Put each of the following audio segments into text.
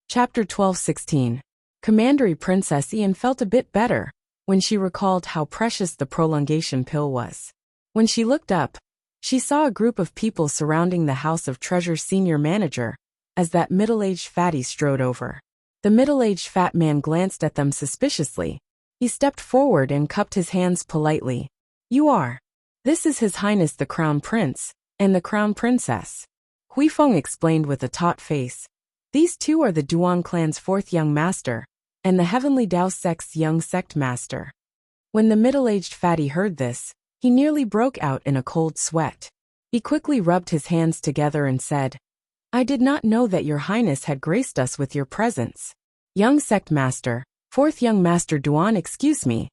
Chapter 12:16. Commandery Princess Ian felt a bit better when she recalled how precious the prolongation pill was. When she looked up, she saw a group of people surrounding the House of Treasure's senior manager as that middle-aged fatty strode over. The middle-aged fat man glanced at them suspiciously. He stepped forward and cupped his hands politely. "You are. This is His Highness the Crown Prince and the Crown Princess," Huifeng explained with a taut face. "These two are the Duan clan's fourth young master and the Heavenly Dao sect's young sect master." When the middle-aged fatty heard this, he nearly broke out in a cold sweat. He quickly rubbed his hands together and said, "I did not know that your highness had graced us with your presence. Young sect master, fourth young master Duan, excuse me.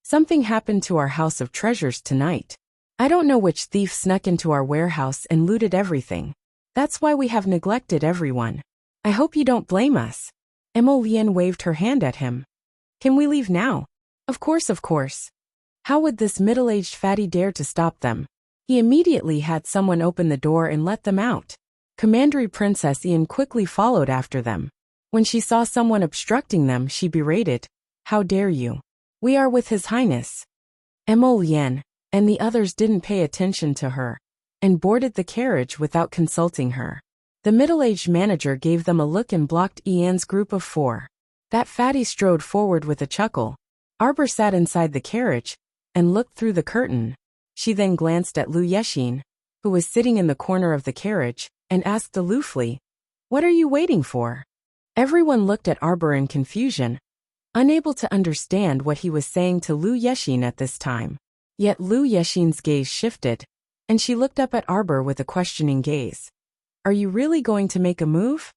Something happened to our house of treasures tonight. I don't know which thief snuck into our warehouse and looted everything. That's why we have neglected everyone. I hope you don't blame us." Mo Lian waved her hand at him. "Can we leave now?" Of course. How would this middle-aged fatty dare to stop them? He immediately had someone open the door and let them out. Commandery Princess Ian quickly followed after them. When she saw someone obstructing them, she berated, "How dare you? We are with His Highness." Mo Lian and the others didn't pay attention to her and boarded the carriage without consulting her. The middle-aged manager gave them a look and blocked Ian's group of four. That fatty strode forward with a chuckle. Arbor sat inside the carriage and looked through the curtain. She then glanced at Lu Yexin, who was sitting in the corner of the carriage, and asked aloofly, "What are you waiting for?" Everyone looked at Arbor in confusion, unable to understand what he was saying to Lu Yexin at this time. Yet Lu Yexin's gaze shifted, and she looked up at Arbor with a questioning gaze. "Are you really going to make a move?"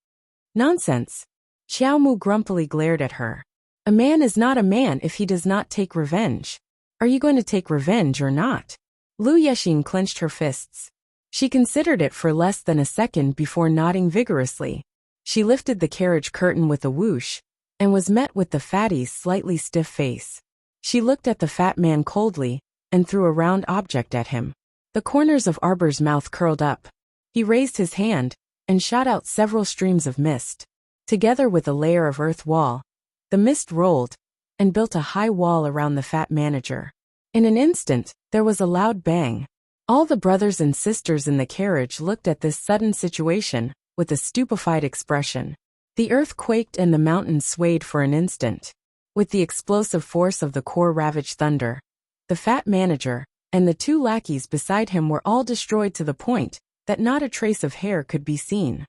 "Nonsense." Xiao Mu grumpily glared at her. "A man is not a man if he does not take revenge. Are you going to take revenge or not?" Lu Yexin clenched her fists. She considered it for less than a second before nodding vigorously. She lifted the carriage curtain with a whoosh and was met with the fatty's slightly stiff face. She looked at the fat man coldly and threw a round object at him. The corners of Arbor's mouth curled up. He raised his hand and shot out several streams of mist. Together with a layer of earth wall, the mist rolled and built a high wall around the fat manager. In an instant, there was a loud bang. All the brothers and sisters in the carriage looked at this sudden situation with a stupefied expression. The earth quaked and the mountains swayed for an instant. With the explosive force of the core-ravaged thunder, the fat manager and the two lackeys beside him were all destroyed to the point that not a trace of hair could be seen.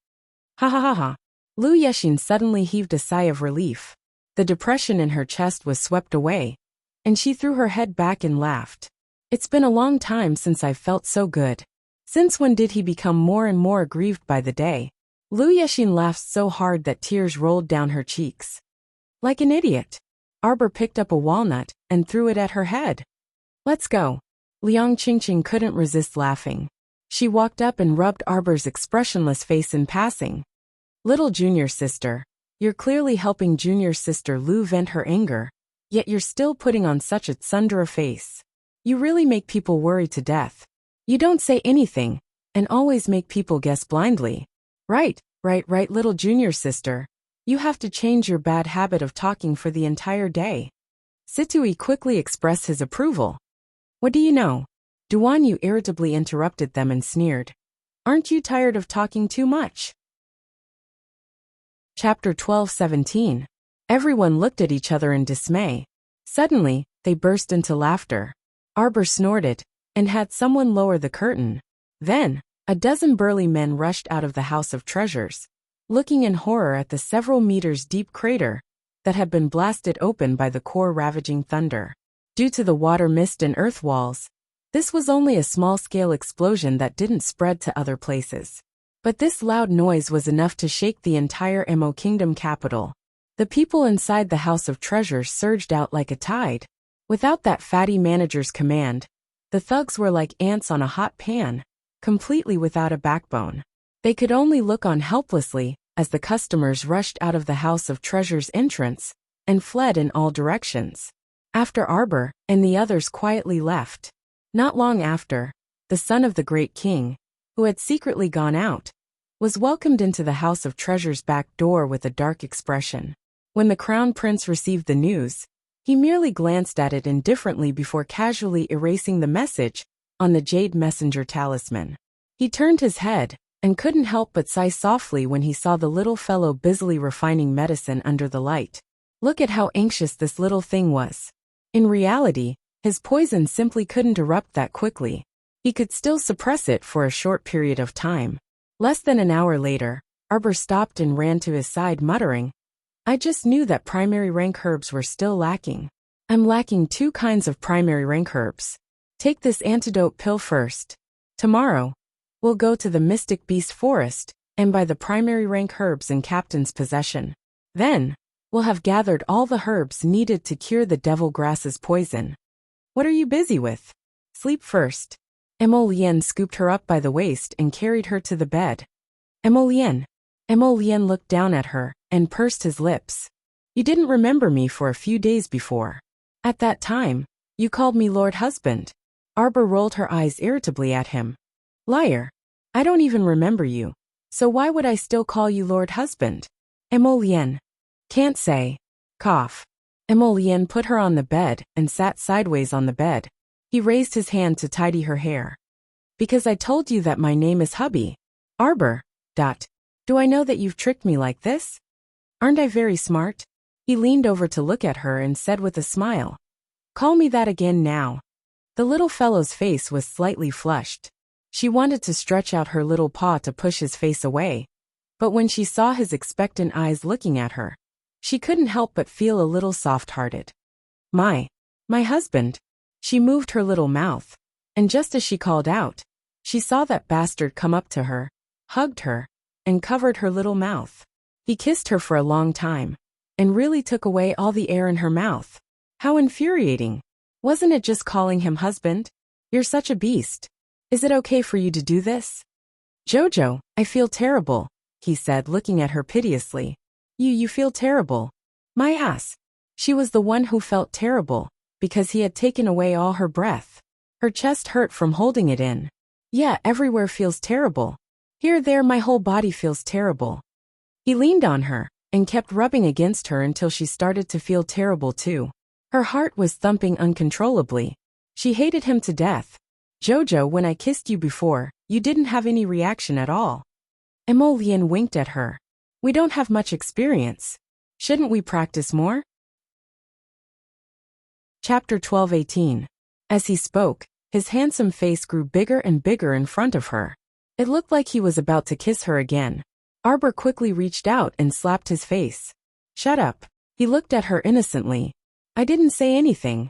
"Ha ha ha ha." Lu Yexin suddenly heaved a sigh of relief. The depression in her chest was swept away, and she threw her head back and laughed. "It's been a long time since I've felt so good. Since when did he become more and more aggrieved by the day?" Lu Yexin laughed so hard that tears rolled down her cheeks. "Like an idiot." Arbor picked up a walnut and threw it at her head. "Let's go." Liang Qingqing couldn't resist laughing. She walked up and rubbed Arbor's expressionless face in passing. "Little junior sister, you're clearly helping junior sister Lu vent her anger, yet you're still putting on such a tsundere face. You really make people worry to death. You don't say anything, and always make people guess blindly." Right, little junior sister. You have to change your bad habit of talking for the entire day." Situi quickly expressed his approval. "What do you know?" Duan Yu irritably interrupted them and sneered. "Aren't you tired of talking too much?" Chapter 12:17. Everyone looked at each other in dismay. Suddenly, they burst into laughter. Arbor snorted and had someone lower the curtain. Then, a dozen burly men rushed out of the House of Treasures, looking in horror at the several meters deep crater that had been blasted open by the core-ravaging thunder. Due to the water mist and earth walls, this was only a small-scale explosion that didn't spread to other places. But this loud noise was enough to shake the entire Mo Kingdom capital. The people inside the House of Treasures surged out like a tide. Without that fatty manager's command, the thugs were like ants on a hot pan, completely without a backbone. They could only look on helplessly as the customers rushed out of the House of Treasures entrance and fled in all directions. After Arbor and the others quietly left. Not long after, the son of the great king, who had secretly gone out, was welcomed into the House of Treasure's back door with a dark expression. When the Crown Prince received the news, he merely glanced at it indifferently before casually erasing the message on the jade messenger talisman. He turned his head and couldn't help but sigh softly when he saw the little fellow busily refining medicine under the light. Look at how anxious this little thing was. In reality, his poison simply couldn't erupt that quickly. He could still suppress it for a short period of time. Less than an hour later, Arbor stopped and ran to his side muttering, "I just knew that primary rank herbs were still lacking. I'm lacking 2 kinds of primary rank herbs. Take this antidote pill first. Tomorrow, we'll go to the Mystic Beast Forest and buy the primary rank herbs in Captain's possession. Then, we'll have gathered all the herbs needed to cure the devil grass's poison. What are you busy with? Sleep first." Emolien scooped her up by the waist and carried her to the bed. Emolien looked down at her and pursed his lips. "You didn't remember me for a few days before. At that time, you called me Lord Husband." Arbor rolled her eyes irritably at him. "Liar. I don't even remember you. So why would I still call you Lord Husband?" Emolien. "Can't say." Cough. Emolien put her on the bed and sat sideways on the bed. He raised his hand to tidy her hair. "Because I told you that my name is Hubby. Arbor. Do I know that you've tricked me like this? Aren't I very smart?" He leaned over to look at her and said with a smile, "Call me that again now." The little fellow's face was slightly flushed. She wanted to stretch out her little paw to push his face away, but when she saw his expectant eyes looking at her, she couldn't help but feel a little soft-hearted. My husband." She moved her little mouth, and just as she called out, she saw that bastard come up to her, hugged her, and covered her little mouth. He kissed her for a long time, and really took away all the air in her mouth. How infuriating. Wasn't it just calling him husband? "You're such a beast. Is it okay for you to do this?" "Jojo, I feel terrible," he said, looking at her piteously. You feel terrible?" "My ass." She was the one who felt terrible, because he had taken away all her breath. Her chest hurt from holding it in. "Yeah, everywhere feels terrible. Here, there, my whole body feels terrible." He leaned on her and kept rubbing against her until she started to feel terrible too. Her heart was thumping uncontrollably. She hated him to death. "Jojo, when I kissed you before, you didn't have any reaction at all." Emolien winked at her. "We don't have much experience. Shouldn't we practice more?" Chapter 12:18. As he spoke, his handsome face grew bigger and bigger in front of her. It looked like he was about to kiss her again. Arbor quickly reached out and slapped his face. "Shut up." He looked at her innocently. "I didn't say anything."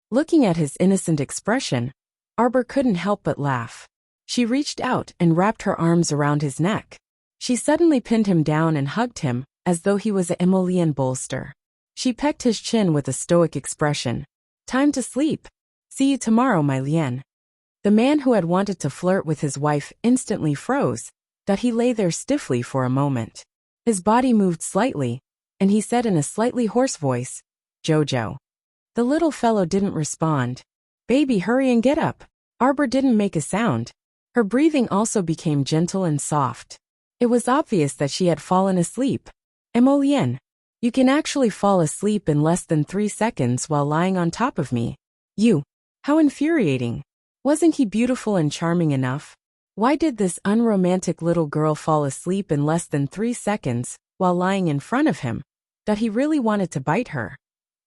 Looking at his innocent expression, Arbor couldn't help but laugh. She reached out and wrapped her arms around his neck. She suddenly pinned him down and hugged him, as though he was a Emolien bolster. She pecked his chin with a stoic expression. "Time to sleep. See you tomorrow, my Lien." The man who had wanted to flirt with his wife instantly froze, that he lay there stiffly for a moment. His body moved slightly, and he said in a slightly hoarse voice, "Jojo." The little fellow didn't respond. "Baby, hurry and get up." Arbor didn't make a sound. Her breathing also became gentle and soft. It was obvious that she had fallen asleep. "Emolien, you can actually fall asleep in less than 3 seconds while lying on top of me. You. How infuriating. Wasn't he beautiful and charming enough? Why did this unromantic little girl fall asleep in less than 3 seconds while lying in front of him? That he really wanted to bite her.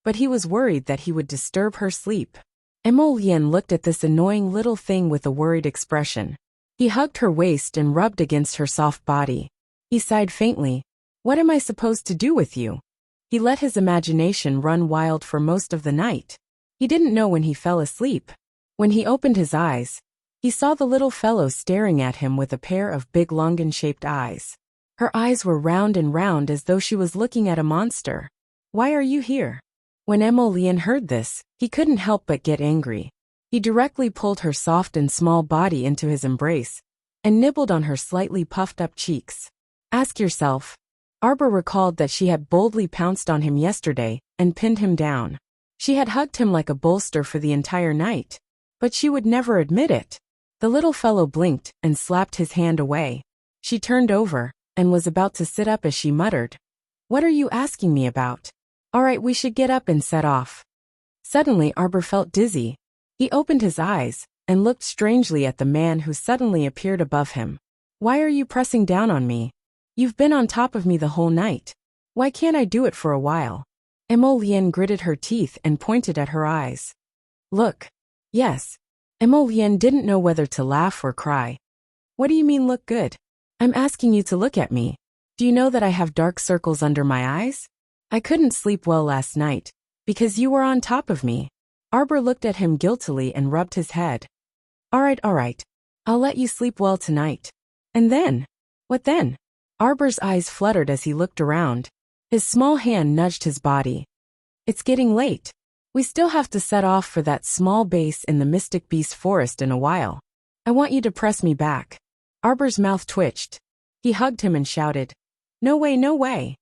But he was worried that he would disturb her sleep. Emolien looked at this annoying little thing with a worried expression. He hugged her waist and rubbed against her soft body. He sighed faintly. "What am I supposed to do with you?" He let his imagination run wild for most of the night. He didn't know when he fell asleep. When he opened his eyes, he saw the little fellow staring at him with a pair of big longan-shaped eyes. Her eyes were round and round as though she was looking at a monster. "Why are you here?" When Emolien heard this, he couldn't help but get angry. He directly pulled her soft and small body into his embrace and nibbled on her slightly puffed-up cheeks. "Ask yourself." Arbor recalled that she had boldly pounced on him yesterday and pinned him down. She had hugged him like a bolster for the entire night, but she would never admit it. The little fellow blinked and slapped his hand away. She turned over and was about to sit up as she muttered, "What are you asking me about? All right, we should get up and set off." Suddenly Arbor felt dizzy. He opened his eyes and looked strangely at the man who suddenly appeared above him. "Why are you pressing down on me? You've been on top of me the whole night. Why can't I do it for a while?" Emolienne gritted her teeth and pointed at her eyes. "Look." "Yes." Emolienne didn't know whether to laugh or cry. "What do you mean look good? I'm asking you to look at me. Do you know that I have dark circles under my eyes? I couldn't sleep well last night because you were on top of me." Arbor looked at him guiltily and rubbed his head. All right. I'll let you sleep well tonight. And then? What then?" Arbor's eyes fluttered as he looked around. His small hand nudged his body. "It's getting late. We still have to set off for that small base in the Mystic Beast Forest in a while. I want you to press me back." Arbor's mouth twitched. He hugged him and shouted, "No way, no way.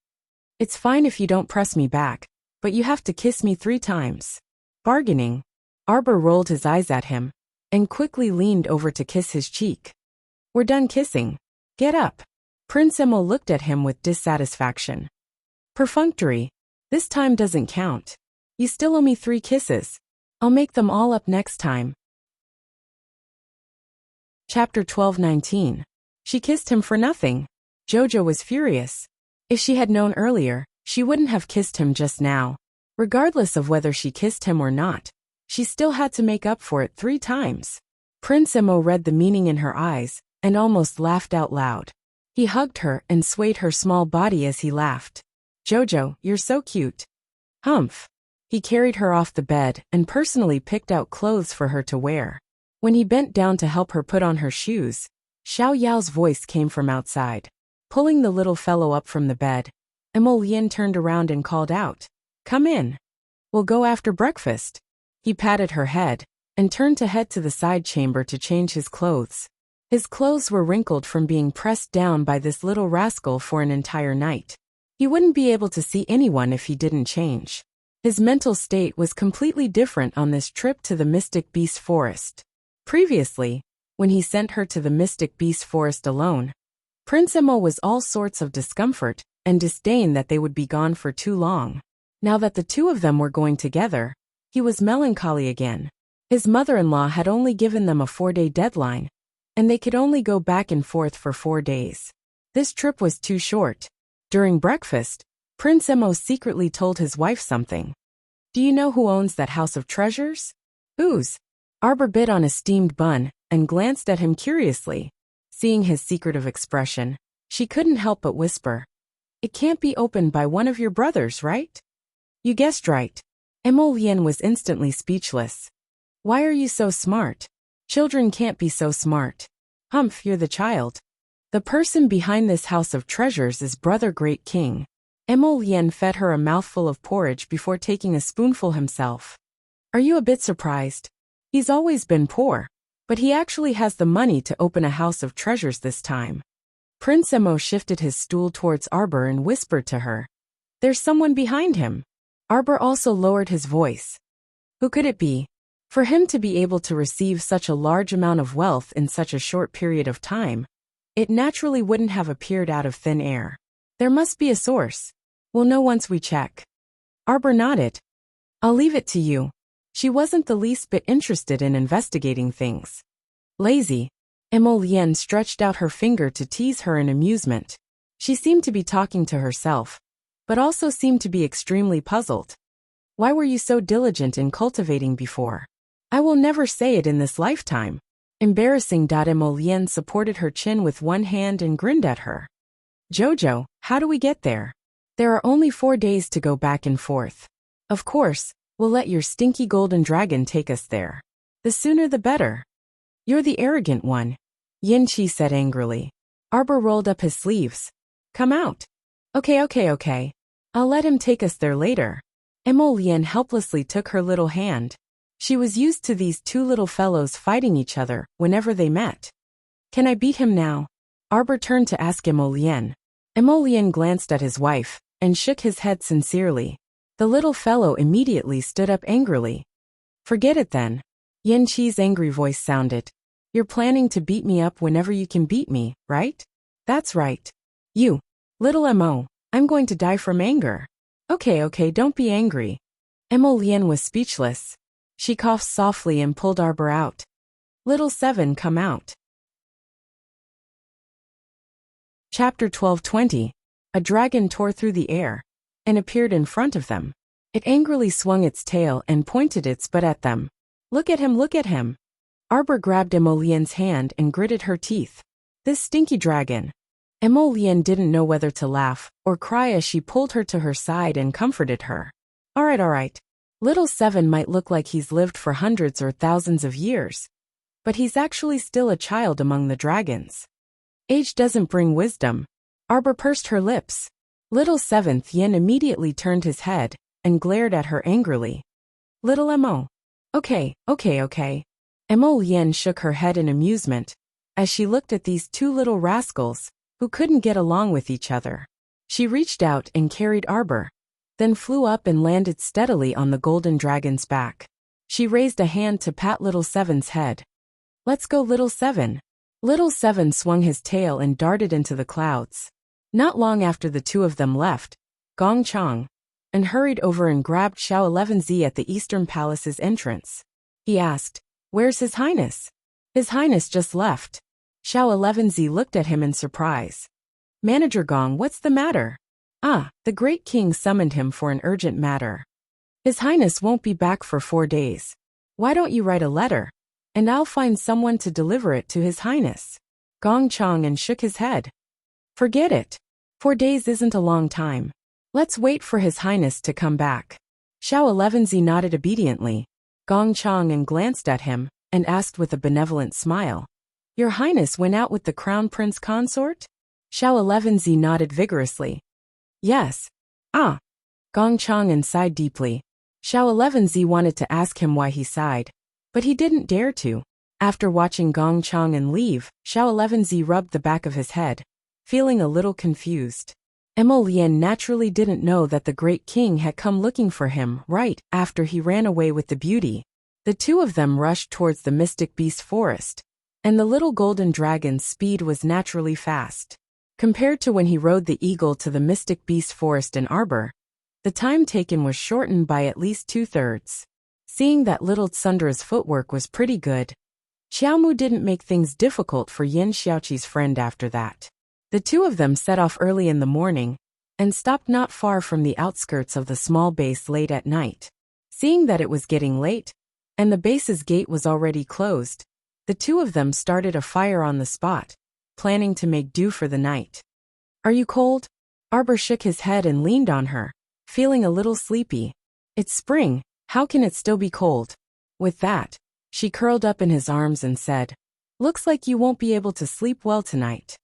It's fine if you don't press me back, but you have to kiss me 3 times. Bargaining." Arbor rolled his eyes at him and quickly leaned over to kiss his cheek. "We're done kissing. Get up." Prince Emil looked at him with dissatisfaction. "Perfunctory. This time doesn't count. You still owe me 3 kisses. I'll make them all up next time." Chapter 12:19. She kissed him for nothing. Jojo was furious. If she had known earlier, she wouldn't have kissed him just now. Regardless of whether she kissed him or not, she still had to make up for it 3 times. Prince Emil read the meaning in her eyes and almost laughed out loud. He hugged her and swayed her small body as he laughed. "Jojo, you're so cute." "Humph." He carried her off the bed and personally picked out clothes for her to wear. When he bent down to help her put on her shoes, Xiao Yao's voice came from outside. Pulling the little fellow up from the bed, Emolienne turned around and called out, "Come in. We'll go after breakfast." He patted her head and turned to head to the side chamber to change his clothes. His clothes were wrinkled from being pressed down by this little rascal for an entire night. He wouldn't be able to see anyone if he didn't change. His mental state was completely different on this trip to the Mystic Beast Forest. Previously, when he sent her to the Mystic Beast Forest alone, Prince Emil was all sorts of discomfort and disdain that they would be gone for too long. Now that the 2 of them were going together, he was melancholy again. His mother-in-law had only given them a 4-day deadline, and they could only go back and forth for 4 days. This trip was too short. During breakfast, Prince Emil secretly told his wife something. "Do you know who owns that house of treasures?" "Whose?" Arbor bit on a steamed bun and glanced at him curiously. Seeing his secretive expression, she couldn't help but whisper, "It can't be opened by one of your brothers, right?" "You guessed right." Emolienne was instantly speechless. "Why are you so smart? Children can't be so smart." "Humph, you're the child. The person behind this house of treasures is Brother Great King." Emolienne fed her a mouthful of porridge before taking a spoonful himself. "Are you a bit surprised? He's always been poor, but he actually has the money to open a house of treasures this time." Prince Emil shifted his stool towards Arbor and whispered to her, "There's someone behind him." Arbor also lowered his voice. Who could it be? For him to be able to receive such a large amount of wealth in such a short period of time, it naturally wouldn't have appeared out of thin air. There must be a source. We'll know once we check. Arbor nodded. "I'll leave it to you." She wasn't the least bit interested in investigating things. Lazy. Emolienne stretched out her finger to tease her in amusement. She seemed to be talking to herself, but also seemed to be extremely puzzled. "Why were you so diligent in cultivating before?" "I will never say it in this lifetime." Embarrassing. Emolienne supported her chin with one hand and grinned at her. "Jojo, how do we get there?" "There are only 4 days to go back and forth. Of course, we'll let your stinky golden dragon take us there. The sooner the better." "You're the arrogant one," Yin Chi said angrily. Arbor rolled up his sleeves. "Come out." Okay. I'll let him take us there later." Emolienne helplessly took her little hand. She was used to these 2 little fellows fighting each other whenever they met. "Can I beat him now?" Arbor turned to ask Emolienne. Emolienne glanced at his wife and shook his head sincerely. The little fellow immediately stood up angrily. "Forget it then." Yin Chi's angry voice sounded. "You're planning to beat me up whenever you can beat me, right?" That's right. You. Little Mo. I'm going to die from anger. Okay, don't be angry. Emolien was speechless. She coughed softly and pulled Arbor out. Little 7, come out. Chapter 12:20. A dragon tore through the air and appeared in front of them. It angrily swung its tail and pointed its butt at them. Look at him, look at him. Arbor grabbed Emolien's hand and gritted her teeth. This stinky dragon. Emolien didn't know whether to laugh or cry as she pulled her to her side and comforted her. All right. Little 7 might look like he's lived for hundreds or thousands of years, but he's actually still a child among the dragons. Age doesn't bring wisdom. Arbor pursed her lips. Little 7th Yin immediately turned his head and glared at her angrily. Little Mo. Okay. Emolien shook her head in amusement as she looked at these two little rascals who couldn't get along with each other. She reached out and carried Arbor, then flew up and landed steadily on the golden dragon's back. She raised a hand to pat Little 7's head. Let's go, Little 7. Little 7 swung his tail and darted into the clouds. Not long after the two of them left, Gong Chang, and hurried over and grabbed Xiao 11Z at the Eastern Palace's entrance. He asked, Where's His Highness? His Highness just left. Xiao 11Z looked at him in surprise. Manager Gong, what's the matter? The Great King summoned him for an urgent matter. His Highness won't be back for 4 days. Why don't you write a letter, and I'll find someone to deliver it to His Highness? Gong Chang and shook his head. Forget it. 4 days isn't a long time. Let's wait for His Highness to come back. Xiao 11Z nodded obediently. Gong Chang and glanced at him and asked with a benevolent smile. Your Highness went out with the Crown Prince Consort? Xiao 11Z nodded vigorously. Yes. Gong Chang and sighed deeply. Xiao 11Z wanted to ask him why he sighed, but he didn't dare to. After watching Gong Chang and leave, Xiao 11Z rubbed the back of his head, feeling a little confused. Emolien naturally didn't know that the Great King had come looking for him right after he ran away with the beauty. The two of them rushed towards the Mystic Beast Forest, and the little golden dragon's speed was naturally fast. Compared to when he rode the eagle to the Mystic Beast Forest in Arbor, the time taken was shortened by at least 2/3. Seeing that little Tsundra's footwork was pretty good, Xiaomu didn't make things difficult for Yin Xiaoqi's friend after that. The two of them set off early in the morning and stopped not far from the outskirts of the small base late at night. Seeing that it was getting late, and the base's gate was already closed, the two of them started a fire on the spot, planning to make do for the night. Are you cold? Arbor shook his head and leaned on her, feeling a little sleepy. It's spring, how can it still be cold? With that, she curled up in his arms and said, Looks like you won't be able to sleep well tonight.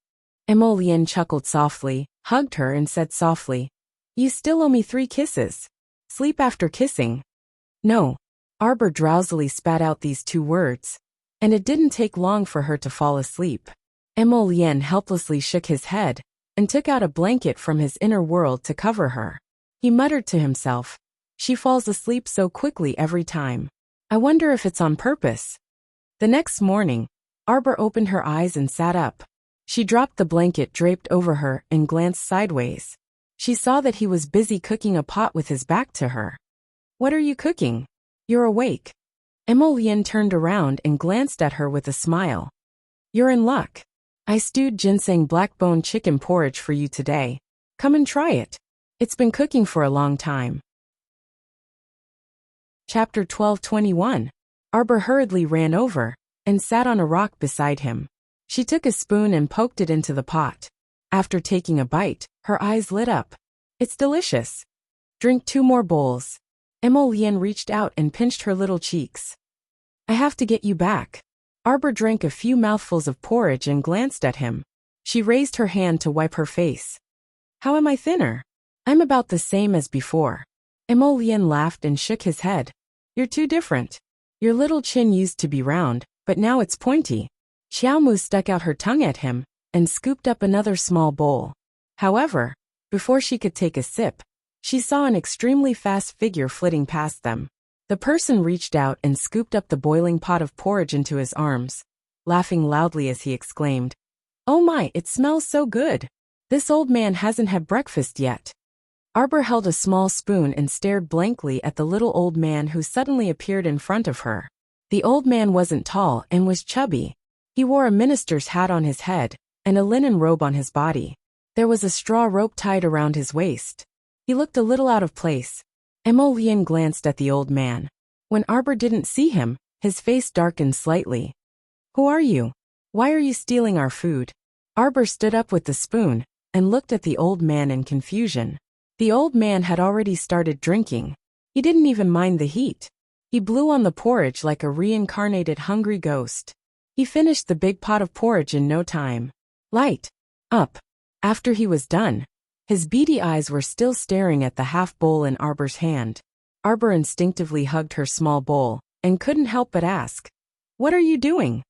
Emolien chuckled softly, hugged her and said softly, You still owe me 3 kisses. Sleep after kissing. No. Arbor drowsily spat out these 2 words, and it didn't take long for her to fall asleep. Emolien helplessly shook his head and took out a blanket from his inner world to cover her. He muttered to himself, She falls asleep so quickly every time. I wonder if it's on purpose. The next morning, Arbor opened her eyes and sat up. She dropped the blanket draped over her and glanced sideways. She saw that he was busy cooking a pot with his back to her. What are you cooking? You're awake. Emolien turned around and glanced at her with a smile. You're in luck. I stewed ginseng blackbone chicken porridge for you today. Come and try it. It's been cooking for a long time. Chapter 12:21. Arbor hurriedly ran over and sat on a rock beside him. She took a spoon and poked it into the pot. After taking a bite, her eyes lit up. It's delicious. Drink 2 more bowls. Emolien reached out and pinched her little cheeks. I have to get you back. Arbor drank a few mouthfuls of porridge and glanced at him. She raised her hand to wipe her face. How am I thinner? I'm about the same as before. Emolien laughed and shook his head. You're too different. Your little chin used to be round, but now it's pointy. Xiaomu stuck out her tongue at him and scooped up another small bowl. However, before she could take a sip, she saw an extremely fast figure flitting past them. The person reached out and scooped up the boiling pot of porridge into his arms, laughing loudly as he exclaimed, Oh my, it smells so good. This old man hasn't had breakfast yet. Arbor held a small spoon and stared blankly at the little old man who suddenly appeared in front of her. The old man wasn't tall and was chubby. He wore a minister's hat on his head and a linen robe on his body. There was a straw rope tied around his waist. He looked a little out of place. Emolian glanced at the old man. When Arbor didn't see him, his face darkened slightly. Who are you? Why are you stealing our food? Arbor stood up with the spoon and looked at the old man in confusion. The old man had already started drinking. He didn't even mind the heat. He blew on the porridge like a reincarnated hungry ghost. He finished the big pot of porridge in no time. Light up. After he was done, his beady eyes were still staring at the half bowl in Arbor's hand. Arbor instinctively hugged her small bowl and couldn't help but ask, "What are you doing?"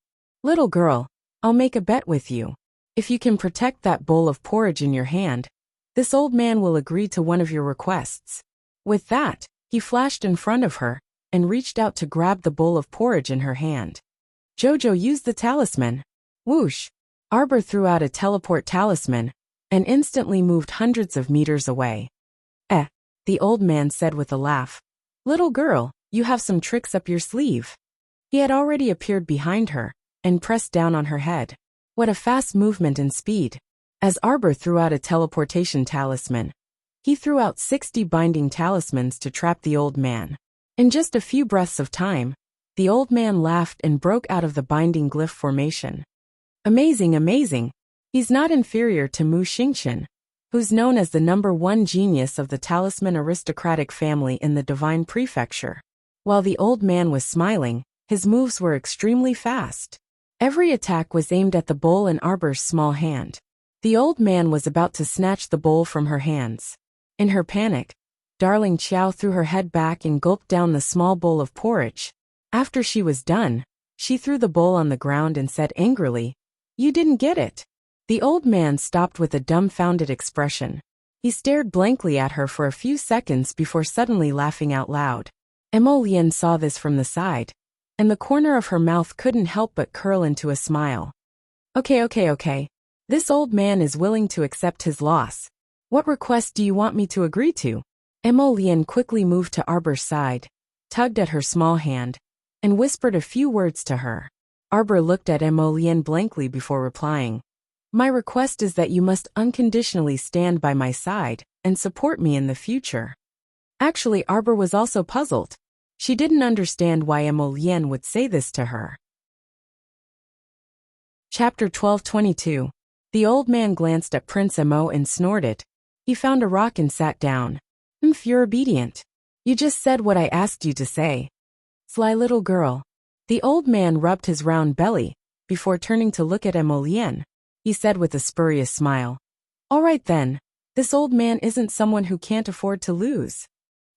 "Little girl, I'll make a bet with you. If you can protect that bowl of porridge in your hand, this old man will agree to one of your requests." With that, he flashed in front of her and reached out to grab the bowl of porridge in her hand. Jojo used the talisman. Whoosh! Arbor threw out a teleport talisman and instantly moved hundreds of meters away. The old man said with a laugh. "Little girl, you have some tricks up your sleeve." He had already appeared behind her and pressed down on her head. What a fast movement and speed. As Arbor threw out a teleportation talisman, he threw out 60 binding talismans to trap the old man. In just a few breaths of time, the old man laughed and broke out of the binding glyph formation. Amazing, amazing. He's not inferior to Mu Xingqian, who's known as the #1 genius of the talisman aristocratic family in the Divine Prefecture. While the old man was smiling, his moves were extremely fast. Every attack was aimed at the bowl in Arbor's small hand. The old man was about to snatch the bowl from her hands. In her panic, Darling Qiao threw her head back and gulped down the small bowl of porridge. After she was done, she threw the bowl on the ground and said angrily, "You didn't get it." The old man stopped with a dumbfounded expression. He stared blankly at her for a few seconds before suddenly laughing out loud. Emolian saw this from the side, and the corner of her mouth couldn't help but curl into a smile. Okay. This old man is willing to accept his loss. What request do you want me to agree to?" Emolian quickly moved to Arbor's side, tugged at her small hand, and whispered a few words to her. Arbor looked at Emolian blankly before replying. "My request is that you must unconditionally stand by my side and support me in the future." Actually, Arbor was also puzzled. She didn't understand why Emolian would say this to her. Chapter 12:22. The old man glanced at Prince Emo and snorted. He found a rock and sat down. You're obedient. You just said what I asked you to say. Sly little girl." The old man rubbed his round belly before turning to look at Emolian. He said with a spurious smile, "All right then, this old man isn't someone who can't afford to lose.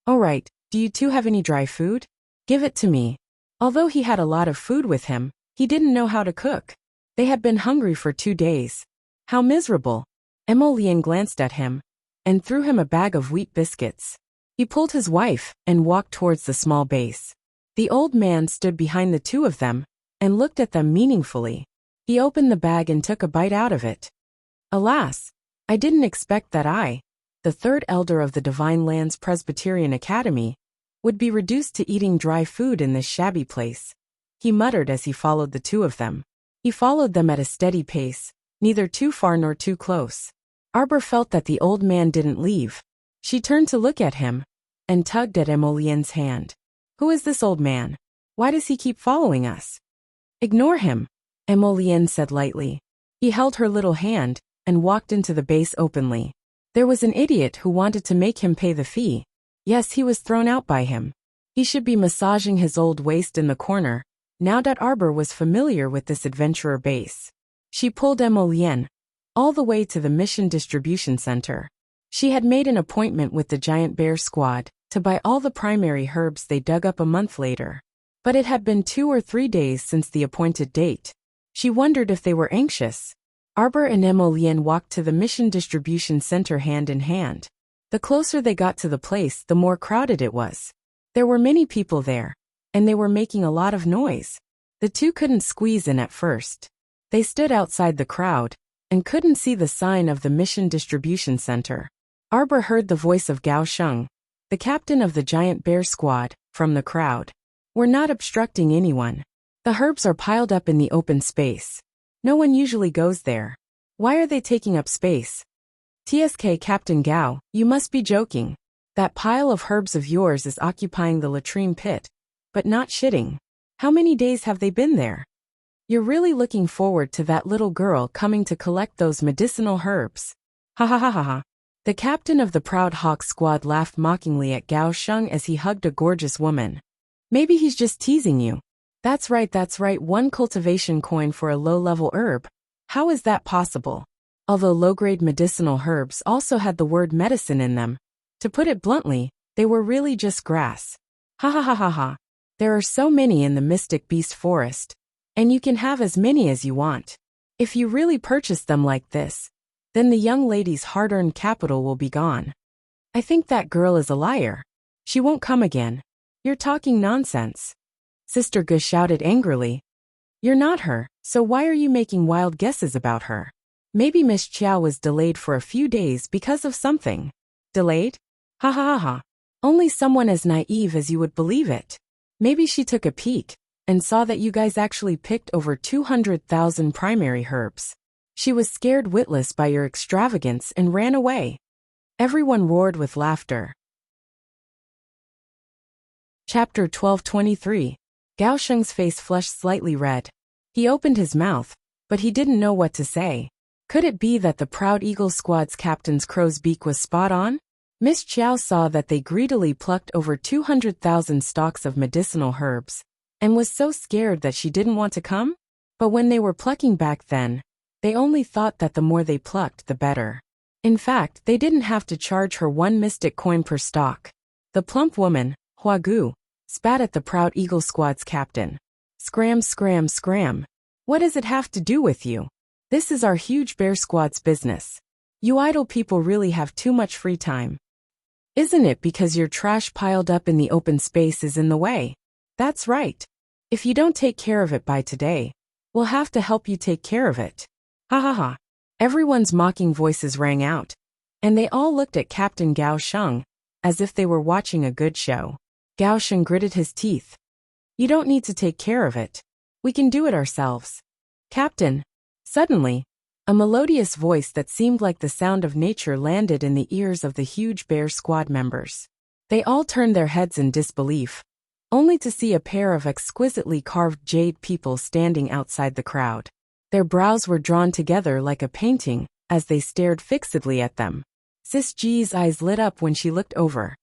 All right, do you two have any dry food? Give it to me." Although he had a lot of food with him, he didn't know how to cook. They had been hungry for 2 days. How miserable. Emolian glanced at him and threw him a bag of wheat biscuits. He pulled his wife and walked towards the small base. The old man stood behind the two of them and looked at them meaningfully. He opened the bag and took a bite out of it. "Alas, I didn't expect that I, the third elder of the Divine Lands Presbyterian Academy, would be reduced to eating dry food in this shabby place," he muttered as he followed the two of them. He followed them at a steady pace, neither too far nor too close. Arbor felt that the old man didn't leave. She turned to look at him and tugged at Emolien's hand. "Who is this old man? Why does he keep following us?" "Ignore him," Emolien said lightly. He held her little hand and walked into the base openly. There was an idiot who wanted to make him pay the fee. Yes, he was thrown out by him. He should be massaging his old waist in the corner, now that Arbor was familiar with this adventurer base. She pulled Emolien all the way to the Mission Distribution Center. She had made an appointment with the Giant Bear Squad to buy all the primary herbs they dug up a month later. But it had been 2 or 3 days since the appointed date. She wondered if they were anxious. Arbor and Emolien walked to the Mission Distribution Center hand in hand. The closer they got to the place, the more crowded it was. There were many people there, and they were making a lot of noise. The two couldn't squeeze in at first. They stood outside the crowd and couldn't see the sign of the mission distribution center. Arbor heard the voice of Gao Sheng, the captain of the giant bear squad, from the crowd. We're not obstructing anyone. The herbs are piled up in the open space. No one usually goes there. Why are they taking up space? TSK Captain Gao, you must be joking. That pile of herbs of yours is occupying the latrine pit, but not shitting. How many days have they been there? You're really looking forward to that little girl coming to collect those medicinal herbs. Ha ha ha ha ha. The captain of the Proud Hawk squad laughed mockingly at Gao Sheng as he hugged a gorgeous woman. Maybe he's just teasing you. That's right, 1 cultivation coin for a low-level herb. How is that possible? Although low-grade medicinal herbs also had the word medicine in them, to put it bluntly, they were really just grass. Ha ha ha ha ha. There are so many in the Mystic Beast Forest, and you can have as many as you want. If you really purchase them like this, then the young lady's hard-earned capital will be gone. I think that girl is a liar. She won't come again. You're talking nonsense. Sister Gu shouted angrily. You're not her, so why are you making wild guesses about her? Maybe Miss Chiao was delayed for a few days because of something. Delayed? Ha ha ha ha. Only someone as naive as you would believe it. Maybe she took a peek and saw that you guys actually picked over 200,000 primary herbs. She was scared witless by your extravagance and ran away. Everyone roared with laughter. Chapter 1223. Gao Sheng's face flushed slightly red. He opened his mouth, but he didn't know what to say. Could it be that the Proud Eagle Squad's captain's crow's beak was spot on? Miss Chiao saw that they greedily plucked over 200,000 stalks of medicinal herbs, and was so scared that she didn't want to come? But when they were plucking back then, they only thought that the more they plucked, the better. In fact, they didn't have to charge her 1 mystic coin per stalk. The plump woman, Hua Gu, spat at the Proud Eagle Squad's captain. Scram, scram, scram. What does it have to do with you? This is our huge bear squad's business. You idle people really have too much free time. Isn't it because your trash piled up in the open space is in the way? That's right. If you don't take care of it by today, we'll have to help you take care of it. Ha ha ha. Everyone's mocking voices rang out, and they all looked at Captain Gao Sheng, as if they were watching a good show. Gao Sheng gritted his teeth. You don't need to take care of it. We can do it ourselves. Captain. Suddenly, a melodious voice that seemed like the sound of nature landed in the ears of the huge bear squad members. They all turned their heads in disbelief, only to see a pair of exquisitely carved jade people standing outside the crowd. Their brows were drawn together like a painting as they stared fixedly at them. Sis Ji's eyes lit up when she looked over.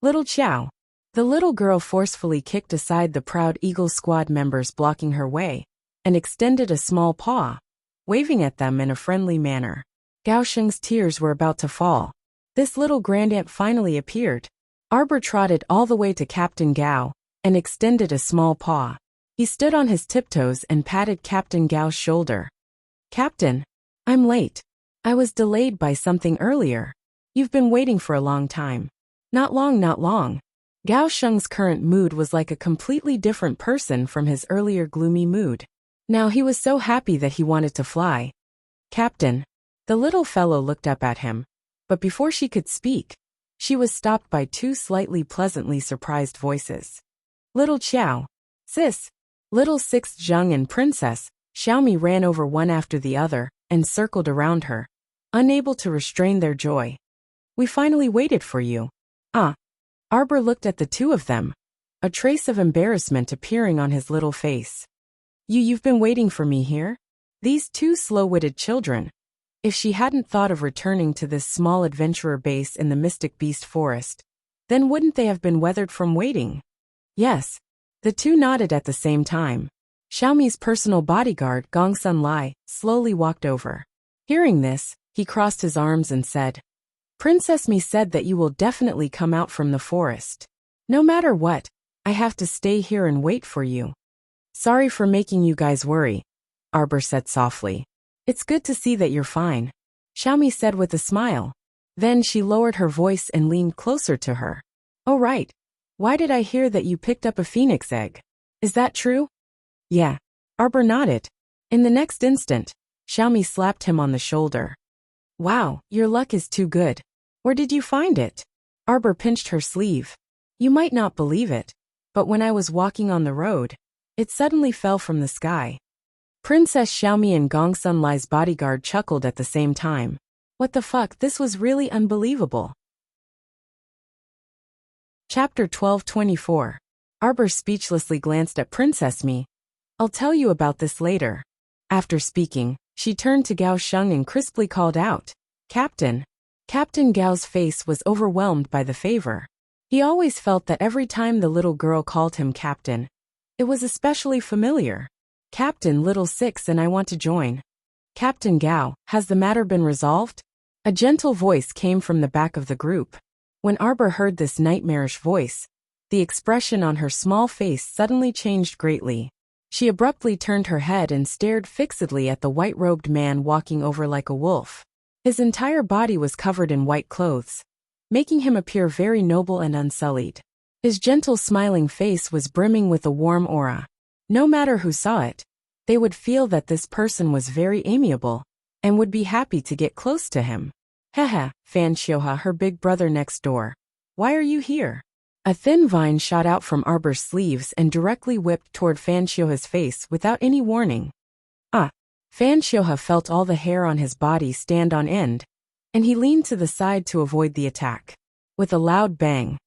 Little Chow. The little girl forcefully kicked aside the Proud Eagle Squad members blocking her way, and extended a small paw, waving at them in a friendly manner. Gao Sheng's tears were about to fall. This little grandaunt finally appeared. Arbor trotted all the way to Captain Gao, and extended a small paw. He stood on his tiptoes and patted Captain Gao's shoulder. Captain, I'm late. I was delayed by something earlier. You've been waiting for a long time. Not long, not long. Gao Sheng's current mood was like a completely different person from his earlier gloomy mood. Now he was so happy that he wanted to fly. Captain. The little fellow looked up at him, but before she could speak, she was stopped by 2 slightly pleasantly surprised voices. Little Chow. Sis. Little Sixth Zheng and Princess Xiaomi ran over one after the other and circled around her, unable to restrain their joy. We finally waited for you. Ah. Arbor looked at the 2 of them, a trace of embarrassment appearing on his little face. You've been waiting for me here? These 2 slow-witted children. If she hadn't thought of returning to this small adventurer base in the Mystic Beast Forest, then wouldn't they have been weathered from waiting? Yes. The 2 nodded at the same time. Xiaomi's personal bodyguard, Gongsun Lai, slowly walked over. Hearing this, he crossed his arms and said, Princess Mi said that you will definitely come out from the forest. No matter what, I have to stay here and wait for you. Sorry for making you guys worry, Arbor said softly. It's good to see that you're fine, Xiaomi said with a smile. Then she lowered her voice and leaned closer to her. Oh right. Why did I hear that you picked up a phoenix egg? Is that true? Yeah. Arbor nodded. In the next instant, Xiaomi slapped him on the shoulder. Wow, your luck is too good. Where did you find it? Arbor pinched her sleeve. You might not believe it, but when I was walking on the road, it suddenly fell from the sky. Princess Xiaomi and Gongsun Lai's bodyguard chuckled at the same time. What the fuck, this was really unbelievable. Chapter 12:24. Arbor speechlessly glanced at Princess Mi. I'll tell you about this later. After speaking, she turned to Gao Sheng and crisply called out, Captain. Captain Gao's face was overwhelmed by the favor. He always felt that every time the little girl called him Captain, it was especially familiar. Captain Little Six and I want to join. Captain Gao, has the matter been resolved? A gentle voice came from the back of the group. When Arbor heard this nightmarish voice, the expression on her small face suddenly changed greatly. She abruptly turned her head and stared fixedly at the white-robed man walking over like a wolf. His entire body was covered in white clothes, making him appear very noble and unsullied. His gentle smiling face was brimming with a warm aura. No matter who saw it, they would feel that this person was very amiable, and would be happy to get close to him. Haha, Fan Xiuha, her big brother next door. Why are you here? A thin vine shot out from Arbor's sleeves and directly whipped toward Fan Xiuha's face without any warning. Fan Xiuha felt all the hair on his body stand on end, and he leaned to the side to avoid the attack. With a loud bang,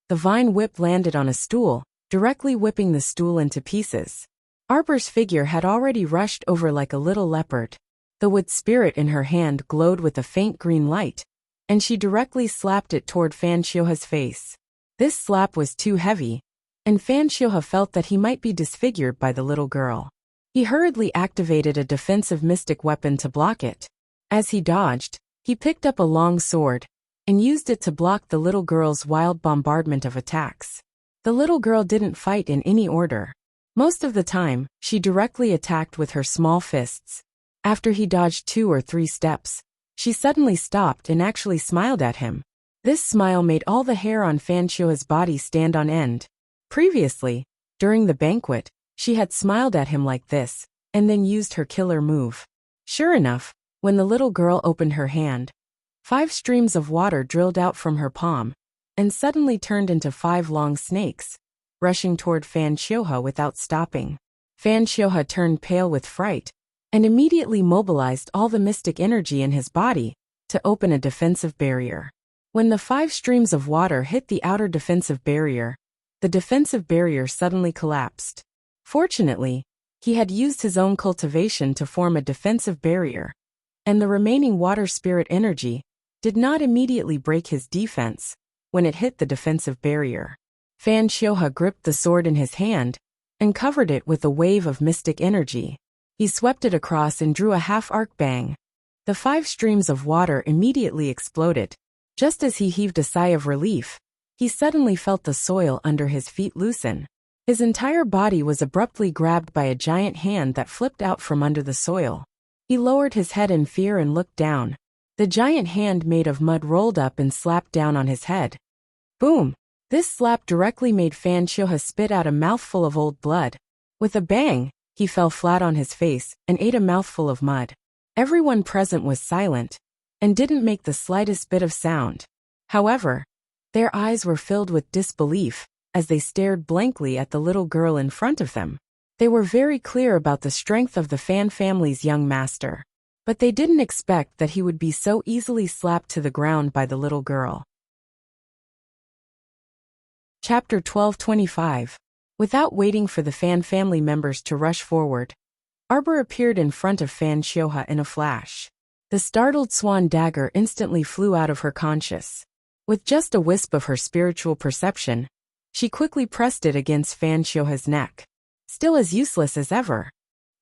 the vine whip landed on a stool, directly whipping the stool into pieces. Arbor's figure had already rushed over like a little leopard. The wood spirit in her hand glowed with a faint green light, and she directly slapped it toward Fan Xiuha's face. This slap was too heavy, and Fan Xiuha felt that he might be disfigured by the little girl. He hurriedly activated a defensive mystic weapon to block it. As he dodged, he picked up a long sword and used it to block the little girl's wild bombardment of attacks. The little girl didn't fight in any order. Most of the time, she directly attacked with her small fists. After he dodged 2 or 3 steps, she suddenly stopped and actually smiled at him. This smile made all the hair on Fan Xiuha's body stand on end. Previously, during the banquet, she had smiled at him like this, and then used her killer move. Sure enough, when the little girl opened her hand, 5 streams of water drilled out from her palm, and suddenly turned into 5 long snakes, rushing toward Fan Xiuha without stopping. Fan Xiuha turned pale with fright, and immediately mobilized all the mystic energy in his body to open a defensive barrier. When the 5 streams of water hit the outer defensive barrier, the defensive barrier suddenly collapsed. Fortunately, he had used his own cultivation to form a defensive barrier, and the remaining water spirit energy did not immediately break his defense when it hit the defensive barrier. Fan Xiuha gripped the sword in his hand and covered it with a wave of mystic energy. He swept it across and drew a half-arc bang. The 5 streams of water immediately exploded. Just as he heaved a sigh of relief, he suddenly felt the soil under his feet loosen. His entire body was abruptly grabbed by a giant hand that flipped out from under the soil. He lowered his head in fear and looked down. The giant hand made of mud rolled up and slapped down on his head. Boom! This slap directly made Fan Xiuha spit out a mouthful of old blood. With a bang, he fell flat on his face and ate a mouthful of mud. Everyone present was silent and didn't make the slightest bit of sound. However, their eyes were filled with disbelief as they stared blankly at the little girl in front of them. They were very clear about the strength of the Fan family's young master, but they didn't expect that he would be so easily slapped to the ground by the little girl. Chapter 12:25. Without waiting for the Fan family members to rush forward, Arbor appeared in front of Fan Xiuha in a flash. The startled swan dagger instantly flew out of her conscious. With just a wisp of her spiritual perception, she quickly pressed it against Fan Xiuha's neck. Still as useless as ever,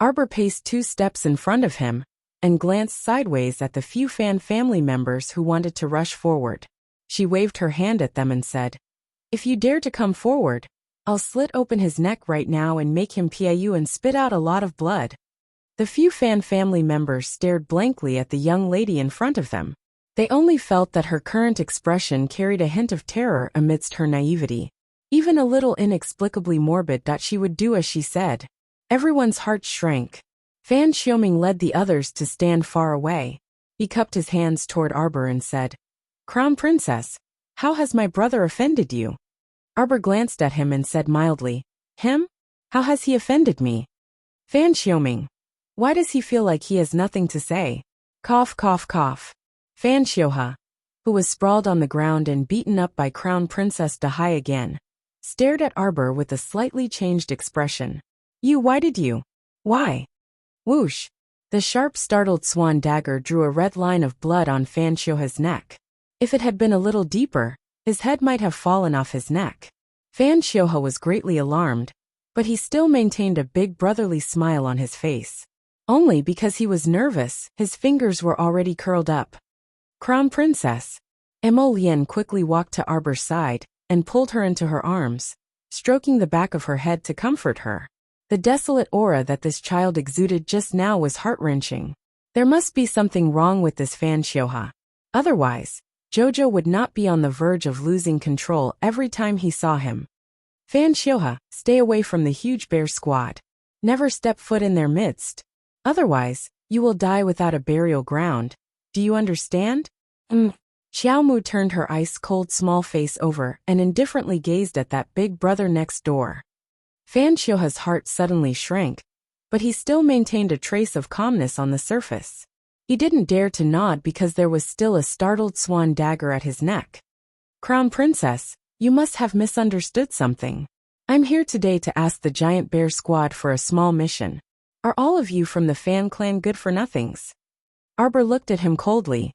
Arbor paced 2 steps in front of him and glanced sideways at the few Fan family members who wanted to rush forward. She waved her hand at them and said, "If you dare to come forward, I'll slit open his neck right now and make him piu and spit out a lot of blood." The few Fan family members stared blankly at the young lady in front of them. They only felt that her current expression carried a hint of terror amidst her naivety. Even a little inexplicably morbid that she would do as she said. Everyone's heart shrank. Fan Xiaoming led the others to stand far away. He cupped his hands toward Arbor and said, "Crown Princess, how has my brother offended you?" Arbor glanced at him and said mildly, "Him? How has he offended me?" Fan Xiaoming, why does he feel like he has nothing to say? Cough, cough, cough. Fan Xiaoha, who was sprawled on the ground and beaten up by Crown Princess Dahai again, stared at Arbor with a slightly changed expression. Why did you? Why? Whoosh. The sharp, startled swan dagger drew a red line of blood on Fan Xiaoha's neck. If it had been a little deeper, his head might have fallen off his neck. Fan Xiaoha was greatly alarmed, but he still maintained a big brotherly smile on his face. Only because he was nervous, his fingers were already curled up. Crown Princess. Emo Lien quickly walked to Arbor's side and pulled her into her arms, stroking the back of her head to comfort her. The desolate aura that this child exuded just now was heart-wrenching. There must be something wrong with this Fan Xiaoha. Otherwise, Jojo would not be on the verge of losing control every time he saw him. Fan Xiaoha, stay away from the huge bear squad. Never step foot in their midst. Otherwise, you will die without a burial ground. Do you understand? Xiaomu turned her ice-cold small face over and indifferently gazed at that big brother next door. Fan Xiaoha's heart suddenly shrank, but he still maintained a trace of calmness on the surface. He didn't dare to nod because there was still a startled swan dagger at his neck. Crown Princess, you must have misunderstood something. I'm here today to ask the giant bear squad for a small mission. Are all of you from the Fan clan good-for-nothings? Arbor looked at him coldly.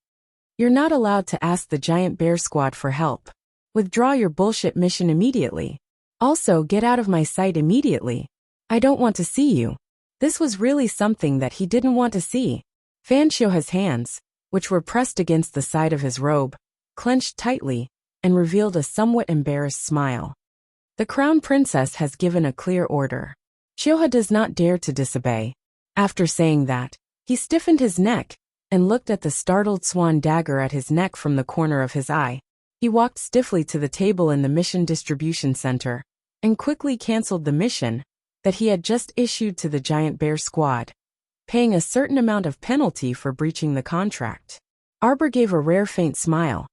You're not allowed to ask the giant bear squad for help. Withdraw your bullshit mission immediately. Also, get out of my sight immediately. I don't want to see you. This was really something that he didn't want to see. Fan Xiaoha's hands, which were pressed against the side of his robe, clenched tightly and revealed a somewhat embarrassed smile. The Crown Princess has given a clear order. Xiaoha does not dare to disobey. After saying that, he stiffened his neck and looked at the startled swan dagger at his neck from the corner of his eye. He walked stiffly to the table in the mission distribution center and quickly canceled the mission that he had just issued to the giant bear squad, paying a certain amount of penalty for breaching the contract. Arbor gave a rare faint smile.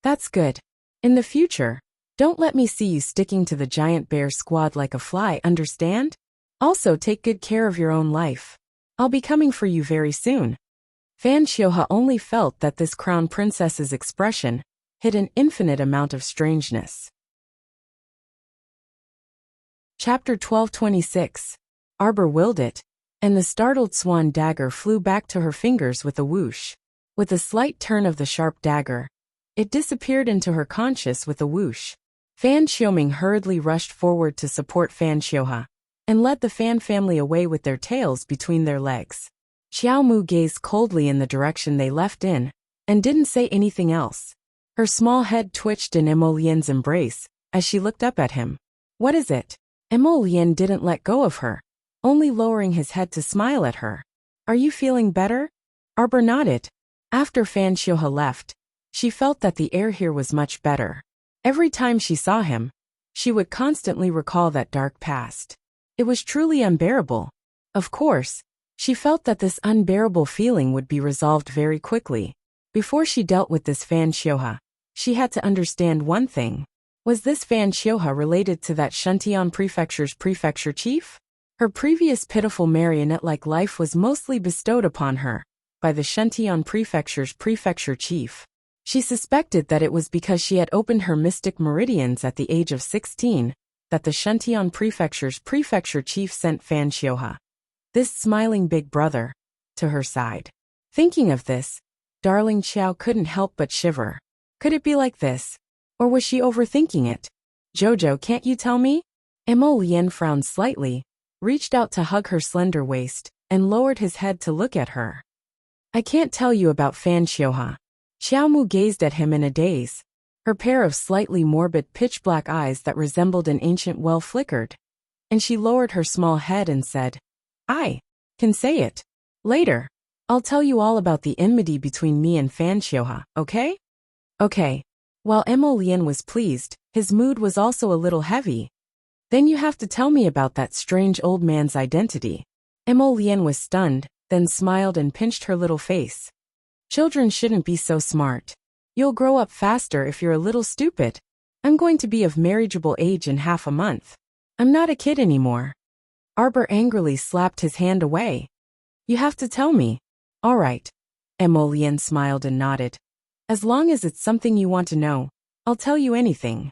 That's good. In the future, don't let me see you sticking to the giant bear squad like a fly, understand? Also take good care of your own life. I'll be coming for you very soon. Fan Xiaoha only felt that this crown princess's expression hid an infinite amount of strangeness. Chapter 1226. Arbor willed it, and the startled swan dagger flew back to her fingers with a whoosh. With a slight turn of the sharp dagger, it disappeared into her conscious with a whoosh. Fan Xiaoming hurriedly rushed forward to support Fan Xiaoha, and led the Fan family away with their tails between their legs. Xiaomu gazed coldly in the direction they left in, and didn't say anything else. Her small head twitched in Emolien's embrace as she looked up at him. What is it? Emolien didn't let go of her, only lowering his head to smile at her. Are you feeling better? Arbor nodded. After Fan Xiaoha left, she felt that the air here was much better. Every time she saw him, she would constantly recall that dark past. It was truly unbearable. Of course, she felt that this unbearable feeling would be resolved very quickly. Before she dealt with this Fan Xiaoha, she had to understand one thing. Was this Fan Xiaoha related to that Shuntian Prefecture's prefecture chief? Her previous pitiful marionette-like life was mostly bestowed upon her by the Shuntian Prefecture's prefecture chief. She suspected that it was because she had opened her mystic meridians at the age of 16 that the Shuntian Prefecture's prefecture chief sent Fan Xiaoha, this smiling big brother, to her side. Thinking of this, darling Xiao couldn't help but shiver. Could it be like this? Or was she overthinking it? Jojo, can't you tell me? Emolien frowned slightly, reached out to hug her slender waist, and lowered his head to look at her. I can't tell you about Fan Xiaoha. Xiaomu gazed at him in a daze. Her pair of slightly morbid pitch-black eyes that resembled an ancient well flickered, and she lowered her small head and said, I can say it. Later, I'll tell you all about the enmity between me and Fan Xiaoha, okay? Okay. While Emolien was pleased, his mood was also a little heavy. Then you have to tell me about that strange old man's identity. Emolian was stunned, then smiled and pinched her little face. Children shouldn't be so smart. You'll grow up faster if you're a little stupid. I'm going to be of marriageable age in half a month. I'm not a kid anymore. Arbor angrily slapped his hand away. You have to tell me. All right. Emolian smiled and nodded. As long as it's something you want to know, I'll tell you anything.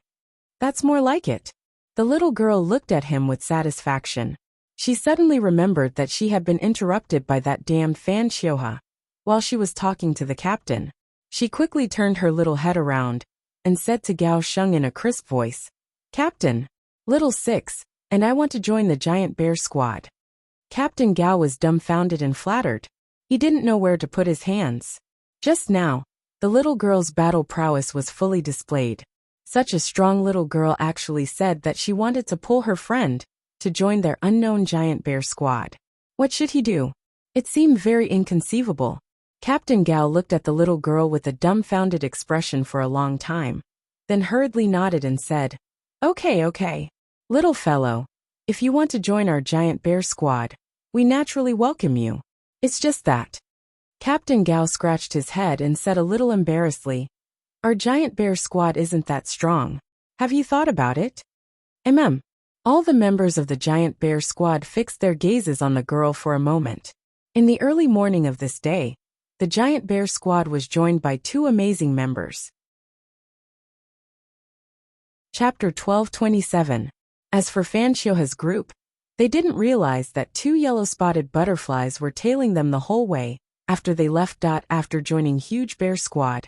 That's more like it. The little girl looked at him with satisfaction. She suddenly remembered that she had been interrupted by that damned Fan Xioha. While she was talking to the captain, she quickly turned her little head around and said to Gao Sheng in a crisp voice, Captain, Little Six, and I want to join the giant bear squad. Captain Gao was dumbfounded and flattered. He didn't know where to put his hands. Just now, the little girl's battle prowess was fully displayed. Such a strong little girl actually said that she wanted to pull her friend to join their unknown giant bear squad. What should he do? It seemed very inconceivable. Captain Gao looked at the little girl with a dumbfounded expression for a long time, then hurriedly nodded and said, Okay. Little fellow, if you want to join our giant bear squad, we naturally welcome you. It's just that. Captain Gao scratched his head and said a little embarrassedly, Our giant bear squad isn't that strong. Have you thought about it? All the members of the giant bear squad fixed their gazes on the girl for a moment. In the early morning of this day, the giant bear squad was joined by two amazing members. Chapter 12:27. As for Fan Xioha's group, they didn't realize that two yellow-spotted butterflies were tailing them the whole way after they left. After joining Huge Bear Squad,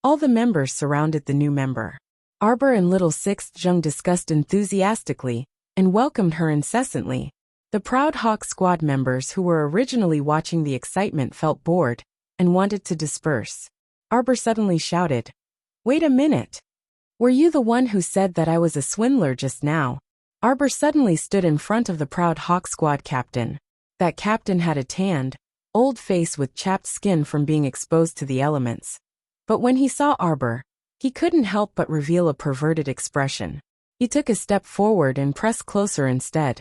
all the members surrounded the new member. Arbor and Little Sixth Zheng discussed enthusiastically and welcomed her incessantly. The Proud Hawk Squad members who were originally watching the excitement felt bored and wanted to disperse. Arbor suddenly shouted, Wait a minute! Were you the one who said that I was a swindler just now? Arbor suddenly stood in front of the Proud Hawk Squad captain. That captain had a tanned, old face with chapped skin from being exposed to the elements. But when he saw Arbor, he couldn't help but reveal a perverted expression. He took a step forward and pressed closer instead.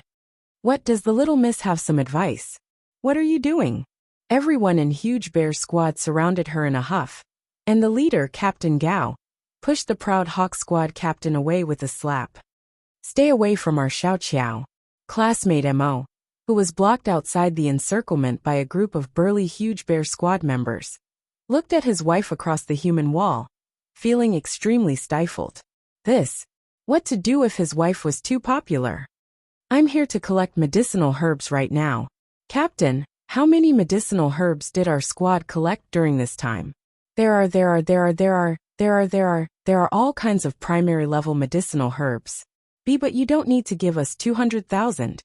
What, does the little miss have some advice? What are you doing? Everyone in Huge Bear Squad surrounded her in a huff, and the leader, Captain Gao, pushed the Proud Hawk Squad captain away with a slap. Stay away from our Xiao Qiao. Classmate Mo, who was blocked outside the encirclement by a group of burly Huge Bear Squad members, looked at his wife across the human wall, feeling extremely stifled. What to do if his wife was too popular? I'm here to collect medicinal herbs right now. Captain, how many medicinal herbs did our squad collect during this time? There are all kinds of primary level medicinal herbs. But you don't need to give us 200,000.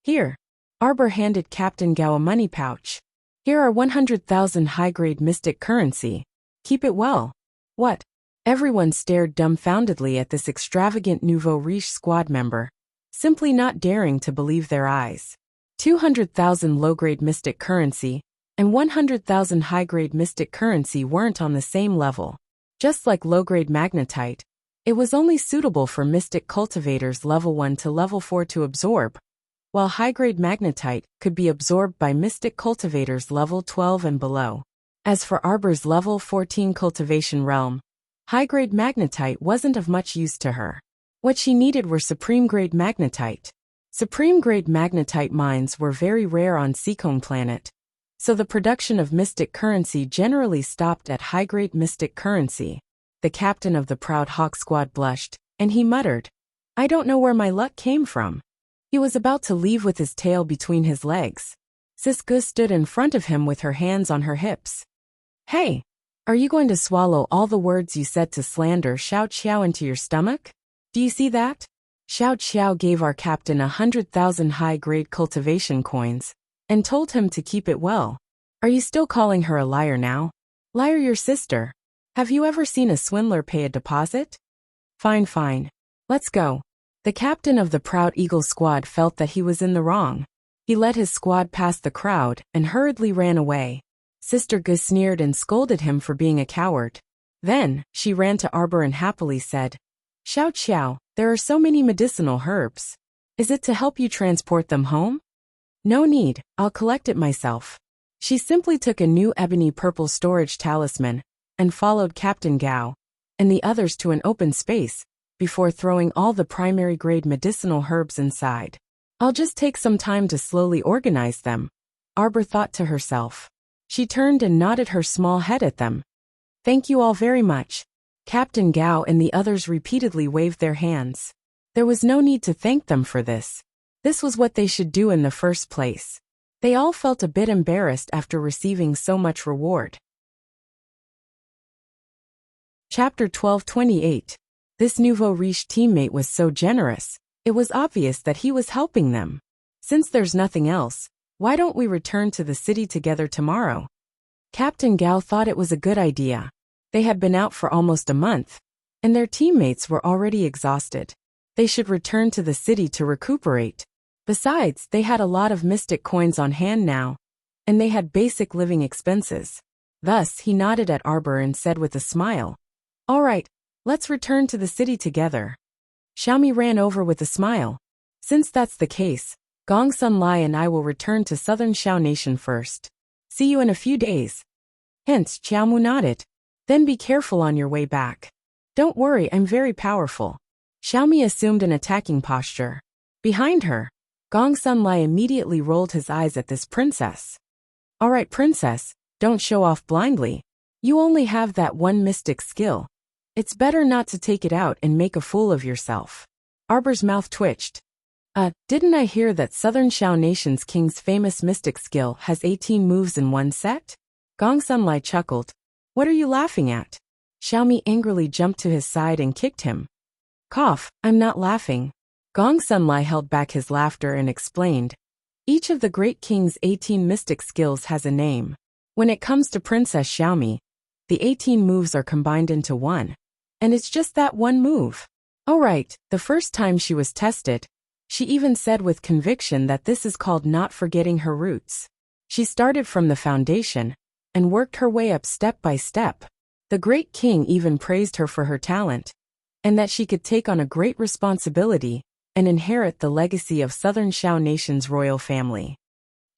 Here. Arbor handed Captain Gao a money pouch. Here are 100,000 high-grade mystic currency. Keep it well. What? Everyone stared dumbfoundedly at this extravagant nouveau riche squad member, simply not daring to believe their eyes. 200,000 low-grade mystic currency and 100,000 high-grade mystic currency weren't on the same level. Just like low-grade magnetite, it was only suitable for mystic cultivators level 1 to level 4 to absorb, while high-grade magnetite could be absorbed by mystic cultivators level 12 and below. As for Arbor's level 14 cultivation realm, high-grade magnetite wasn't of much use to her. What she needed were supreme-grade magnetite. Supreme-grade magnetite mines were very rare on Seacone planet, so the production of mystic currency generally stopped at high-grade mystic currency. The captain of the Proud Hawk Squad blushed, and he muttered, I don't know where my luck came from. He was about to leave with his tail between his legs. Siska stood in front of him with her hands on her hips. Hey! Are you going to swallow all the words you said to slander Xiao Qiao into your stomach? Do you see that? Xiao Qiao gave our captain 100,000 high-grade cultivation coins and told him to keep it well. Are you still calling her a liar now? Liar your sister. Have you ever seen a swindler pay a deposit? Fine. Let's go. The captain of the Proud Eagle Squad felt that he was in the wrong. He led his squad past the crowd and hurriedly ran away. Sister Gu sneered and scolded him for being a coward. Then, she ran to Arbor and happily said, Xiao Qiao, there are so many medicinal herbs. Is it to help you transport them home? No need, I'll collect it myself. She simply took a new ebony purple storage talisman and followed Captain Gao and the others to an open space before throwing all the primary grade medicinal herbs inside. I'll just take some time to slowly organize them, Arbor thought to herself. She turned and nodded her small head at them. Thank you all very much. Captain Gao and the others repeatedly waved their hands. There was no need to thank them for this. This was what they should do in the first place. They all felt a bit embarrassed after receiving so much reward. Chapter 12:28. This nouveau riche teammate was so generous, it was obvious that he was helping them. Since there's nothing else, why don't we return to the city together tomorrow? Captain Gao thought it was a good idea. They had been out for almost a month, and their teammates were already exhausted. They should return to the city to recuperate. Besides, they had a lot of mystic coins on hand now, and they had basic living expenses. Thus, he nodded at Arbor and said with a smile, "All right, let's return to the city together." Xiaomi ran over with a smile. "Since that's the case, Gongsun Lai and I will return to southern Xiao Nation first. See you in a few days." Hence, Xiaomu nodded. "Then be careful on your way back." "Don't worry, I'm very powerful." Xiaomi assumed an attacking posture. Behind her, Gongsun Lai immediately rolled his eyes at this princess. "All right, princess, don't show off blindly. You only have that one mystic skill. It's better not to take it out and make a fool of yourself." Arbor's mouth twitched. Didn't I hear that Southern Xiao Nation's king's famous mystic skill has 18 moves in one set?" Gongsun Lai chuckled. "What are you laughing at?" Xiaomi angrily jumped to his side and kicked him. "Cough, I'm not laughing." Gongsun Lai held back his laughter and explained. "Each of the great king's 18 mystic skills has a name. When it comes to Princess Xiaomi, the 18 moves are combined into one. And it's just that one move. All right, the first time she was tested, she even said with conviction that this is called not forgetting her roots. She started from the foundation and worked her way up step by step. The great king even praised her for her talent, and that she could take on a great responsibility and inherit the legacy of Southern Xiao Nation's royal family.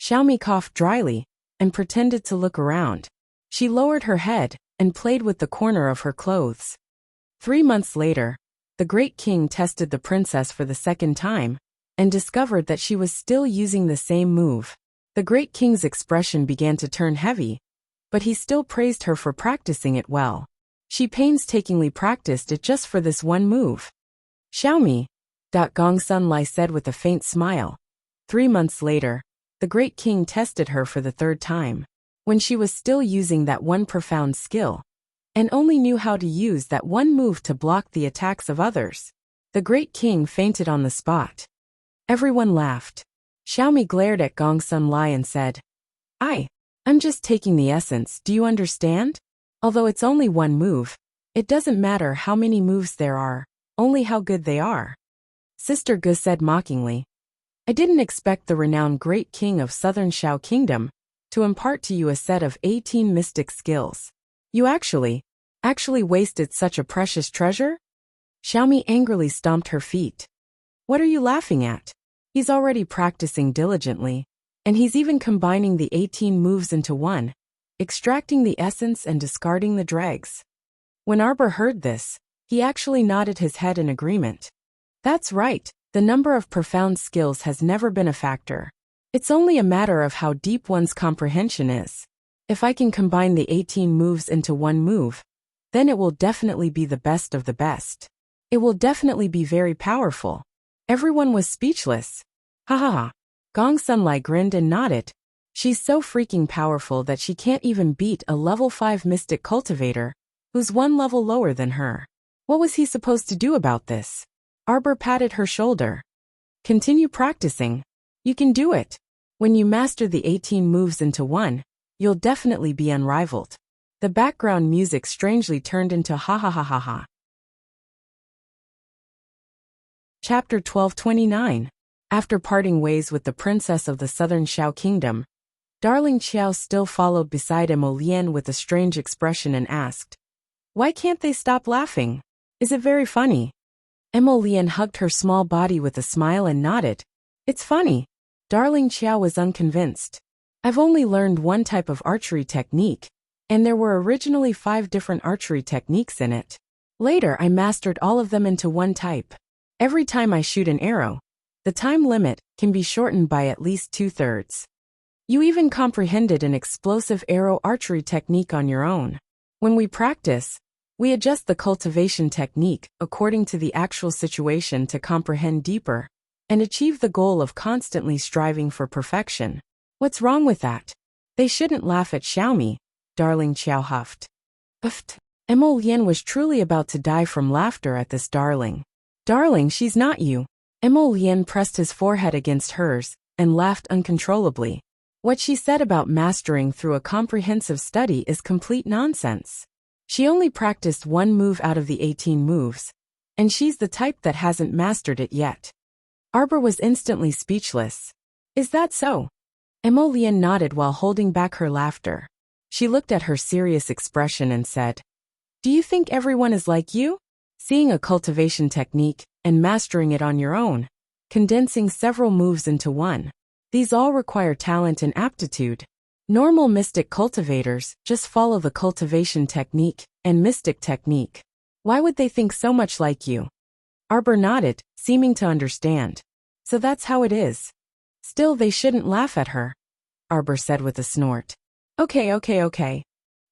Xiaomi coughed dryly and pretended to look around. She lowered her head and played with the corner of her clothes. 3 months later, the great king tested the princess for the second time and discovered that she was still using the same move. The great king's expression began to turn heavy, but he still praised her for practicing it well. She painstakingly practiced it just for this one move. "Xiaomi," Gongsun Lai said with a faint smile. 3 months later, the great king tested her for the third time, when she was still using that one profound skill, and only knew how to use that one move to block the attacks of others. The great king fainted on the spot. Everyone laughed. Xiaomi glared at Gongsun Lai and said, I'm just taking the essence, do you understand? Although it's only one move, it doesn't matter how many moves there are, only how good they are." Sister Gu said mockingly, "I didn't expect the renowned great king of Southern Xiao Kingdom to impart to you a set of 18 mystic skills. You actually wasted such a precious treasure?" Xiaomi angrily stomped her feet. "What are you laughing at? He's already practicing diligently, and he's even combining the 18 moves into one, extracting the essence and discarding the dregs." When Arbor heard this, he actually nodded his head in agreement. "That's right, the number of profound skills has never been a factor. It's only a matter of how deep one's comprehension is. If I can combine the 18 moves into one move, then it will definitely be the best of the best. It will definitely be very powerful." Everyone was speechless. Ha ha ha. Gongsun Lai grinned and nodded. "She's so freaking powerful that she can't even beat a level 5 mystic cultivator, who's one level lower than her. What was he supposed to do about this?" Arbor patted her shoulder. "Continue practicing. You can do it. When you master the 18 moves into one, you'll definitely be unrivaled." The background music strangely turned into ha ha ha ha ha. Chapter 12:29. After parting ways with the princess of the Southern Xiao Kingdom, Darling Qiao still followed beside Emolian with a strange expression and asked, "Why can't they stop laughing? Is it very funny?" Emolian hugged her small body with a smile and nodded. "It's funny. Darling Xiao was unconvinced. I've only learned one type of archery technique, and there were originally 5 different archery techniques in it. Later I mastered all of them into one type. Every time I shoot an arrow, the time limit can be shortened by at least 2/3. You even comprehended an explosive arrow archery technique on your own. When we practice, we adjust the cultivation technique according to the actual situation to comprehend deeper and achieve the goal of constantly striving for perfection. What's wrong with that? They shouldn't laugh at Xiaomi, Darling Xiao huffed. Uffed. Emolian was truly about to die from laughter at this darling. Darling, she's not you. Emolian pressed his forehead against hers and laughed uncontrollably. What she said about mastering through a comprehensive study is complete nonsense. She only practiced one move out of the 18 moves, and she's the type that hasn't mastered it yet. Arbor was instantly speechless. Is that so? Emolian nodded while holding back her laughter. She looked at her serious expression and said, "Do you think everyone is like you? Seeing a cultivation technique and mastering it on your own, condensing several moves into one. These all require talent and aptitude. Normal mystic cultivators just follow the cultivation technique and mystic technique. Why would they think so much like you?" Arbor nodded, seeming to understand. So that's how it is. Still, they shouldn't laugh at her, Arbor said with a snort. Okay.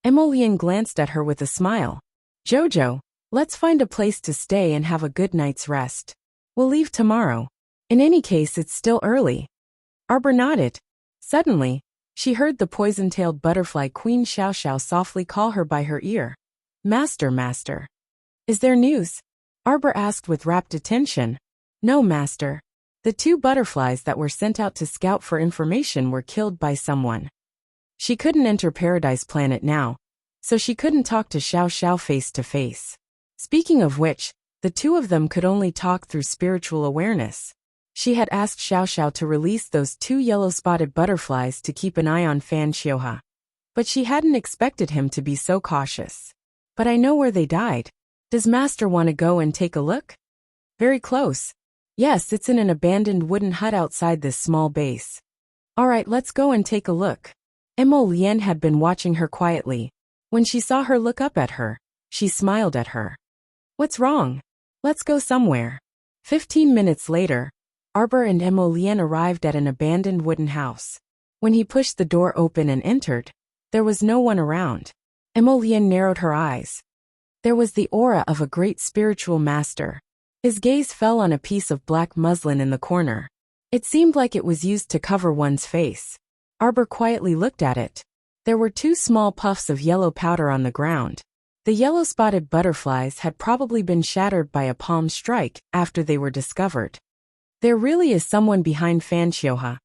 Emolian glanced at her with a smile. Jojo, let's find a place to stay and have a good night's rest. We'll leave tomorrow. In any case, it's still early. Arbor nodded. Suddenly, she heard the poison-tailed butterfly Queen Xiao Xiao softly call her by her ear. Master. Is there news? Arbor asked with rapt attention. No, Master. The 2 butterflies that were sent out to scout for information were killed by someone. She couldn't enter Paradise Planet now, so she couldn't talk to Xiao Xiao face to face. Speaking of which, the 2 of them could only talk through spiritual awareness. She had asked Xiao Xiao to release those 2 yellow-spotted butterflies to keep an eye on Fan Xiuha. But she hadn't expected him to be so cautious. But I know where they died. Does Master want to go and take a look? Very close. Yes, it's in an abandoned wooden hut outside this small base. Alright, let's go and take a look. Emolian had been watching her quietly. When she saw her look up at her, she smiled at her. What's wrong? Let's go somewhere. 15 minutes later, Arbor and Emolian arrived at an abandoned wooden house. When he pushed the door open and entered, there was no one around. Emolian narrowed her eyes. There was the aura of a great spiritual master. His gaze fell on a piece of black muslin in the corner. It seemed like it was used to cover one's face. Arbor quietly looked at it. There were 2 small puffs of yellow powder on the ground. The yellow-spotted butterflies had probably been shattered by a palm strike after they were discovered. There really is someone behind Fan Xiuha,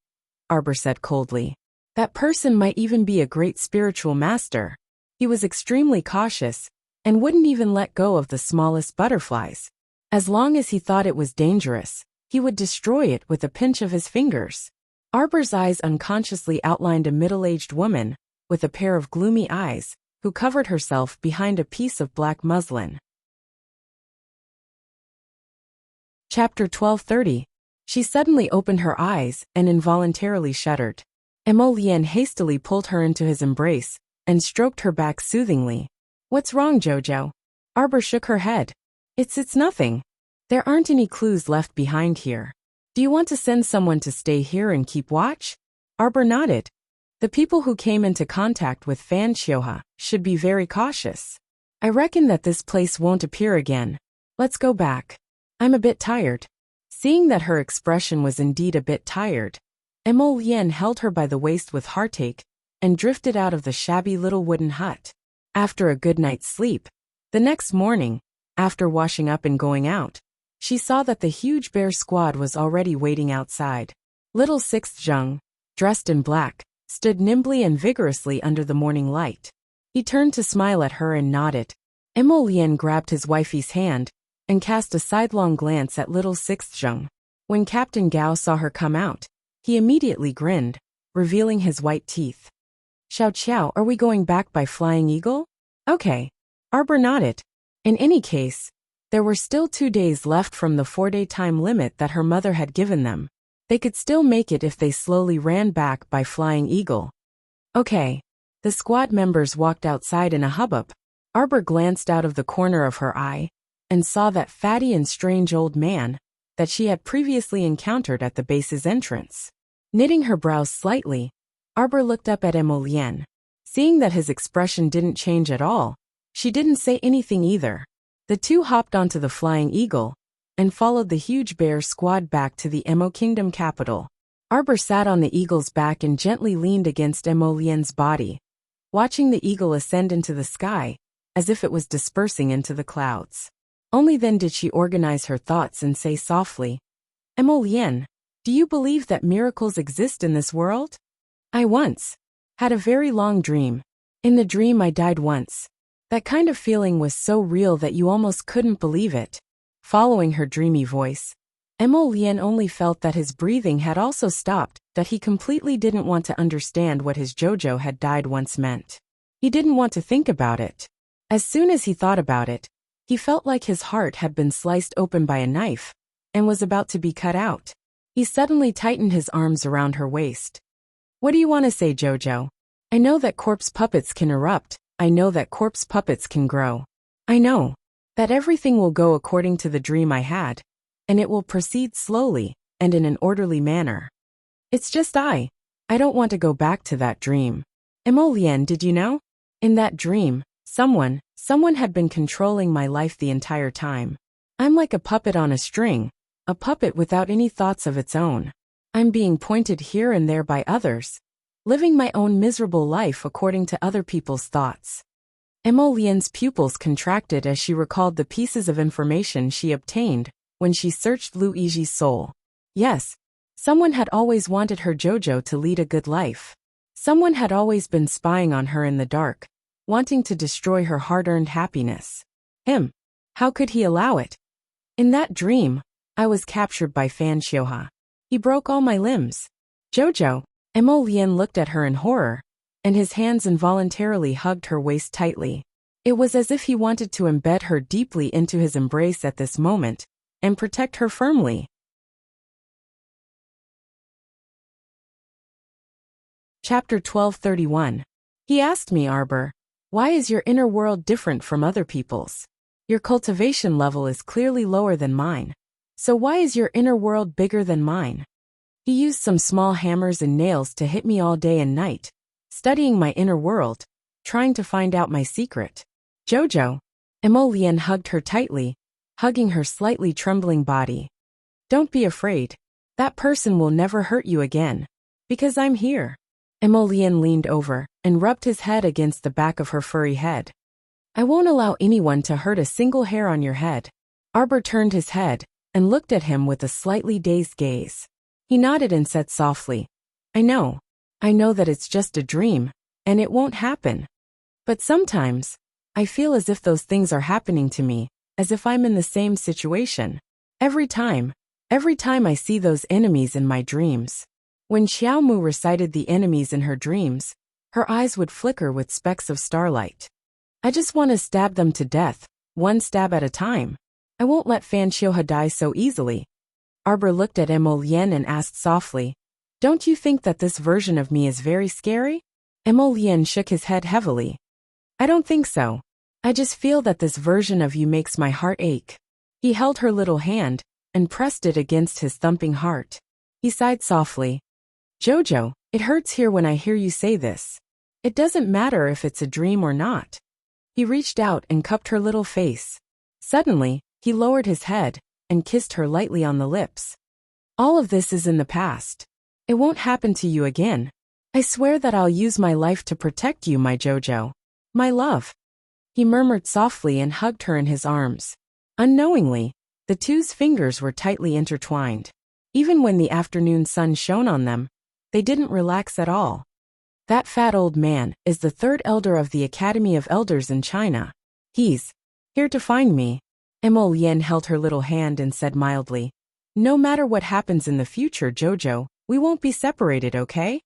Arbor said coldly. That person might even be a great spiritual master. He was extremely cautious and wouldn't even let go of the smallest butterflies. As long as he thought it was dangerous, he would destroy it with a pinch of his fingers. Arbor's eyes unconsciously outlined a middle-aged woman with a pair of gloomy eyes who covered herself behind a piece of black muslin. Chapter 12:30. She suddenly opened her eyes and involuntarily shuddered. Emolian hastily pulled her into his embrace and stroked her back soothingly. What's wrong, Jojo? Arbor shook her head. It's nothing. There aren't any clues left behind here. Do you want to send someone to stay here and keep watch? Arbor nodded. The people who came into contact with Fan Xiuha should be very cautious. I reckon that this place won't appear again. Let's go back. I'm a bit tired. Seeing that her expression was indeed a bit tired, Emolian held her by the waist with heartache and drifted out of the shabby little wooden hut. After a good night's sleep, the next morning, after washing up and going out, she saw that the huge bear squad was already waiting outside. Little Sixth Zheng, dressed in black, stood nimbly and vigorously under the morning light. He turned to smile at her and nodded. Emolian grabbed his wifey's hand and cast a sidelong glance at little Sixth Zheng. When Captain Gao saw her come out, he immediately grinned, revealing his white teeth. Xiao Qiao, are we going back by Flying Eagle? Okay. Arbor nodded. In any case, there were still 2 days left from the 4-day time limit that her mother had given them. They could still make it if they slowly ran back by Flying Eagle. Okay. The squad members walked outside in a hubbub. Arbor glanced out of the corner of her eye and saw that fatty and strange old man that she had previously encountered at the base's entrance. Knitting her brows slightly, Arbor looked up at Emolien. Seeing that his expression didn't change at all, she didn't say anything either. The two hopped onto the Flying Eagle and followed the huge bear squad back to the Emo Kingdom capital. Arbor sat on the eagle's back and gently leaned against Emolien's body, watching the eagle ascend into the sky as if it was dispersing into the clouds. Only then did she organize her thoughts and say softly, "Emolien, do you believe that miracles exist in this world? I once had a very long dream. In the dream I died once. That kind of feeling was so real that you almost couldn't believe it." Following her dreamy voice, Emolien only felt that his breathing had also stopped, that he completely didn't want to understand what his Jojo had died once meant. He didn't want to think about it. As soon as he thought about it, he felt like his heart had been sliced open by a knife and was about to be cut out. He suddenly tightened his arms around her waist. "What do you want to say, Jojo? I know that corpse puppets can erupt. I know that corpse puppets can grow. I know that everything will go according to the dream I had, and it will proceed slowly and in an orderly manner. It's just I don't want to go back to that dream. Emolien, did you know? In that dream, someone had been controlling my life the entire time. I'm like a puppet on a string, a puppet without any thoughts of its own. I'm being pointed here and there by others, living my own miserable life according to other people's thoughts." Emolien's pupils contracted as she recalled the pieces of information she obtained when she searched Luigi's soul. Yes, someone had always wanted her Jojo to lead a good life. Someone had always been spying on her in the dark, wanting to destroy her hard-earned happiness. Him. How could he allow it? In that dream, I was captured by Fan Xiuha. He broke all my limbs. Jojo. Emolien looked at her in horror, and his hands involuntarily hugged her waist tightly. It was as if he wanted to embed her deeply into his embrace at this moment and protect her firmly. Chapter 1231. He asked me, Arbor, why is your inner world different from other people's? Your cultivation level is clearly lower than mine. So why is your inner world bigger than mine? He used some small hammers and nails to hit me all day and night, studying my inner world, trying to find out my secret. Jojo. Emolien hugged her tightly, hugging her slightly trembling body. Don't be afraid. That person will never hurt you again. Because I'm here. Emolien leaned over and rubbed his head against the back of her furry head. I won't allow anyone to hurt a single hair on your head. Arbor turned his head and looked at him with a slightly dazed gaze. He nodded and said softly, I know that it's just a dream, and it won't happen. But sometimes, I feel as if those things are happening to me, as if I'm in the same situation. Every time I see those enemies in my dreams. When Xiaomu recited the enemies in her dreams, her eyes would flicker with specks of starlight. I just want to stab them to death, one stab at a time. I won't let Fan Xiuha die so easily. Arbor looked at Emolien and asked softly, Don't you think that this version of me is very scary? Emolien shook his head heavily. I don't think so. I just feel that this version of you makes my heart ache. He held her little hand and pressed it against his thumping heart. He sighed softly. Jojo, it hurts here when I hear you say this. It doesn't matter if it's a dream or not. He reached out and cupped her little face. Suddenly, he lowered his head and kissed her lightly on the lips. All of this is in the past. It won't happen to you again. I swear that I'll use my life to protect you, my Jojo. My love. He murmured softly and hugged her in his arms. Unknowingly, the two's fingers were tightly intertwined. Even when the afternoon sun shone on them, they didn't relax at all. That fat old man is the third elder of the Academy of Elders in China. He's here to find me. Emolien held her little hand and said mildly, No matter what happens in the future, Jojo, we won't be separated, okay?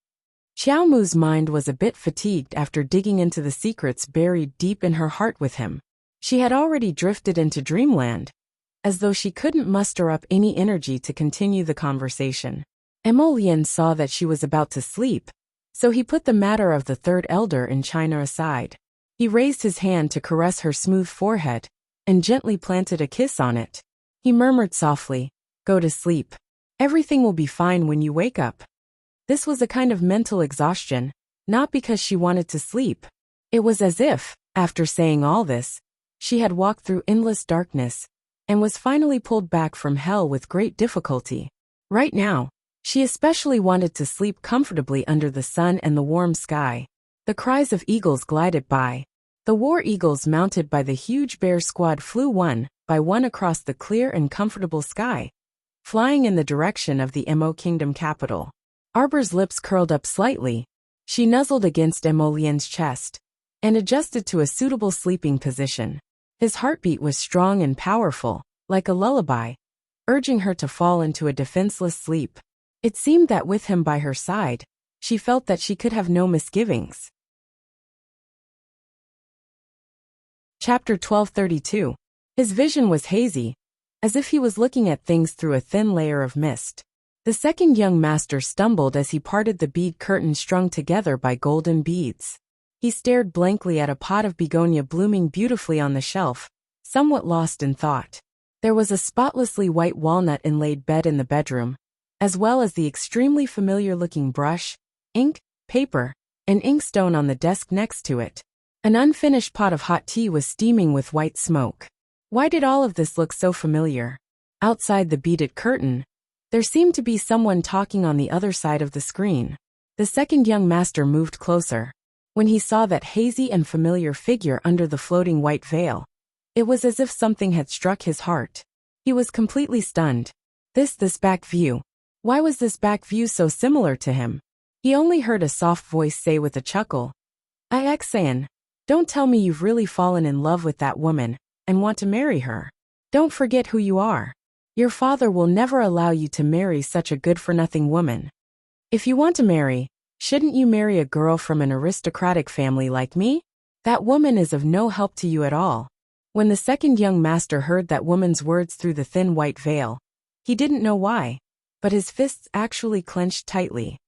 Xiaomu's mind was a bit fatigued after digging into the secrets buried deep in her heart with him. She had already drifted into dreamland, as though she couldn't muster up any energy to continue the conversation. Emolian saw that she was about to sleep, so he put the matter of the third elder in China aside. He raised his hand to caress her smooth forehead and gently planted a kiss on it. He murmured softly, "Go to sleep. Everything will be fine when you wake up." This was a kind of mental exhaustion, not because she wanted to sleep. It was as if, after saying all this, she had walked through endless darkness and was finally pulled back from hell with great difficulty. Right now, she especially wanted to sleep comfortably under the sun and the warm sky. The cries of eagles glided by. The war eagles mounted by the huge bear squad flew one by one across the clear and comfortable sky, flying in the direction of the Mo Kingdom capital. Arbor's lips curled up slightly. She nuzzled against Emolian's chest and adjusted to a suitable sleeping position. His heartbeat was strong and powerful, like a lullaby, urging her to fall into a defenseless sleep. It seemed that with him by her side, she felt that she could have no misgivings. Chapter 1232. His vision was hazy, as if he was looking at things through a thin layer of mist. The second young master stumbled as he parted the bead curtain strung together by golden beads. He stared blankly at a pot of begonia blooming beautifully on the shelf, somewhat lost in thought. There was a spotlessly white walnut-inlaid bed in the bedroom, as well as the extremely familiar-looking brush, ink, paper, and inkstone on the desk next to it. An unfinished pot of hot tea was steaming with white smoke. Why did all of this look so familiar? Outside the beaded curtain, there seemed to be someone talking on the other side of the screen. The second young master moved closer. When he saw that hazy and familiar figure under the floating white veil, it was as if something had struck his heart. He was completely stunned. This back view. Why was this back view so similar to him? He only heard a soft voice say with a chuckle, "Axan, don't tell me you've really fallen in love with that woman and want to marry her. Don't forget who you are. Your father will never allow you to marry such a good-for-nothing woman. If you want to marry, shouldn't you marry a girl from an aristocratic family like me? That woman is of no help to you at all." When the second young master heard that woman's words through the thin white veil, he didn't know why, but his fists actually clenched tightly.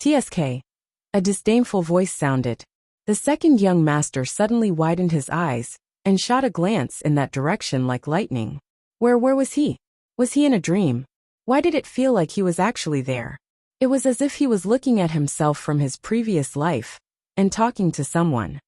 "TSK." A disdainful voice sounded. The second young master suddenly widened his eyes and shot a glance in that direction like lightning. Where was he? Was he in a dream? Why did it feel like he was actually there? It was as if he was looking at himself from his previous life and talking to someone.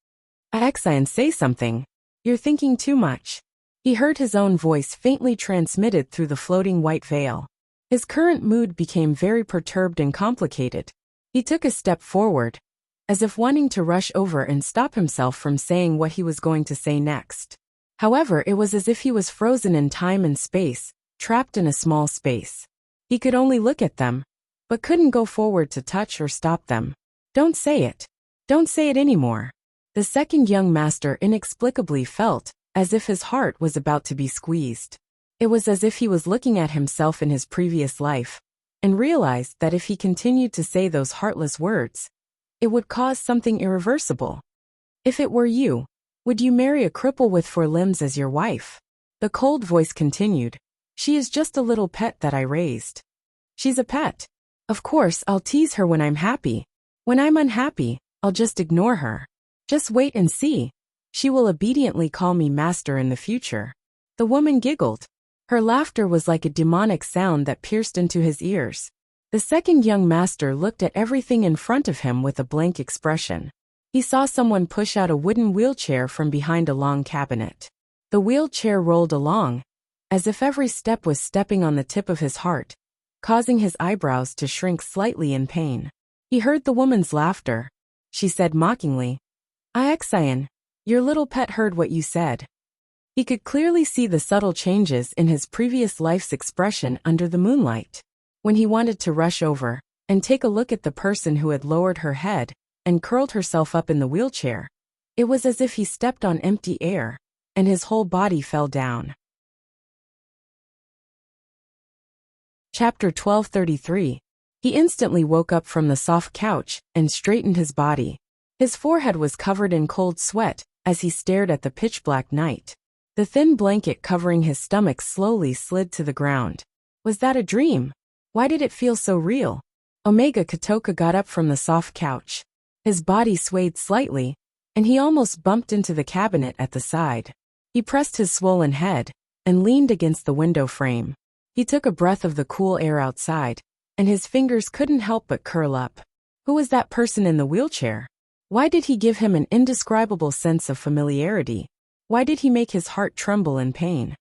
"Axan, say something. You're thinking too much." He heard his own voice faintly transmitted through the floating white veil. His current mood became very perturbed and complicated. He took a step forward, as if wanting to rush over and stop himself from saying what he was going to say next. However, it was as if he was frozen in time and space, trapped in a small space. He could only look at them, but couldn't go forward to touch or stop them. "Don't say it. Don't say it anymore." The second young master inexplicably felt as if his heart was about to be squeezed. It was as if he was looking at himself in his previous life, and realized that if he continued to say those heartless words, it would cause something irreversible. "If it were you, would you marry a cripple with 4 limbs as your wife?" The cold voice continued. "She is just a little pet that I raised." "She's a pet. Of course, I'll tease her when I'm happy. When I'm unhappy, I'll just ignore her. Just wait and see. She will obediently call me master in the future." The woman giggled. Her laughter was like a demonic sound that pierced into his ears. The second young master looked at everything in front of him with a blank expression. He saw someone push out a wooden wheelchair from behind a long cabinet. The wheelchair rolled along, as if every step was stepping on the tip of his heart, causing his eyebrows to shrink slightly in pain. He heard the woman's laughter. She said mockingly, "Axan, your little pet heard what you said." He could clearly see the subtle changes in his previous life's expression under the moonlight. When he wanted to rush over and take a look at the person who had lowered her head and curled herself up in the wheelchair, it was as if he stepped on empty air, and his whole body fell down. Chapter 1233. He instantly woke up from the soft couch and straightened his body. His forehead was covered in cold sweat as he stared at the pitch-black night. The thin blanket covering his stomach slowly slid to the ground. Was that a dream? Why did it feel so real? Omega Kotoka got up from the soft couch. His body swayed slightly, and he almost bumped into the cabinet at the side. He pressed his swollen head and leaned against the window frame. He took a breath of the cool air outside, and his fingers couldn't help but curl up. Who was that person in the wheelchair? Why did he give him an indescribable sense of familiarity? Why did he make his heart tremble in pain?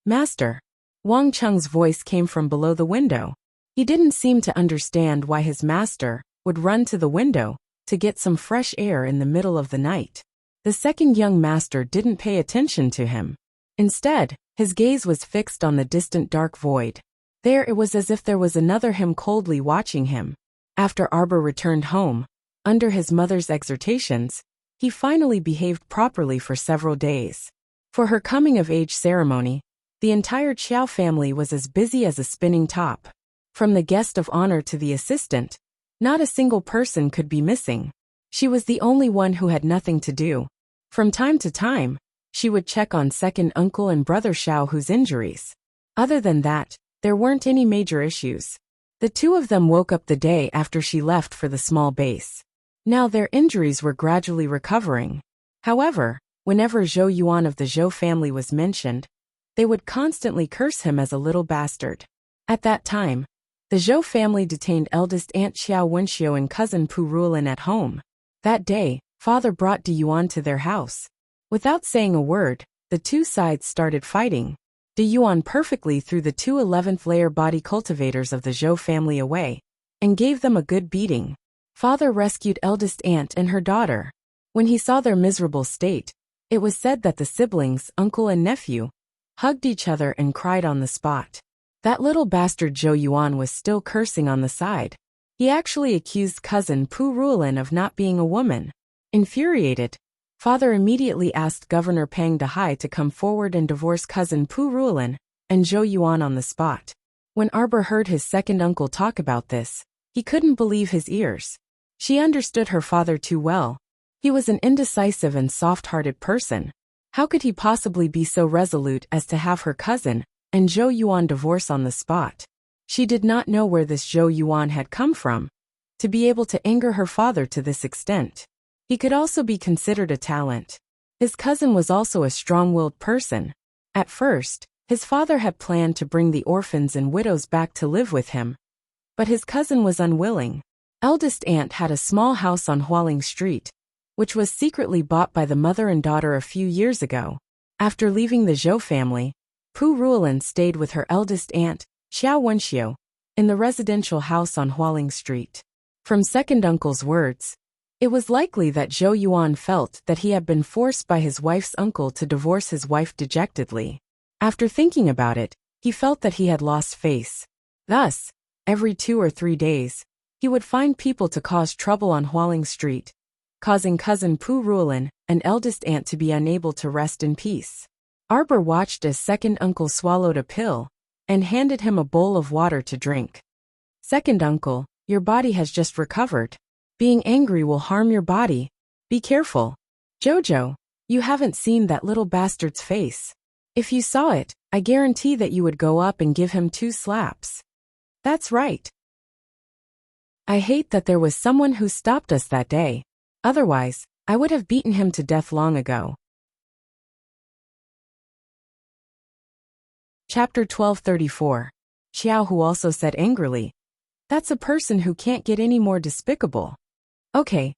Master. Wang Cheng's voice came from below the window. He didn't seem to understand why his master would run to the window to get some fresh air in the middle of the night. The second young master didn't pay attention to him. Instead, his gaze was fixed on the distant dark void. There it was as if there was another him coldly watching him. After Arbor returned home, under his mother's exhortations, he finally behaved properly for several days. For her coming-of-age ceremony, the entire Qiao family was as busy as a spinning top. From the guest of honor to the assistant, not a single person could be missing. She was the only one who had nothing to do. From time to time, she would check on second uncle and brother Xiaohu's injuries. Other than that, there weren't any major issues. The two of them woke up the day after she left for the small base. Now their injuries were gradually recovering. However, whenever Zhou Yuan of the Zhou family was mentioned, they would constantly curse him as a little bastard. At that time, the Zhou family detained eldest aunt Xiao Wenxiu and cousin Pu Ruolin at home. That day, father brought De Yuan to their house. Without saying a word, the two sides started fighting. De Yuan perfectly threw the two 11th-layer body cultivators of the Zhou family away and gave them a good beating. Father rescued eldest aunt and her daughter. When he saw their miserable state, it was said that the siblings, uncle and nephew, hugged each other and cried on the spot. That little bastard Zhou Yuan was still cursing on the side. He actually accused cousin Pu Ruolin of not being a woman. Infuriated, father immediately asked Governor Pang Dehai to come forward and divorce cousin Pu Ruolin and Zhou Yuan on the spot. When Arbor heard his second uncle talk about this, he couldn't believe his ears. She understood her father too well. He was an indecisive and soft-hearted person. How could he possibly be so resolute as to have her cousin and Zhou Yuan divorce on the spot? She did not know where this Zhou Yuan had come from to be able to anger her father to this extent. He could also be considered a talent. His cousin was also a strong-willed person. At first, his father had planned to bring the orphans and widows back to live with him, but his cousin was unwilling. Eldest aunt had a small house on Hualing Street, which was secretly bought by the mother and daughter a few years ago. After leaving the Zhou family, Pu Ruolin stayed with her eldest aunt, Xiao Wenxiu, in the residential house on Hualing Street. From second uncle's words, it was likely that Zhou Yuan felt that he had been forced by his wife's uncle to divorce his wife dejectedly. After thinking about it, he felt that he had lost face. Thus, every 2 or 3 days, he would find people to cause trouble on Hualing Street, causing cousin Pu Ruolin and eldest aunt to be unable to rest in peace. Arbor watched as second uncle swallowed a pill and handed him a bowl of water to drink. Second uncle, your body has just recovered. Being angry will harm your body. Be careful. Jojo, you haven't seen that little bastard's face. If you saw it, I guarantee that you would go up and give him 2 slaps. That's right. I hate that there was someone who stopped us that day. Otherwise, I would have beaten him to death long ago. Chapter 1234. Xiao Hu also said angrily, "That's a person who can't get any more despicable." Okay.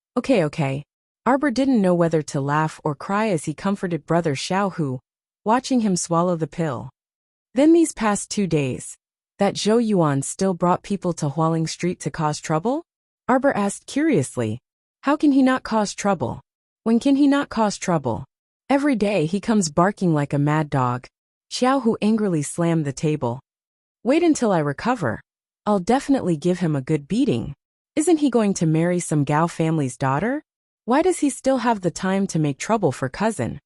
Arbor didn't know whether to laugh or cry as he comforted brother Xiao Hu, watching him swallow the pill. Then these past 2 days, that Zhou Yuan still brought people to Hualing Street to cause trouble? Arbor asked curiously. How can he not cause trouble? When can he not cause trouble? Every day he comes barking like a mad dog. Xiao Hu angrily slammed the table. Wait until I recover. I'll definitely give him a good beating. Isn't he going to marry some Gao family's daughter? Why does he still have the time to make trouble for cousin?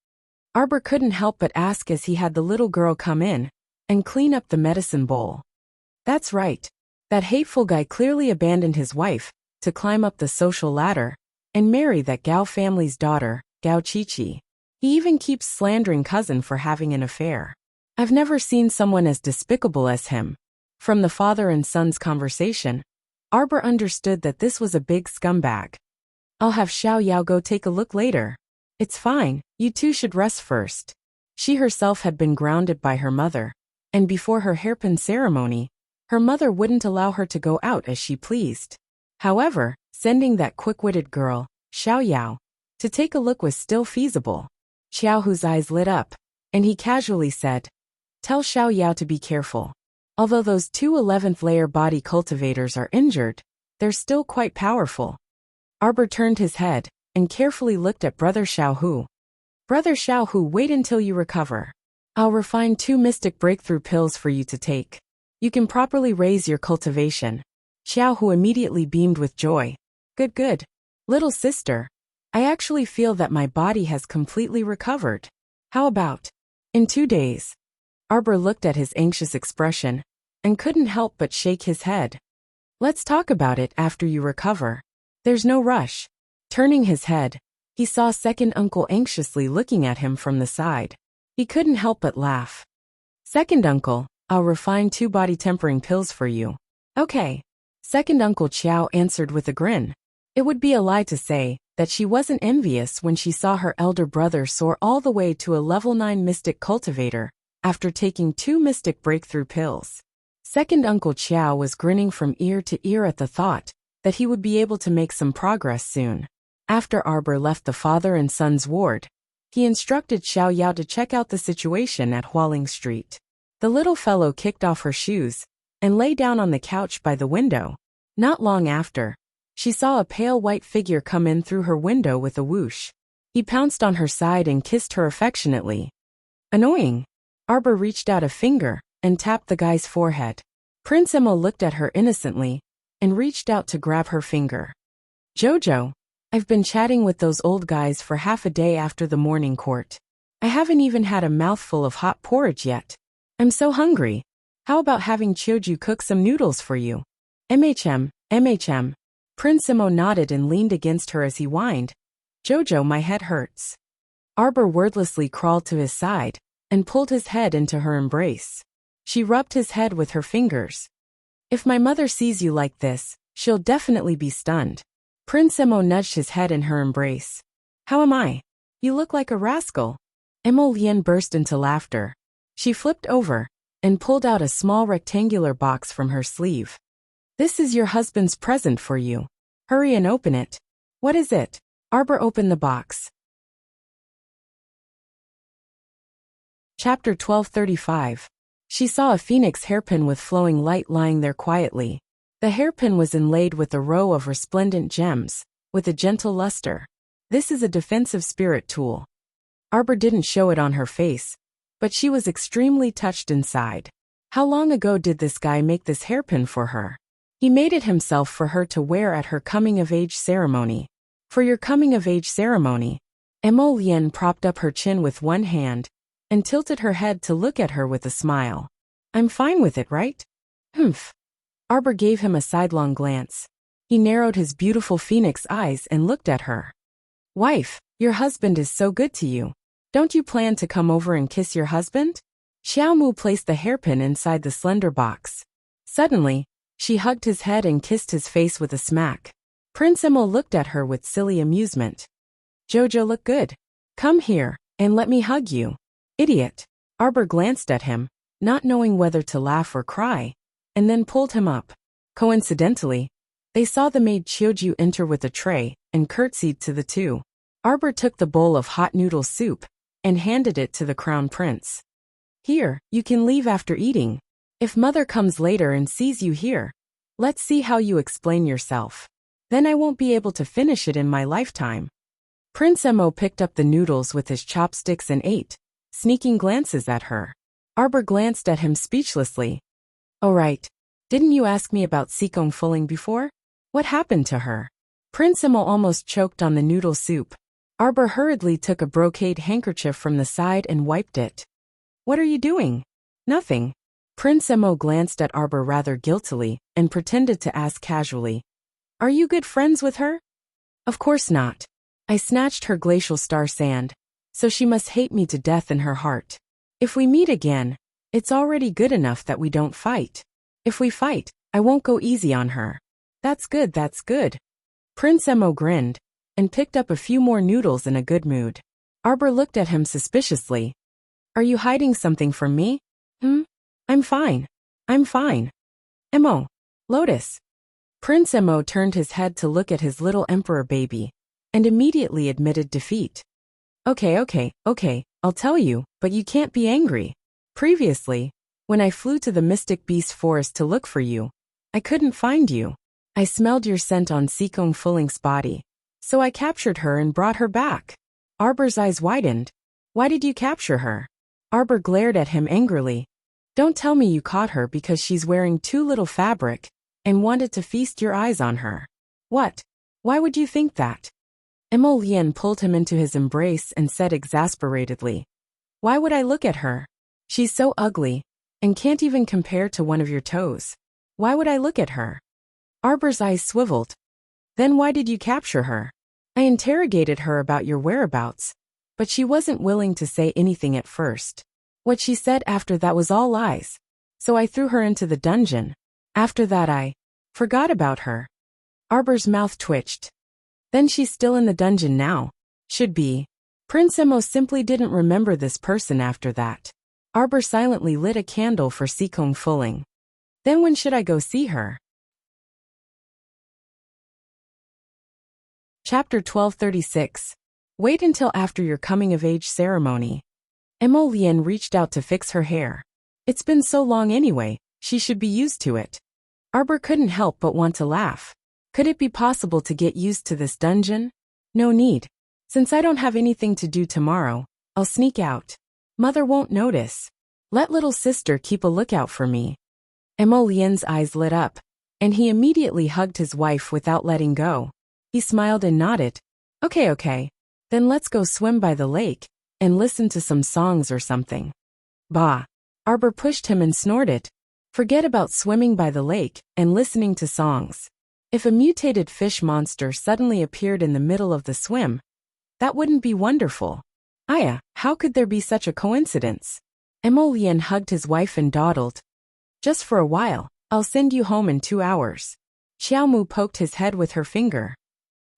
Arbor couldn't help but ask as he had the little girl come in and clean up the medicine bowl. That's right. That hateful guy clearly abandoned his wife to climb up the social ladder and marry that Gao family's daughter, Gao Qiqi. He even keeps slandering cousin for having an affair. I've never seen someone as despicable as him. From the father and son's conversation, Arbor understood that this was a big scumbag. I'll have Xiao Yao go take a look later. It's fine, you two should rest first. She herself had been grounded by her mother, and before her hairpin ceremony, her mother wouldn't allow her to go out as she pleased. However, sending that quick-witted girl, Xiao Yao, to take a look was still feasible. Xiao Hu's eyes lit up, and he casually said, "Tell Xiao Yao to be careful. Although those two 11th layer body cultivators are injured, they're still quite powerful." Arbor turned his head and carefully looked at Brother Xiao Hu. "Brother Xiao Hu, wait until you recover. I'll refine 2 mystic breakthrough pills for you to take. You can properly raise your cultivation." Xiao Hu immediately beamed with joy. Good, good. Little sister, I actually feel that my body has completely recovered. How about in 2 days? Arbor looked at his anxious expression and couldn't help but shake his head. Let's talk about it after you recover. There's no rush. Turning his head, he saw second uncle anxiously looking at him from the side. He couldn't help but laugh. Second uncle, I'll refine 2 body tempering pills for you. Okay. Second uncle Qiao answered with a grin. It would be a lie to say that she wasn't envious when she saw her elder brother soar all the way to a level 9 mystic cultivator after taking 2 mystic breakthrough pills. Second uncle Qiao was grinning from ear to ear at the thought that he would be able to make some progress soon. After Arbor left the father and son's ward, he instructed Xiao Yao to check out the situation at Hualing Street. The little fellow kicked off her shoes and lay down on the couch by the window. Not long after, she saw a pale white figure come in through her window with a whoosh. He pounced on her side and kissed her affectionately. Annoying. Arbor reached out a finger and tapped the guy's forehead. Prince Emma looked at her innocently and reached out to grab her finger. Jojo, I've been chatting with those old guys for half a day after the morning court. I haven't even had a mouthful of hot porridge yet. I'm so hungry. How about having Choju cook some noodles for you? MHM. Prince Imo nodded and leaned against her as he whined. Jojo, my head hurts. Arbor wordlessly crawled to his side and pulled his head into her embrace. She rubbed his head with her fingers. If my mother sees you like this, she'll definitely be stunned. Prince Imo nudged his head in her embrace. How am I? You look like a rascal. Imo Lien burst into laughter. She flipped over and pulled out a small rectangular box from her sleeve. This is your husband's present for you. Hurry and open it. What is it? Arbor opened the box. Chapter 1235. She saw a phoenix hairpin with flowing light lying there quietly. The hairpin was inlaid with a row of resplendent gems, with a gentle luster. This is a defensive spirit tool. Arbor didn't show it on her face, but she was extremely touched inside. How long ago did this guy make this hairpin for her? He made it himself for her to wear at her coming-of-age ceremony. For your coming-of-age ceremony? Emo Lien propped up her chin with one hand and tilted her head to look at her with a smile. I'm fine with it, right? Humph. Arbor gave him a sidelong glance. He narrowed his beautiful phoenix eyes and looked at her. Wife, your husband is so good to you. Don't you plan to come over and kiss your husband? Xiaomu placed the hairpin inside the slender box. Suddenly, she hugged his head and kissed his face with a smack. Prince Emil looked at her with silly amusement. Jojo, look good. Come here, and let me hug you. Idiot. Arbor glanced at him, not knowing whether to laugh or cry, and then pulled him up. Coincidentally, they saw the maid Chioju enter with a tray and curtsied to the two. Arbor took the bowl of hot noodle soup and handed it to the crown prince. Here, you can leave after eating. If mother comes later and sees you here, let's see how you explain yourself. Then I won't be able to finish it in my lifetime. Prince Emo picked up the noodles with his chopsticks and ate, sneaking glances at her. Arbor glanced at him speechlessly. Oh right, didn't you ask me about Sikong Fuling before? What happened to her? Prince Emo almost choked on the noodle soup. Arbor hurriedly took a brocade handkerchief from the side and wiped it. What are you doing? Nothing. Prince Emo glanced at Arbor rather guiltily and pretended to ask casually. Are you good friends with her? Of course not. I snatched her glacial star sand, so she must hate me to death in her heart. If we meet again, it's already good enough that we don't fight. If we fight, I won't go easy on her. That's good, that's good. Prince Emo grinned, and picked up a few more noodles in a good mood. Arbor looked at him suspiciously. Are you hiding something from me? I'm fine. I'm fine. Emo. Lotus. Prince Emo turned his head to look at his little emperor baby, and immediately admitted defeat. Okay, I'll tell you, but you can't be angry. Previously, when I flew to the Mystic Beast Forest to look for you, I couldn't find you. I smelled your scent on Seekong Fulling's body, so I captured her and brought her back. Arbor's eyes widened. Why did you capture her? Arbor glared at him angrily. Don't tell me you caught her because she's wearing too little fabric and wanted to feast your eyes on her. What? Why would you think that? Emolien pulled him into his embrace and said exasperatedly, why would I look at her? She's so ugly, and can't even compare to one of your toes. Why would I look at her? Arbor's eyes swiveled. Then why did you capture her? I interrogated her about your whereabouts, but she wasn't willing to say anything at first. What she said after that was all lies, so I threw her into the dungeon. After that I forgot about her. Arbor's mouth twitched. Then she's still in the dungeon now. Should be. Prince Emo simply didn't remember this person after that. Arbor silently lit a candle for Seekong Fulling. Then when should I go see her? Chapter 1236. Wait until after your coming-of-age ceremony. Emolien reached out to fix her hair. It's been so long anyway, she should be used to it. Arbor couldn't help but want to laugh. Could it be possible to get used to this dungeon? No need. Since I don't have anything to do tomorrow, I'll sneak out. Mother won't notice. Let little sister keep a lookout for me. Emolien's eyes lit up, and he immediately hugged his wife without letting go. He smiled and nodded. Okay. Then let's go swim by the lake, and listen to some songs or something. Bah. Arbor pushed him and snorted. Forget about swimming by the lake and listening to songs. If a mutated fish monster suddenly appeared in the middle of the swim, that wouldn't be wonderful. Aya, how could there be such a coincidence? Emolien hugged his wife and dawdled. Just for a while, I'll send you home in 2 hours. Xiaomu poked his head with her finger.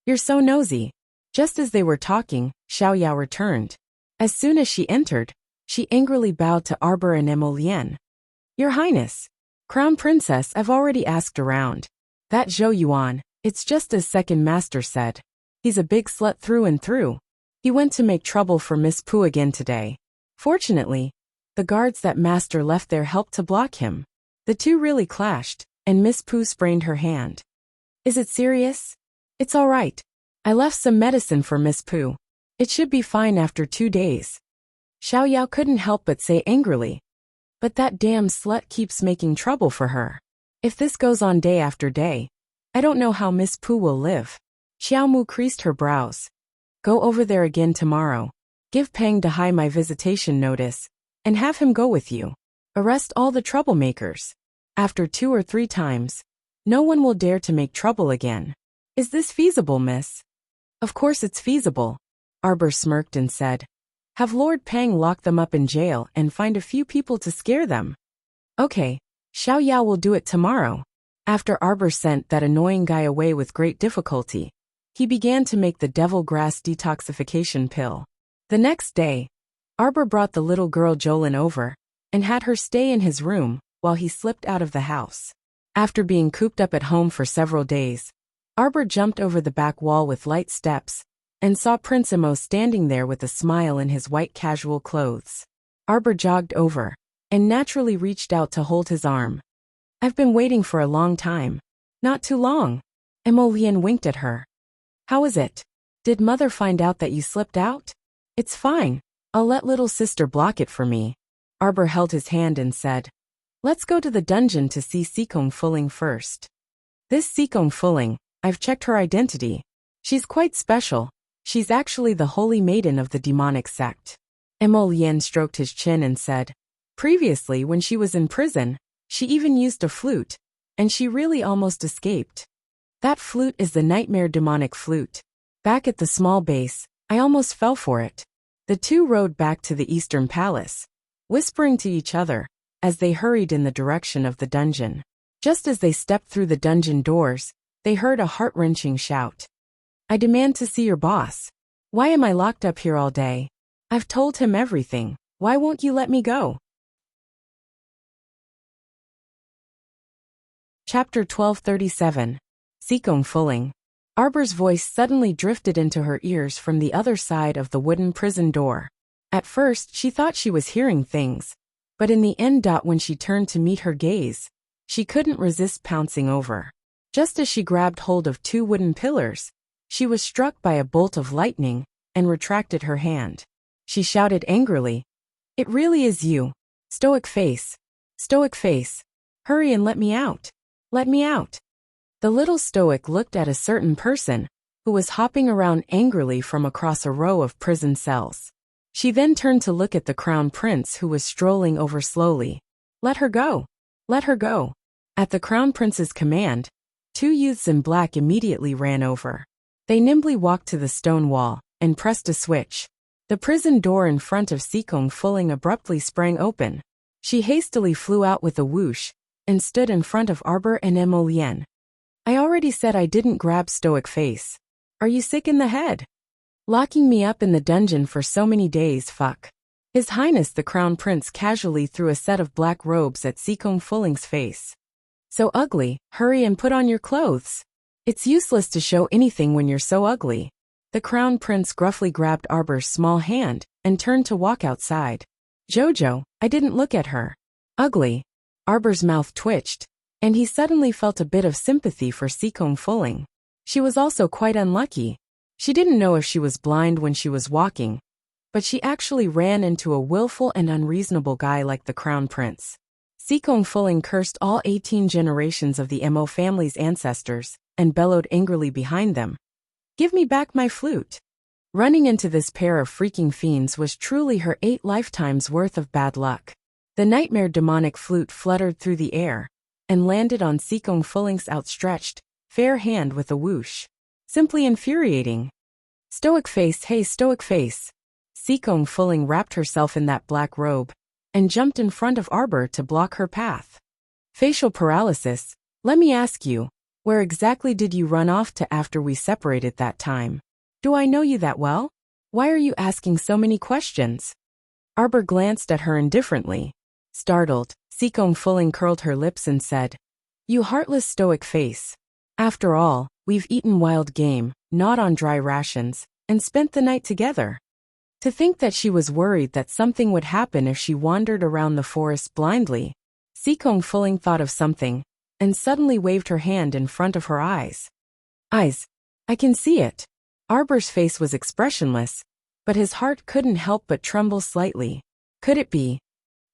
You're so nosy. Just as they were talking, Xiaoyao returned. As soon as she entered, she angrily bowed to Arbor and Emolien. Your Highness, Crown Princess, I've already asked around. That Zhou Yuan, it's just as Second Master said. He's a big slut through and through. He went to make trouble for Miss Pooh again today. Fortunately, the guards that Master left there helped to block him. The two really clashed, and Miss Pooh sprained her hand. Is it serious? It's all right. I left some medicine for Miss Pooh. It should be fine after 2 days. Xiaoyao couldn't help but say angrily. But that damn slut keeps making trouble for her. If this goes on day after day, I don't know how Miss Pooh will live. Xiaomu creased her brows. Go over there again tomorrow. Give Peng Dehai my visitation notice, and have him go with you. Arrest all the troublemakers. After 2 or 3 times, no one will dare to make trouble again. Is this feasible, miss? Of course it's feasible. Arbor smirked and said. Have Lord Peng lock them up in jail and find a few people to scare them. Okay. Xiaoyao will do it tomorrow. After Arbor sent that annoying guy away with great difficulty, he began to make the devil grass detoxification pill. The next day, Arbor brought the little girl Jolin over, and had her stay in his room while he slipped out of the house. After being cooped up at home for several days, Arbor jumped over the back wall with light steps, and saw Prince Emo standing there with a smile in his white casual clothes. Arbor jogged over, and naturally reached out to hold his arm. I've been waiting for a long time. Not too long. Emolien winked at her. How is it? Did Mother find out that you slipped out? It's fine. I'll let little sister block it for me. Arbor held his hand and said, Let's go to the dungeon to see Seekong Fulling first. This Seekong Fulling, I've checked her identity. She's quite special. She's actually the holy maiden of the demonic sect. Emolien stroked his chin and said, Previously, when she was in prison, she even used a flute, and she really almost escaped. That flute is the nightmare demonic flute. Back at the small base, I almost fell for it. The two rode back to the Eastern Palace, whispering to each other, as they hurried in the direction of the dungeon. Just as they stepped through the dungeon doors, they heard a heart-wrenching shout. I demand to see your boss. Why am I locked up here all day? I've told him everything. Why won't you let me go? Chapter 1237. Sikong Fuling. Arbor's voice suddenly drifted into her ears from the other side of the wooden prison door. At first, she thought she was hearing things, but in the end, when she turned to meet her gaze, she couldn't resist pouncing over. Just as she grabbed hold of two wooden pillars, she was struck by a bolt of lightning and retracted her hand. She shouted angrily, "It really is you. Stoic face. Stoic face. Hurry and let me out. Let me out." The little stoic looked at a certain person who was hopping around angrily from across a row of prison cells. She then turned to look at the crown prince who was strolling over slowly. "Let her go. Let her go." At the crown prince's command, two youths in black immediately ran over. They nimbly walked to the stone wall and pressed a switch. The prison door in front of Sikong Fuling abruptly sprang open. She hastily flew out with a whoosh and stood in front of Arbor and Emolien. "I already said I didn't grab Stoic Face. Are you sick in the head? Locking me up in the dungeon for so many days, fuck." His Highness the Crown Prince casually threw a set of black robes at Sikong Fuling's face. "So ugly, hurry and put on your clothes. It's useless to show anything when you're so ugly." The Crown Prince gruffly grabbed Arbor's small hand and turned to walk outside. "Jojo, I didn't look at her. Ugly." Arbor's mouth twitched, and he suddenly felt a bit of sympathy for Sikong Fuling. She was also quite unlucky. She didn't know if she was blind when she was walking, but she actually ran into a willful and unreasonable guy like the Crown Prince. Sikong Fuling cursed all 18 generations of the Mo family's ancestors and bellowed angrily behind them, "Give me back my flute." Running into this pair of freaking fiends was truly her 8 lifetimes worth of bad luck. The nightmare demonic flute fluttered through the air and landed on Sikong Fuling's outstretched, fair hand with a whoosh. Simply infuriating. "Stoic face, hey Stoic face." Sikong Fuling wrapped herself in that black robe and jumped in front of Arbor to block her path. "Facial paralysis, let me ask you, where exactly did you run off to after we separated that time? Do I know you that well? Why are you asking so many questions?" Arbor glanced at her indifferently. Startled, Sikong Fuling curled her lips and said, "You heartless Stoic face. After all, we've eaten wild game, not on dry rations, and spent the night together." To think that she was worried that something would happen if she wandered around the forest blindly. Sikong Fuling thought of something, and suddenly waved her hand in front of her eyes. "Eyes. I can see it." Arbor's face was expressionless, but his heart couldn't help but tremble slightly. Could it be?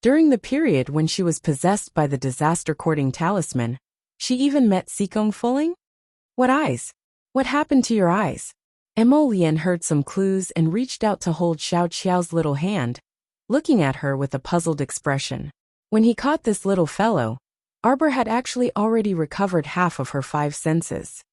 During the period when she was possessed by the disaster-courting talisman, she even met Sikong Fuling? What eyes? What happened to your eyes? Emolien heard some clues and reached out to hold Xiao Qiao's little hand, looking at her with a puzzled expression. When he caught this little fellow, Arbor had actually already recovered half of her 5 senses.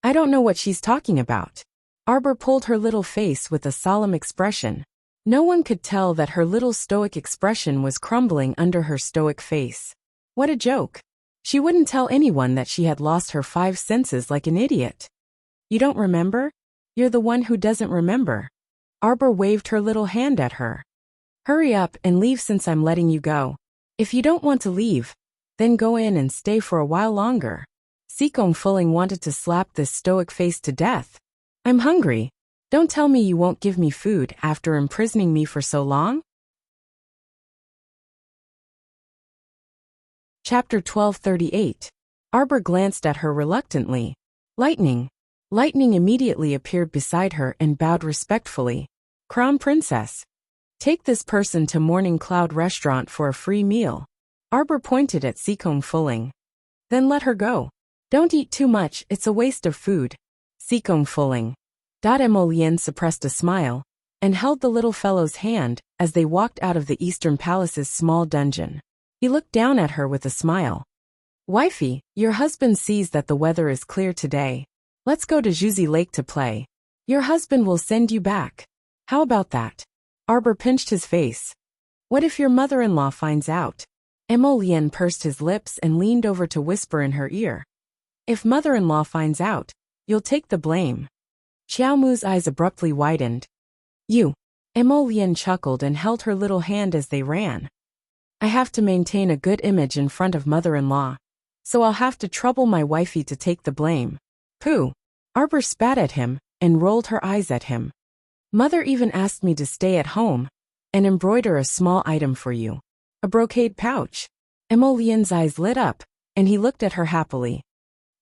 "I don't know what she's talking about." Arbor pulled her little face with a solemn expression. No one could tell that her little stoic expression was crumbling under her stoic face. What a joke. She wouldn't tell anyone that she had lost her 5 senses like an idiot. "You don't remember? You're the one who doesn't remember." Arbor waved her little hand at her. "Hurry up and leave since I'm letting you go. If you don't want to leave, then go in and stay for a while longer." Sikong Fuling wanted to slap this stoic face to death. "I'm hungry. Don't tell me you won't give me food after imprisoning me for so long." Chapter 1238. Arbor glanced at her reluctantly. Lightning. Lightning immediately appeared beside her and bowed respectfully. "Crown Princess. Take this person to Morning Cloud Restaurant for a free meal." Arbor pointed at Sikong Fuling. "Then let her go. Don't eat too much, it's a waste of food." Sikong Fuling. Emolien suppressed a smile and held the little fellow's hand as they walked out of the Eastern Palace's small dungeon. He looked down at her with a smile. "Wifey, your husband sees that the weather is clear today. Let's go to Juzi Lake to play. Your husband will send you back. How about that?" Arbor pinched his face. "What if your mother-in-law finds out?" Emolien pursed his lips and leaned over to whisper in her ear. If mother-in-law finds out, you'll take the blame. Xiao Mu's eyes abruptly widened. You. Emolian chuckled and held her little hand as they ran. I have to maintain a good image in front of mother-in-law, so I'll have to trouble my wifey to take the blame. Pooh. Arbor spat at him and rolled her eyes at him. Mother even asked me to stay at home and embroider a small item for you. A brocade pouch. Emolian's eyes lit up, and he looked at her happily.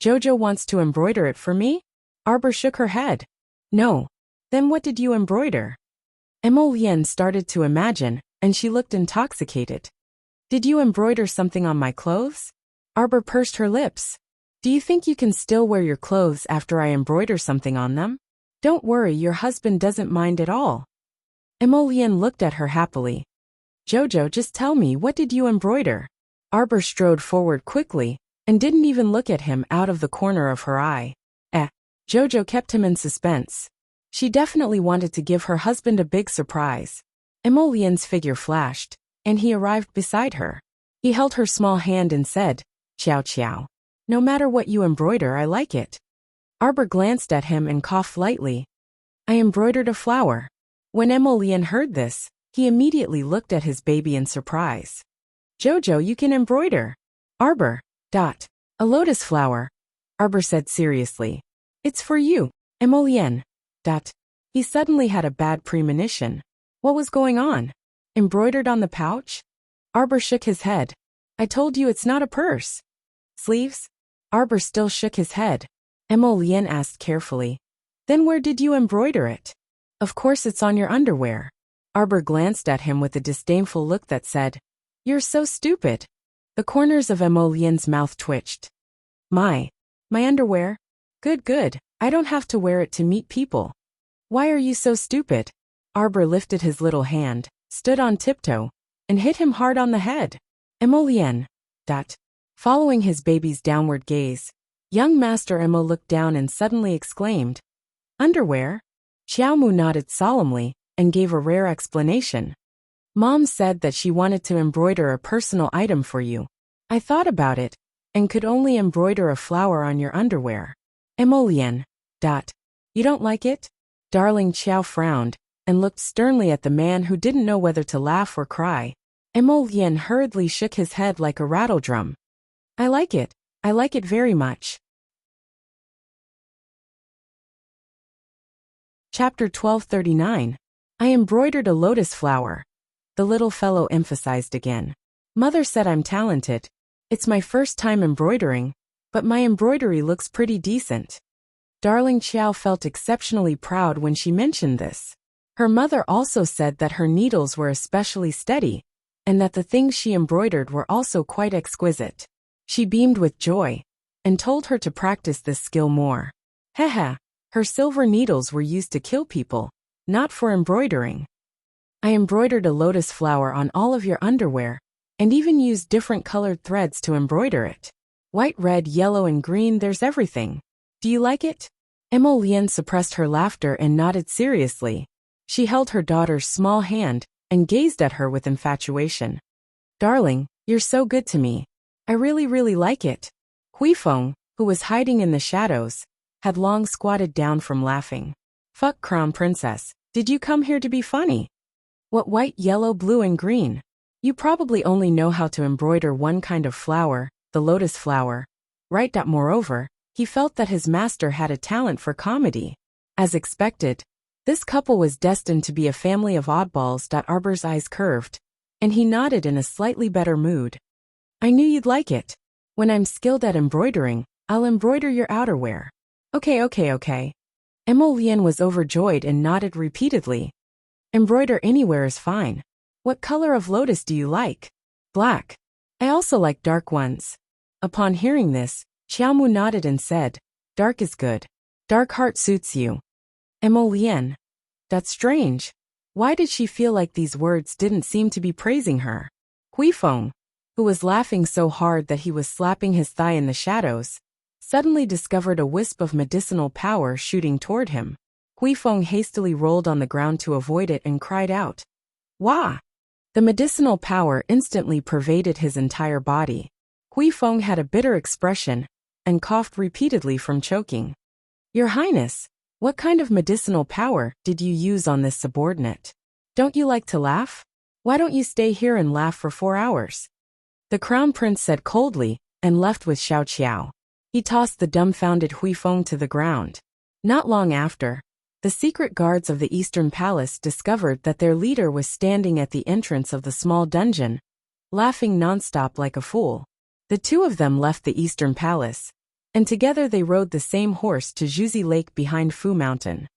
Jojo wants to embroider it for me? Arbor shook her head. No. Then what did you embroider? Emolian started to imagine, and she looked intoxicated. Did you embroider something on my clothes? Arbor pursed her lips. Do you think you can still wear your clothes after I embroider something on them? Don't worry, your husband doesn't mind at all. Emolian looked at her happily. Jojo, just tell me, what did you embroider? Arbor strode forward quickly, and didn't even look at him out of the corner of her eye. Jojo kept him in suspense. She definitely wanted to give her husband a big surprise. Emolian's figure flashed, and he arrived beside her. He held her small hand and said, Ciao ciao. No matter what you embroider, I like it. Arbor glanced at him and coughed lightly. I embroidered a flower. When Emolian heard this, he immediately looked at his baby in surprise. Jojo, you can embroider. Arbor. A lotus flower. Arbor said seriously. It's for you, Emolian. He suddenly had a bad premonition. What was going on? Embroidered on the pouch? Arbor shook his head. I told you it's not a purse. Sleeves? Arbor still shook his head. Emolian asked carefully. Then where did you embroider it? Of course it's on your underwear. Arbor glanced at him with a disdainful look that said, You're so stupid. The corners of Emolian's mouth twitched. My underwear? Good. I don't have to wear it to meet people. Why are you so stupid? Arbor lifted his little hand, stood on tiptoe, and hit him hard on the head. Emolian. Following his baby's downward gaze, young Master Emo looked down and suddenly exclaimed, Underwear? Xiaomu nodded solemnly and gave a rare explanation. Mom said that she wanted to embroider a personal item for you. I thought about it, and could only embroider a flower on your underwear. Emolian. You don't like it? Darling Qiao frowned, and looked sternly at the man who didn't know whether to laugh or cry. Emolian hurriedly shook his head like a rattledrum. I like it very much. Chapter 1239. I embroidered a lotus flower. The little fellow emphasized again. Mother said I'm talented. It's my first time embroidering, but my embroidery looks pretty decent. Darling Qiao felt exceptionally proud when she mentioned this. Her mother also said that her needles were especially steady, and that the things she embroidered were also quite exquisite. She beamed with joy, and told her to practice this skill more. Haha, her silver needles were used to kill people, not for embroidering. I embroidered a lotus flower on all of your underwear, and even used different colored threads to embroider it. White, red, yellow, and green, there's everything. Do you like it? Emolian suppressed her laughter and nodded seriously. She held her daughter's small hand and gazed at her with infatuation. Darling, you're so good to me. I really like it. Huifeng, who was hiding in the shadows, had long squatted down from laughing. Fuck Crown Princess, did you come here to be funny? What white, yellow, blue, and green? You probably only know how to embroider one kind of flower, the lotus flower. Right. Moreover, he felt that his master had a talent for comedy. As expected, this couple was destined to be a family of oddballs. Arbor's eyes curved, and he nodded in a slightly better mood. I knew you'd like it. When I'm skilled at embroidering, I'll embroider your outerwear. Okay. Emolian was overjoyed and nodded repeatedly. Embroider anywhere is fine. What color of lotus do you like? Black. I also like dark ones. Upon hearing this, Xiaomu nodded and said, Dark is good. Dark heart suits you. Emolian. That's strange. Why did she feel like these words didn't seem to be praising her? Huifeng, who was laughing so hard that he was slapping his thigh in the shadows, suddenly discovered a wisp of medicinal power shooting toward him. Huifeng hastily rolled on the ground to avoid it and cried out, Wah! The medicinal power instantly pervaded his entire body. Huifeng had a bitter expression and coughed repeatedly from choking. Your Highness, what kind of medicinal power did you use on this subordinate? Don't you like to laugh? Why don't you stay here and laugh for 4 hours? The Crown Prince said coldly, and left with Xiao Qiao. He tossed the dumbfounded Huifeng to the ground. Not long after, the secret guards of the Eastern Palace discovered that their leader was standing at the entrance of the small dungeon, laughing nonstop like a fool. The two of them left the Eastern Palace, and together they rode the same horse to Zhuzi Lake behind Fu Mountain.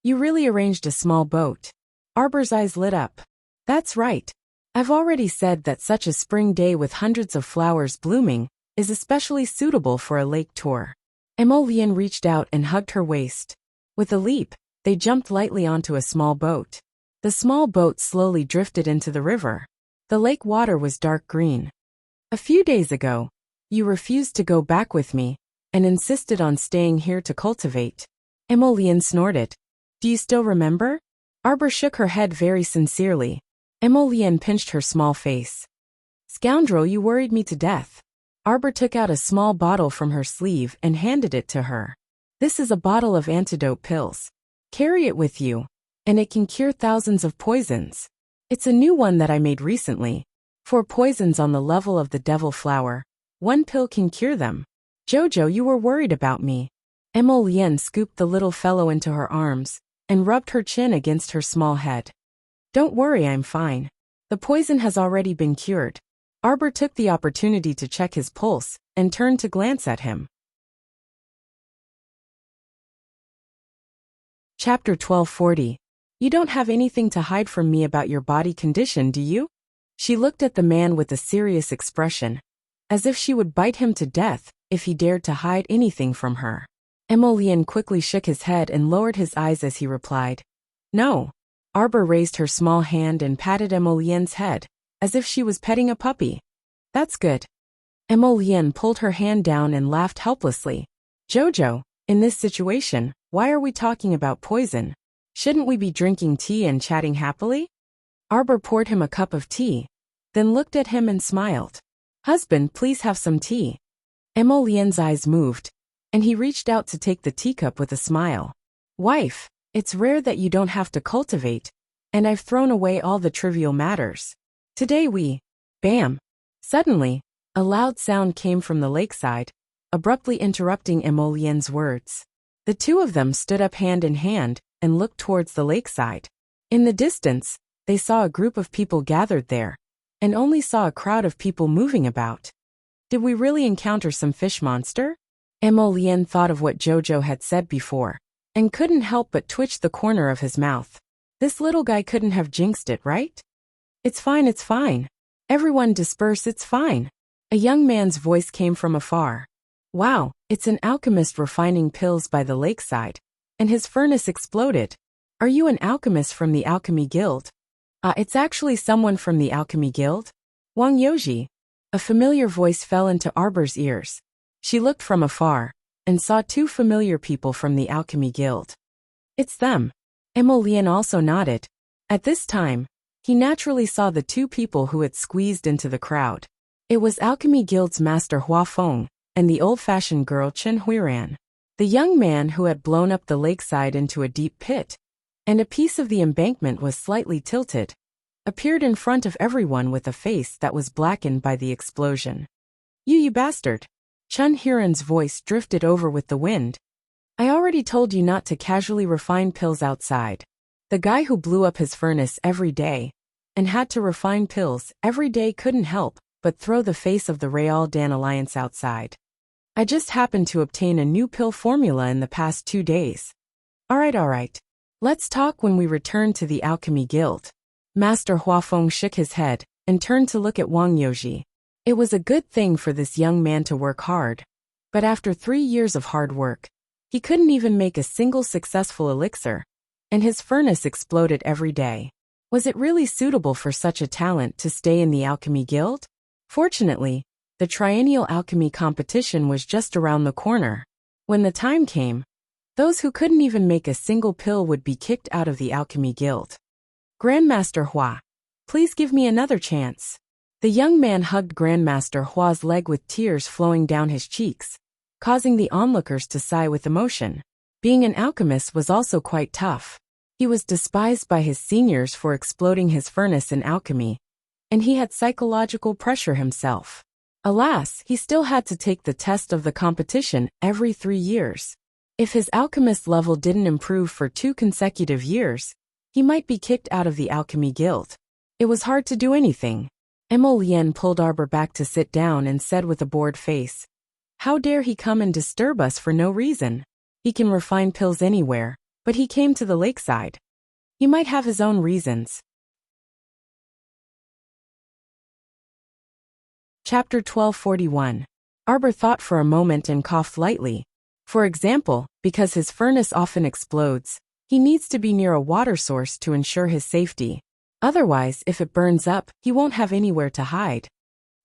You really arranged a small boat. Arbor's eyes lit up. That's right. I've already said that such a spring day with hundreds of flowers blooming is especially suitable for a lake tour. Emolian reached out and hugged her waist. With a leap, they jumped lightly onto a small boat. The small boat slowly drifted into the river. The lake water was dark green. A few days ago, you refused to go back with me and insisted on staying here to cultivate. Emolian snorted. Do you still remember? Arbor shook her head very sincerely. Emolian pinched her small face. Scoundrel, you worried me to death. Arbor took out a small bottle from her sleeve and handed it to her. This is a bottle of antidote pills. Carry it with you, and it can cure thousands of poisons. It's a new one that I made recently. 4 poisons on the level of the devil flower. 1 pill can cure them. Jojo, you were worried about me. Emolian scooped the little fellow into her arms and rubbed her chin against her small head. Don't worry, I'm fine. The poison has already been cured. Arbor took the opportunity to check his pulse and turned to glance at him. Chapter 1240. You don't have anything to hide from me about your body condition, do you? She looked at the man with a serious expression, as if she would bite him to death if he dared to hide anything from her. Emolian quickly shook his head and lowered his eyes as he replied, No. Arbor raised her small hand and patted Emolien's head, as if she was petting a puppy. That's good. Emolian pulled her hand down and laughed helplessly. Jojo, in this situation, why are we talking about poison? Shouldn't we be drinking tea and chatting happily? Arbor poured him a cup of tea, then looked at him and smiled. Husband, please have some tea. Emolien's eyes moved, and he reached out to take the teacup with a smile. Wife, it's rare that you don't have to cultivate, and I've thrown away all the trivial matters. Today Bam! Suddenly, a loud sound came from the lakeside, abruptly interrupting Emolien's words. The two of them stood up hand in hand and looked towards the lakeside. In the distance, they saw a group of people gathered there, and only saw a crowd of people moving about. Did we really encounter some fish monster? Emolien thought of what Jojo had said before, and couldn't help but twitch the corner of his mouth. This little guy couldn't have jinxed it, right? It's fine. Everyone disperse, it's fine. A young man's voice came from afar. Wow, it's an alchemist refining pills by the lakeside, and his furnace exploded. Are you an alchemist from the Alchemy Guild? It's actually someone from the Alchemy Guild. Wang Yoji. A familiar voice fell into Arbor's ears. She looked from afar, and saw 2 familiar people from the Alchemy Guild. It's them. Emolian also nodded. At this time, he naturally saw the 2 people who had squeezed into the crowd. It was Alchemy Guild's master Hua Feng, and the old-fashioned girl Chen Huiran. The young man who had blown up the lakeside into a deep pit, and a piece of the embankment was slightly tilted, appeared in front of everyone with a face that was blackened by the explosion. You bastard! Chen Huiran's voice drifted over with the wind. I already told you not to casually refine pills outside. The guy who blew up his furnace every day, and had to refine pills every day couldn't help but throw the face of the Real Dan Alliance outside. I just happened to obtain a new pill formula in the past 2 days. Alright. Let's talk when we return to the Alchemy Guild. Master Huafeng shook his head and turned to look at Wang Yoji. It was a good thing for this young man to work hard, but after 3 years of hard work, he couldn't even make a single successful elixir, and his furnace exploded every day. Was it really suitable for such a talent to stay in the Alchemy Guild? Fortunately, the triennial alchemy competition was just around the corner. When the time came, those who couldn't even make a single pill would be kicked out of the Alchemy Guild. Grandmaster Hua, please give me another chance. The young man hugged Grandmaster Hua's leg with tears flowing down his cheeks, causing the onlookers to sigh with emotion. Being an alchemist was also quite tough. He was despised by his seniors for exploding his furnace in alchemy, and he had psychological pressure himself. Alas, he still had to take the test of the competition every 3 years. If his alchemist level didn't improve for 2 consecutive years, he might be kicked out of the alchemy guild. It was hard to do anything. Emolienne pulled Arbor back to sit down and said with a bored face, "How dare he come and disturb us for no reason? He can refine pills anywhere, but he came to the lakeside. He might have his own reasons." Chapter 1241. Arbor thought for a moment and coughed lightly. For example, because his furnace often explodes, he needs to be near a water source to ensure his safety. Otherwise, if it burns up, he won't have anywhere to hide.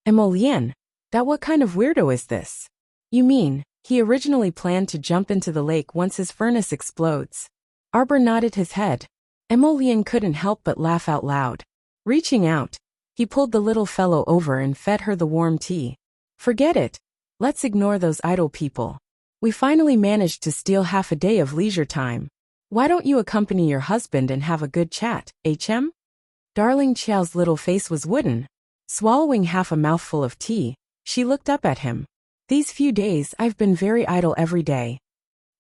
Emolienne, that what kind of weirdo is this? You mean, he originally planned to jump into the lake once his furnace explodes? Arbor nodded his head. Emolienne couldn't help but laugh out loud. Reaching out, he pulled the little fellow over and fed her the warm tea. Forget it. Let's ignore those idle people. We finally managed to steal half a day of leisure time. Why don't you accompany your husband and have a good chat, HM? Darling Qiao's little face was wooden. Swallowing half a mouthful of tea, she looked up at him. These few days I've been very idle every day.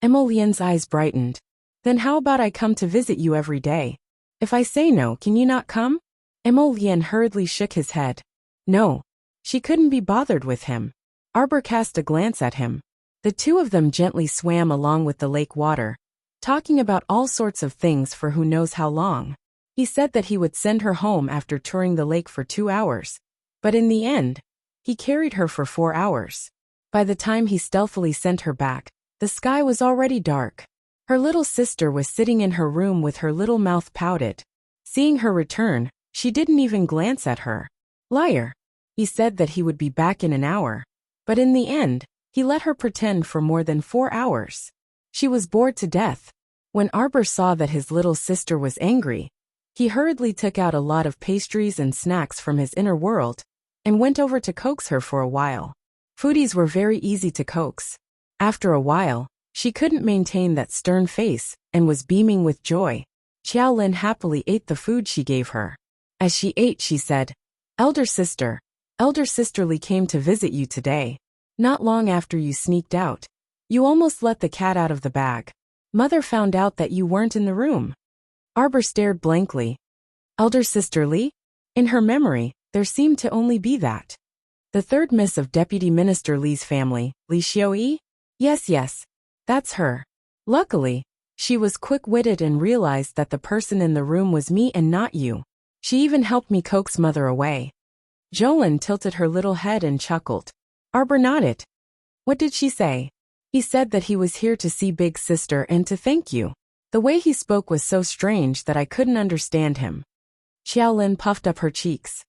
Emolienne's eyes brightened. Then how about I come to visit you every day? If I say no, can you not come? Emolienne hurriedly shook his head. No. She couldn't be bothered with him. Arbor cast a glance at him. The two of them gently swam along with the lake water, talking about all sorts of things for who knows how long. He said that he would send her home after touring the lake for 2 hours. But in the end, he carried her for 4 hours. By the time he stealthily sent her back, the sky was already dark. Her little sister was sitting in her room with her little mouth pouted. Seeing her return, she didn't even glance at her. Liar. He said that he would be back in an hour. But in the end, he let her pretend for more than 4 hours. She was bored to death. When Arbor saw that his little sister was angry, he hurriedly took out a lot of pastries and snacks from his inner world and went over to coax her for a while. Foodies were very easy to coax. After a while, she couldn't maintain that stern face and was beaming with joy. Xiaolin happily ate the food she gave her. As she ate, she said, Elder Sisterly came to visit you today. Not long after you sneaked out. You almost let the cat out of the bag. Mother found out that you weren't in the room." Arbor stared blankly. Elder Sisterly? In her memory, there seemed to only be that. The third miss of Deputy Minister Li's family, Li Xiaoyi? Yes, that's her. Luckily, she was quick-witted and realized that the person in the room was me and not you. She even helped me coax Mother away. Jolin tilted her little head and chuckled. Arbor nodded. What did she say? He said that he was here to see Big Sister and to thank you. The way he spoke was so strange that I couldn't understand him. Xiaolin puffed up her cheeks.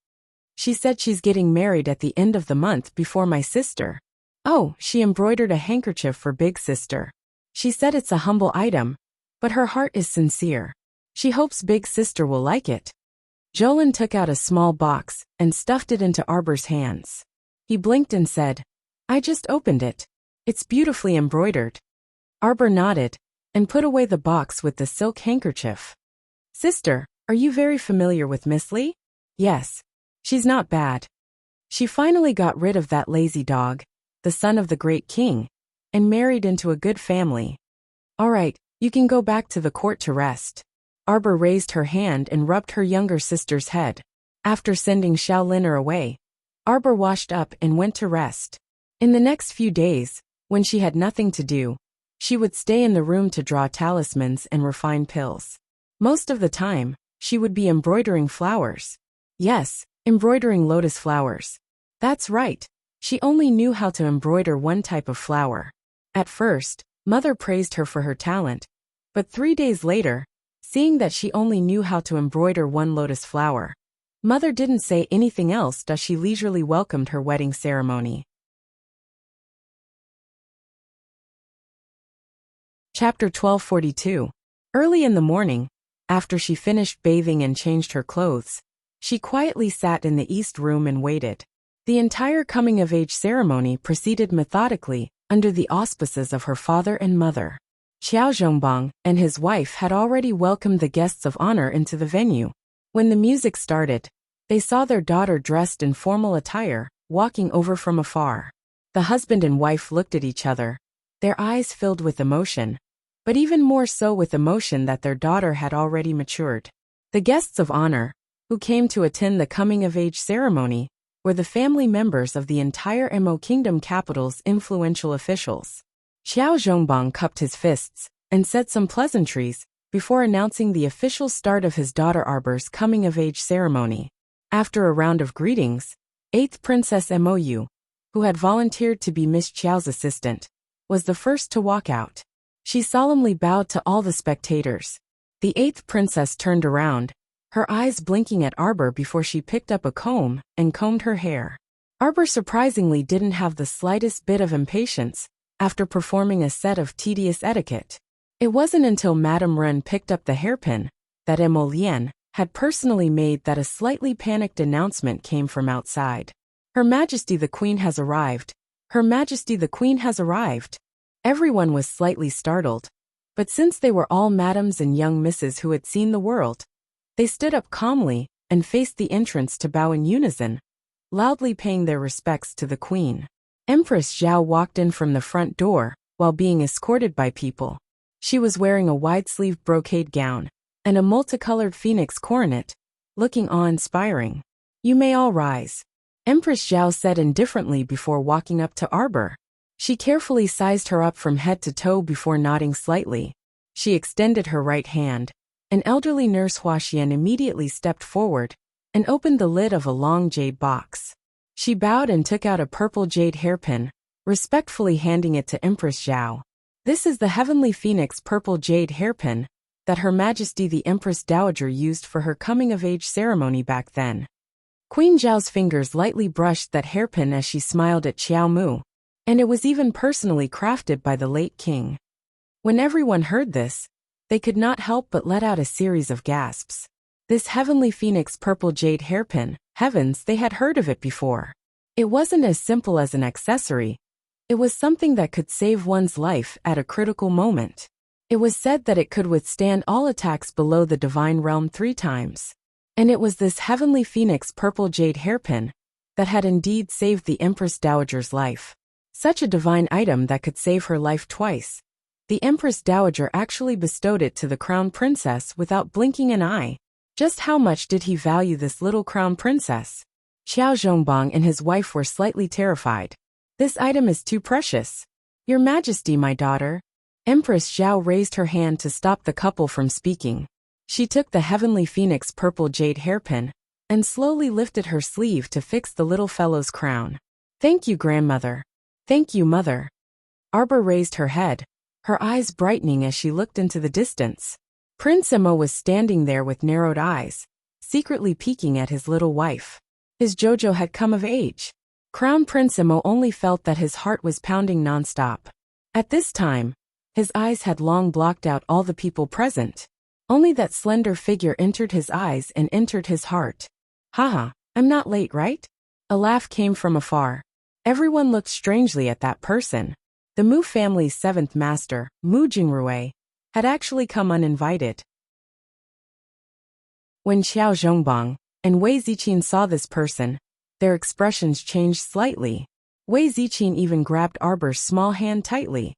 She said she's getting married at the end of the month before my sister. Oh, she embroidered a handkerchief for Big Sister. She said it's a humble item, but her heart is sincere. She hopes Big Sister will like it. Jolin took out a small box and stuffed it into Arbor's hands. He blinked and said, I just opened it. It's beautifully embroidered. Arbor nodded and put away the box with the silk handkerchief. Sister, are you very familiar with Miss Li? Yes. She's not bad. She finally got rid of that lazy dog, the son of the great king, and married into a good family. All right, you can go back to the court to rest. Arbor raised her hand and rubbed her younger sister's head. After sending Xiaolin away, Arbor washed up and went to rest. In the next few days, when she had nothing to do, she would stay in the room to draw talismans and refine pills. Most of the time, she would be embroidering flowers. Yes, embroidering lotus flowers. That's right. She only knew how to embroider one type of flower. At first, Mother praised her for her talent, but 3 days later, seeing that she only knew how to embroider one lotus flower, Mother didn't say anything else as she leisurely welcomed her wedding ceremony. Chapter 1242. Early in the morning, after she finished bathing and changed her clothes, she quietly sat in the east room and waited. The entire coming-of-age ceremony proceeded methodically under the auspices of her father and mother. Xiao Zhongbang and his wife had already welcomed the guests of honor into the venue. When the music started, they saw their daughter dressed in formal attire, walking over from afar. The husband and wife looked at each other, their eyes filled with emotion, but even more so with emotion that their daughter had already matured. The guests of honor, who came to attend the coming-of-age ceremony, were the family members of the entire Mo Kingdom capital's influential officials. Xiao Zhongbang cupped his fists and said some pleasantries before announcing the official start of his daughter Arbor's coming-of-age ceremony. After a round of greetings, 8th Princess Mou, who had volunteered to be Miss Qiao's assistant, was the first to walk out. She solemnly bowed to all the spectators. The 8th princess turned around, her eyes blinking at Arbor before she picked up a comb and combed her hair. Arbor surprisingly didn't have the slightest bit of impatience after performing a set of tedious etiquette. It wasn't until Madame Ren picked up the hairpin that Mo Lian had personally made that a slightly panicked announcement came from outside. Her Majesty the Queen has arrived. Her Majesty the Queen has arrived. Everyone was slightly startled, but since they were all madams and young misses who had seen the world, they stood up calmly and faced the entrance to bow in unison, loudly paying their respects to the Queen. Empress Zhao walked in from the front door while being escorted by people. She was wearing a wide-sleeved brocade gown and a multicolored phoenix coronet, looking awe-inspiring. "You may all rise," Empress Zhao said indifferently before walking up to Arbor. She carefully sized her up from head to toe before nodding slightly. She extended her right hand. An elderly nurse Huaxian immediately stepped forward and opened the lid of a long jade box. She bowed and took out a purple jade hairpin, respectfully handing it to Empress Zhao. "This is the Heavenly Phoenix purple jade hairpin that Her Majesty the Empress Dowager used for her coming-of-age ceremony back then." Queen Zhao's fingers lightly brushed that hairpin as she smiled at Xiao Mu, and it was even personally crafted by the late king. When everyone heard this, they could not help but let out a series of gasps. This Heavenly Phoenix purple jade hairpin, heavens, they had heard of it before. It wasn't as simple as an accessory. It was something that could save one's life at a critical moment. It was said that it could withstand all attacks below the divine realm 3 times. And it was this Heavenly Phoenix purple jade hairpin that had indeed saved the Empress Dowager's life. Such a divine item that could save her life twice. The Empress Dowager actually bestowed it to the Crown Princess without blinking an eye. Just how much did he value this little Crown Princess? Xiao Zhongbang and his wife were slightly terrified. "This item is too precious. Your Majesty, my daughter." Empress Zhao raised her hand to stop the couple from speaking. She took the Heavenly Phoenix purple jade hairpin and slowly lifted her sleeve to fix the little fellow's crown. "Thank you, grandmother." "Thank you, mother." Arbor raised her head, her eyes brightening as she looked into the distance. Prince Mo was standing there with narrowed eyes, secretly peeking at his little wife. His Jojo had come of age. Crown Prince Mo only felt that his heart was pounding nonstop. At this time, his eyes had long blocked out all the people present. Only that slender figure entered his eyes and entered his heart. "Haha, I'm not late, right?" A laugh came from afar. Everyone looked strangely at that person. The Mu family's 7th master, Mu Jingrui, had actually come uninvited. When Xiao Zhongbang and Wei Ziqin saw this person, their expressions changed slightly. Wei Ziqin even grabbed Arbor's small hand tightly.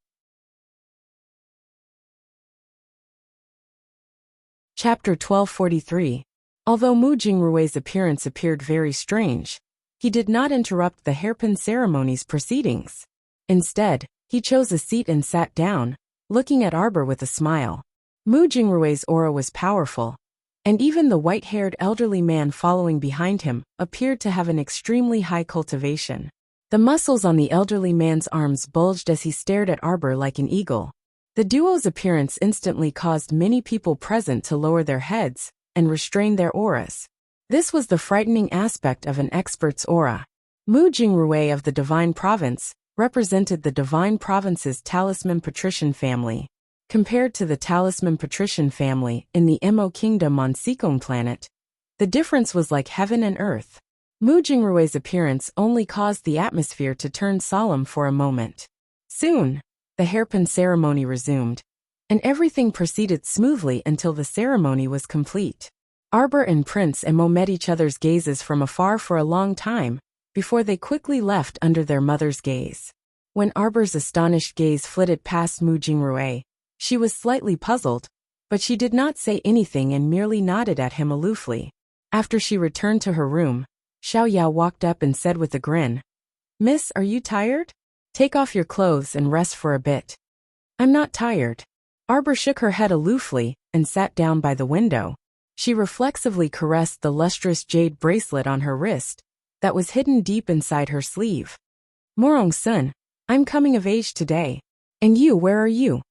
Chapter 1243. Although Mu Jingrui's appearance appeared very strange, he did not interrupt the hairpin ceremony's proceedings. Instead, he chose a seat and sat down, looking at Arbor with a smile. Mu Jingrui's aura was powerful, and even the white-haired elderly man following behind him appeared to have an extremely high cultivation. The muscles on the elderly man's arms bulged as he stared at Arbor like an eagle. The duo's appearance instantly caused many people present to lower their heads and restrain their auras. This was the frightening aspect of an expert's aura. Mu Jingrui of the Divine Province represented the Divine Province's Talisman Patrician family. Compared to the Talisman Patrician family in the Mo Kingdom on Sikong planet, the difference was like heaven and earth. Mu Jingrui's appearance only caused the atmosphere to turn solemn for a moment. Soon, the hairpin ceremony resumed, and everything proceeded smoothly until the ceremony was complete. Arbor and Prince Emo met each other's gazes from afar for a long time, before they quickly left under their mother's gaze. When Arbor's astonished gaze flitted past Mu Jingrui, she was slightly puzzled, but she did not say anything and merely nodded at him aloofly. After she returned to her room, Xiao Yao walked up and said with a grin, "Miss, are you tired? Take off your clothes and rest for a bit." "I'm not tired." Arbor shook her head aloofly and sat down by the window. She reflexively caressed the lustrous jade bracelet on her wrist that was hidden deep inside her sleeve. "Morong-sun, I'm coming of age today. And you, where are you?"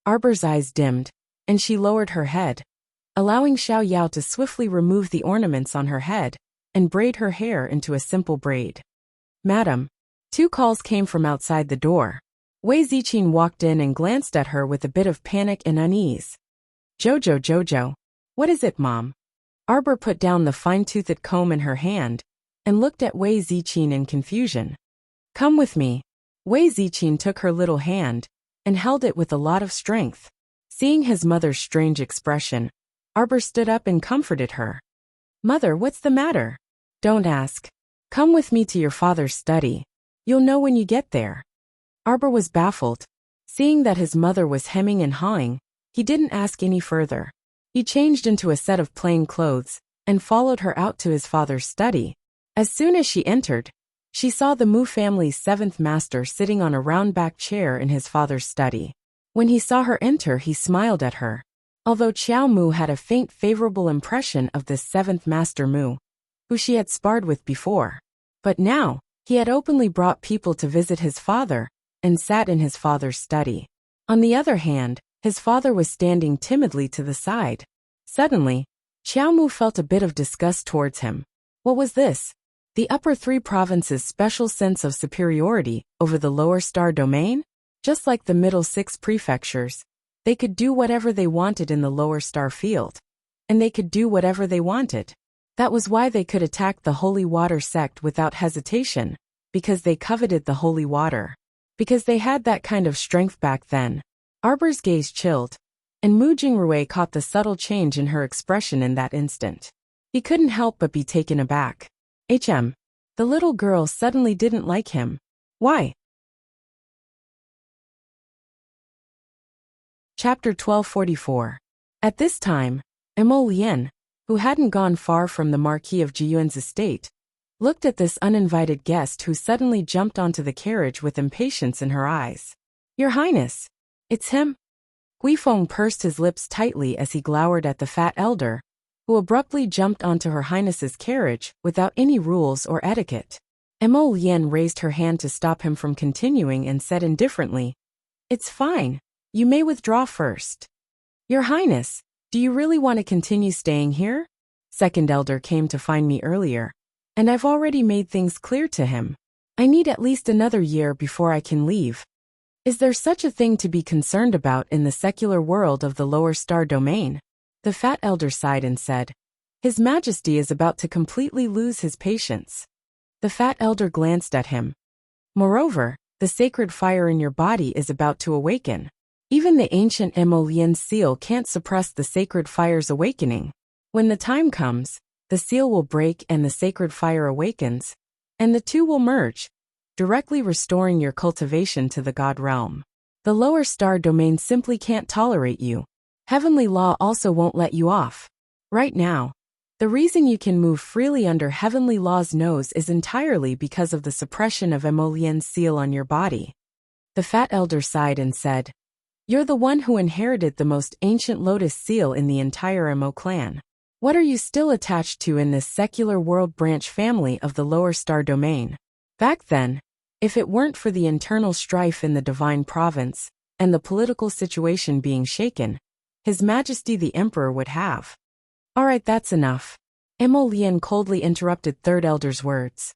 Arbor's eyes dimmed, and she lowered her head, allowing Xiao Yao to swiftly remove the ornaments on her head and braid her hair into a simple braid. "Madam." Two calls came from outside the door. Wei Ziqing walked in and glanced at her with a bit of panic and unease. Jojo. What is it, Mom?" Arbor put down the fine-toothed comb in her hand and looked at Wei Ziqing in confusion. "Come with me." Wei Ziqing took her little hand and held it with a lot of strength. Seeing his mother's strange expression, Arbor stood up and comforted her. "Mother, what's the matter?" "Don't ask. Come with me to your father's study. You'll know when you get there." Arbor was baffled. Seeing that his mother was hemming and hawing, he didn't ask any further. He changed into a set of plain clothes and followed her out to his father's study. As soon as she entered, she saw the Mu family's seventh master sitting on a round-backed chair in his father's study. When he saw her enter, he smiled at her. Although Qiao Mu had a faint favorable impression of this seventh master Mu, who she had sparred with before. But now, he had openly brought people to visit his father and sat in his father's study. On the other hand, his father was standing timidly to the side. Suddenly, Qiao Mu felt a bit of disgust towards him. What was this? The upper three provinces' special sense of superiority over the lower star domain? Just like the middle six prefectures, they could do whatever they wanted in the lower star field. And they could do whatever they wanted. That was why they could attack the Holy Water sect without hesitation, because they coveted the holy water. Because they had that kind of strength back then. Arbor's gaze chilled, and Mu Jingrui caught the subtle change in her expression in that instant. He couldn't help but be taken aback. The little girl suddenly didn't like him. Why? Chapter 1244. At this time, Emo Lien, who hadn't gone far from the Marquis of Jiyuan's estate, looked at this uninvited guest who suddenly jumped onto the carriage with impatience in her eyes. "Your Highness, it's him." Guifeng pursed his lips tightly as he glowered at the fat elder, who abruptly jumped onto Her Highness's carriage without any rules or etiquette. Emo Lien raised her hand to stop him from continuing and said indifferently, "It's fine. You may withdraw first." "Your Highness, do you really want to continue staying here? Second elder came to find me earlier, and I've already made things clear to him. I need at least another year before I can leave. Is there such a thing to be concerned about in the secular world of the lower star domain?" The fat elder sighed and said, "His Majesty is about to completely lose his patience." The fat elder glanced at him. "Moreover, the sacred fire in your body is about to awaken. Even the ancient Emo Lien seal can't suppress the sacred fire's awakening. When the time comes, the seal will break and the sacred fire awakens, and the two will merge, directly restoring your cultivation to the god realm. The lower star domain simply can't tolerate you. Heavenly law also won't let you off. Right now, the reason you can move freely under heavenly law's nose is entirely because of the suppression of Emo Lien's seal on your body." The fat elder sighed and said, "You're the one who inherited the most ancient lotus seal in the entire Emo clan. What are you still attached to in this secular world branch family of the lower star domain? Back then, if it weren't for the internal strife in the divine province and the political situation being shaken, His Majesty the Emperor would have." "All right, that's enough." Emo Lien coldly interrupted Third Elder's words.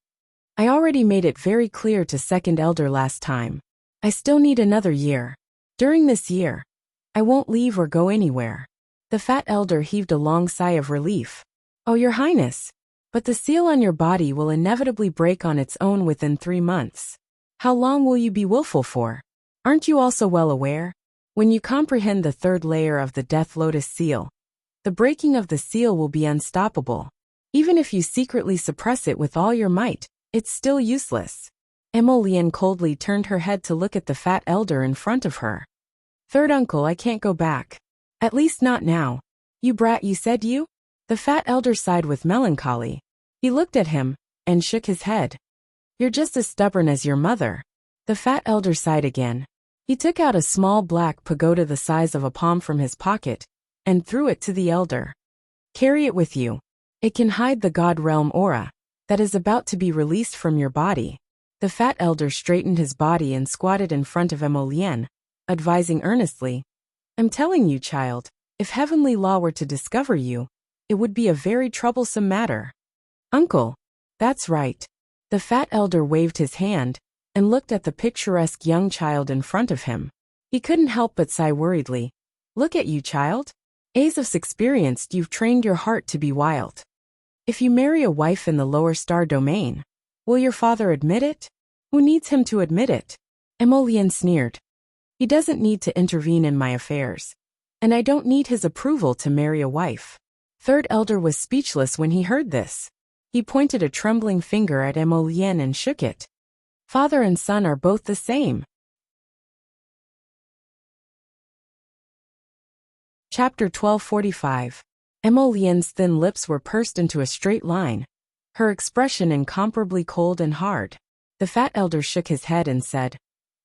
"I already made it very clear to Second Elder last time. I still need another year. During this year, I won't leave or go anywhere." The fat elder heaved a long sigh of relief. "Oh, Your Highness, but the seal on your body will inevitably break on its own within 3 months. How long will you be willful for?" Aren't you also well aware? When you comprehend the third layer of the Death Lotus seal, the breaking of the seal will be unstoppable. Even if you secretly suppress it with all your might, it's still useless. Emolian coldly turned her head to look at the fat elder in front of her. Third uncle, I can't go back. At least not now. You brat, you said you? The fat elder sighed with melancholy. He looked at him and shook his head. You're just as stubborn as your mother. The fat elder sighed again. He took out a small black pagoda the size of a palm from his pocket and threw it to the elder. Carry it with you. It can hide the God realm aura that is about to be released from your body. The fat elder straightened his body and squatted in front of Emolian, advising earnestly, I'm telling you, child, if heavenly law were to discover you, it would be a very troublesome matter. Uncle. That's right. The fat elder waved his hand and looked at the picturesque young child in front of him. He couldn't help but sigh worriedly. Look at you, child. As of experienced, you've trained your heart to be wild. If you marry a wife in the lower star domain, will your father admit it? Who needs him to admit it? Emolian sneered. He doesn't need to intervene in my affairs, and I don't need his approval to marry a wife. Third elder was speechless when he heard this. He pointed a trembling finger at Emolian and shook it. Father and son are both the same. Chapter 1245. Emolian's thin lips were pursed into a straight line, her expression incomparably cold and hard. The fat elder shook his head and said,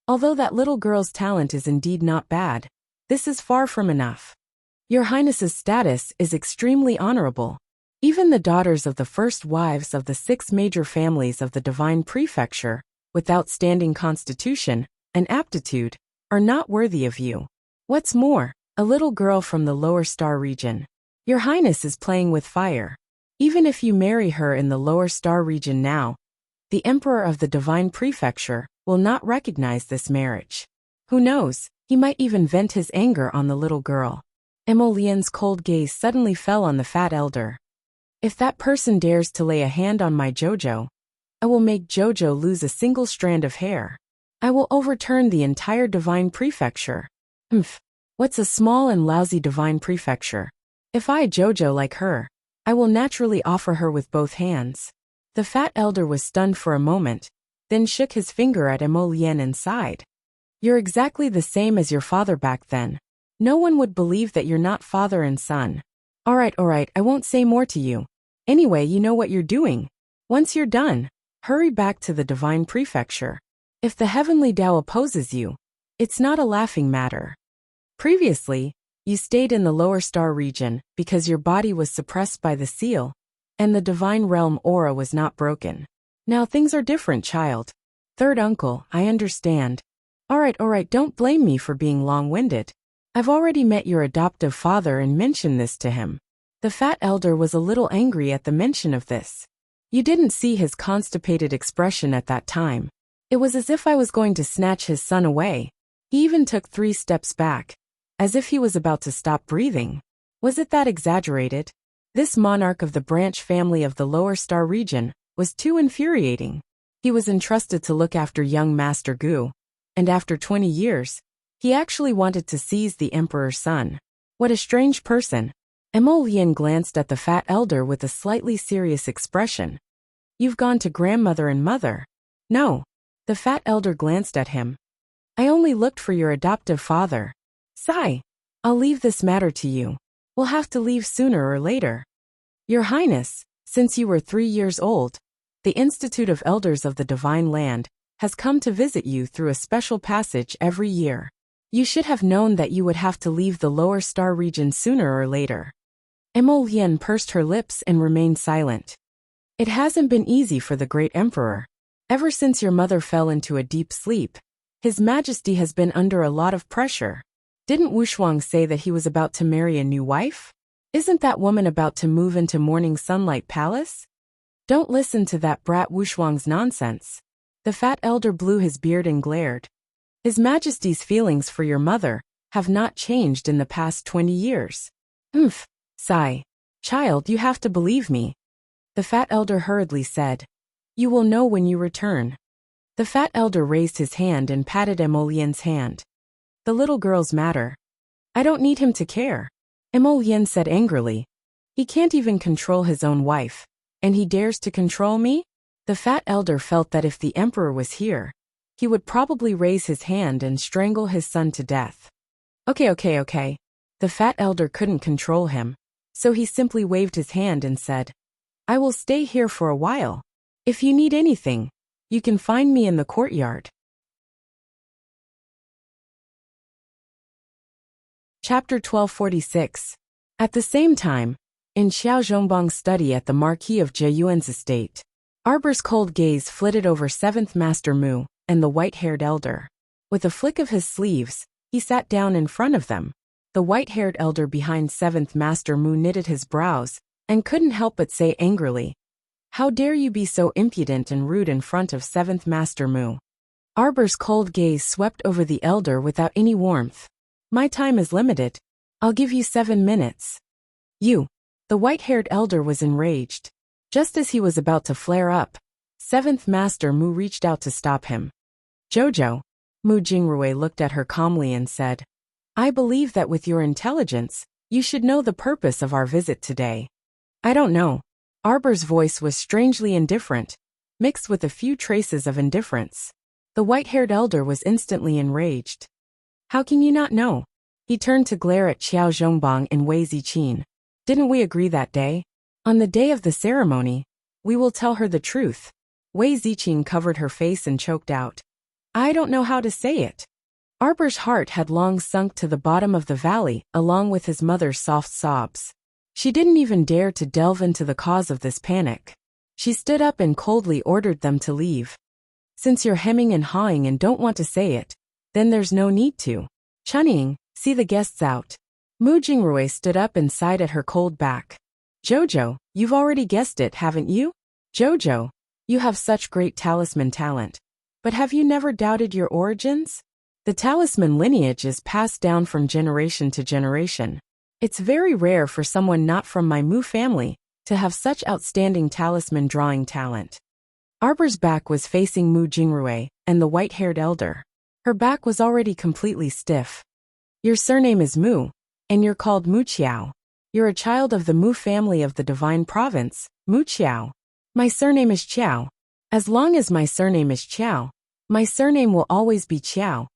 Although that little girl's talent is indeed not bad, this is far from enough. Your Highness's status is extremely honorable. Even the daughters of the first wives of the 6 major families of the Divine Prefecture, with outstanding constitution and aptitude, are not worthy of you. What's more, a little girl from the lower star region. Your Highness is playing with fire. Even if you marry her in the lower star region now, the Emperor of the Divine Prefecture will not recognize this marriage. Who knows, he might even vent his anger on the little girl. Emolian's cold gaze suddenly fell on the fat elder. If that person dares to lay a hand on my Jojo, I will make Jojo lose a single strand of hair. I will overturn the entire Divine Prefecture. What's a small and lousy Divine Prefecture? If I Jojo like her, I will naturally offer her with both hands. The fat elder was stunned for a moment, then shook his finger at Emolian and sighed. You're exactly the same as your father back then. No one would believe that you're not father and son. Alright, I won't say more to you. Anyway, you know what you're doing. Once you're done, hurry back to the Divine Prefecture. If the Heavenly Tao opposes you, it's not a laughing matter. Previously, you stayed in the lower star region because your body was suppressed by the seal, and the Divine Realm aura was not broken. Now things are different, child. Third uncle, I understand. Alright, don't blame me for being long-winded. I've already met your adoptive father and mentioned this to him. The fat elder was a little angry at the mention of this. You didn't see his constipated expression at that time. It was as if I was going to snatch his son away. He even took 3 steps back, as if he was about to stop breathing. Was it that exaggerated? This monarch of the branch family of the lower star region was too infuriating. He was entrusted to look after young Master Gu, and after 20 years, he actually wanted to seize the emperor's son. What a strange person. Emolian glanced at the fat elder with a slightly serious expression. You've gone to grandmother and mother. No. The fat elder glanced at him. I only looked for your adoptive father. Sigh. I'll leave this matter to you. We'll have to leave sooner or later. Your Highness, since you were 3 years old, the Institute of Elders of the Divine Land has come to visit you through a special passage every year. You should have known that you would have to leave the lower star region sooner or later. Emolian pursed her lips and remained silent. It hasn't been easy for the great emperor. Ever since your mother fell into a deep sleep, His Majesty has been under a lot of pressure. Didn't Wuxia say that he was about to marry a new wife? Isn't that woman about to move into Morning Sunlight Palace? Don't listen to that brat Wuxia's nonsense. The fat elder blew his beard and glared. His Majesty's feelings for your mother have not changed in the past 20 years. Sigh. Child, you have to believe me. The fat elder hurriedly said. You will know when you return. The fat elder raised his hand and patted Emolien's hand. The little girl's matter. I don't need him to care, Emolien said angrily. He can't even control his own wife, and he dares to control me? The fat elder felt that if the emperor was here, he would probably raise his hand and strangle his son to death. Okay. The fat elder couldn't control him, so he simply waved his hand and said, I will stay here for a while. If you need anything, you can find me in the courtyard. Chapter 1246. At the same time, in Xiao Zhongbang's study at the Marquis of Jiayuan's estate, Arbor's cold gaze flitted over 7th Master Mu and the white-haired elder. With a flick of his sleeves, he sat down in front of them. The white-haired elder behind 7th Master Mu knitted his brows and couldn't help but say angrily, How dare you be so impudent and rude in front of 7th Master Mu? Arbor's cold gaze swept over the elder without any warmth. My time is limited. I'll give you 7 minutes. You. The white-haired elder was enraged. Just as he was about to flare up, 7th Master Mu reached out to stop him. Jojo. Mu Jingrui looked at her calmly and said, I believe that with your intelligence, you should know the purpose of our visit today. I don't know. Arbor's voice was strangely indifferent, mixed with a few traces of indifference. The white-haired elder was instantly enraged. How can you not know? He turned to glare at Xiao Zhongbang and Wei Ziqin. Didn't we agree that day? On the day of the ceremony, we will tell her the truth. Wei Ziqin covered her face and choked out. I don't know how to say it. Arbor's heart had long sunk to the bottom of the valley, along with his mother's soft sobs. She didn't even dare to delve into the cause of this panic. She stood up and coldly ordered them to leave. Since you're hemming and hawing and don't want to say it, then there's no need to. Chunying, see the guests out. Mu Jingrui stood up and sighed at her cold back. Jojo, you've already guessed it, haven't you? Jojo, you have such great talisman talent. But have you never doubted your origins? The talisman lineage is passed down from generation to generation. It's very rare for someone not from my Mu family to have such outstanding talisman drawing talent. Arbor's back was facing Mu Jingrui and the white-haired elder. Her back was already completely stiff. Your surname is Mu, and you're called Mu Qiao. You're a child of the Mu family of the Divine Province, Mu Qiao. My surname is Qiao. As long as my surname is Qiao, my surname will always be Qiao,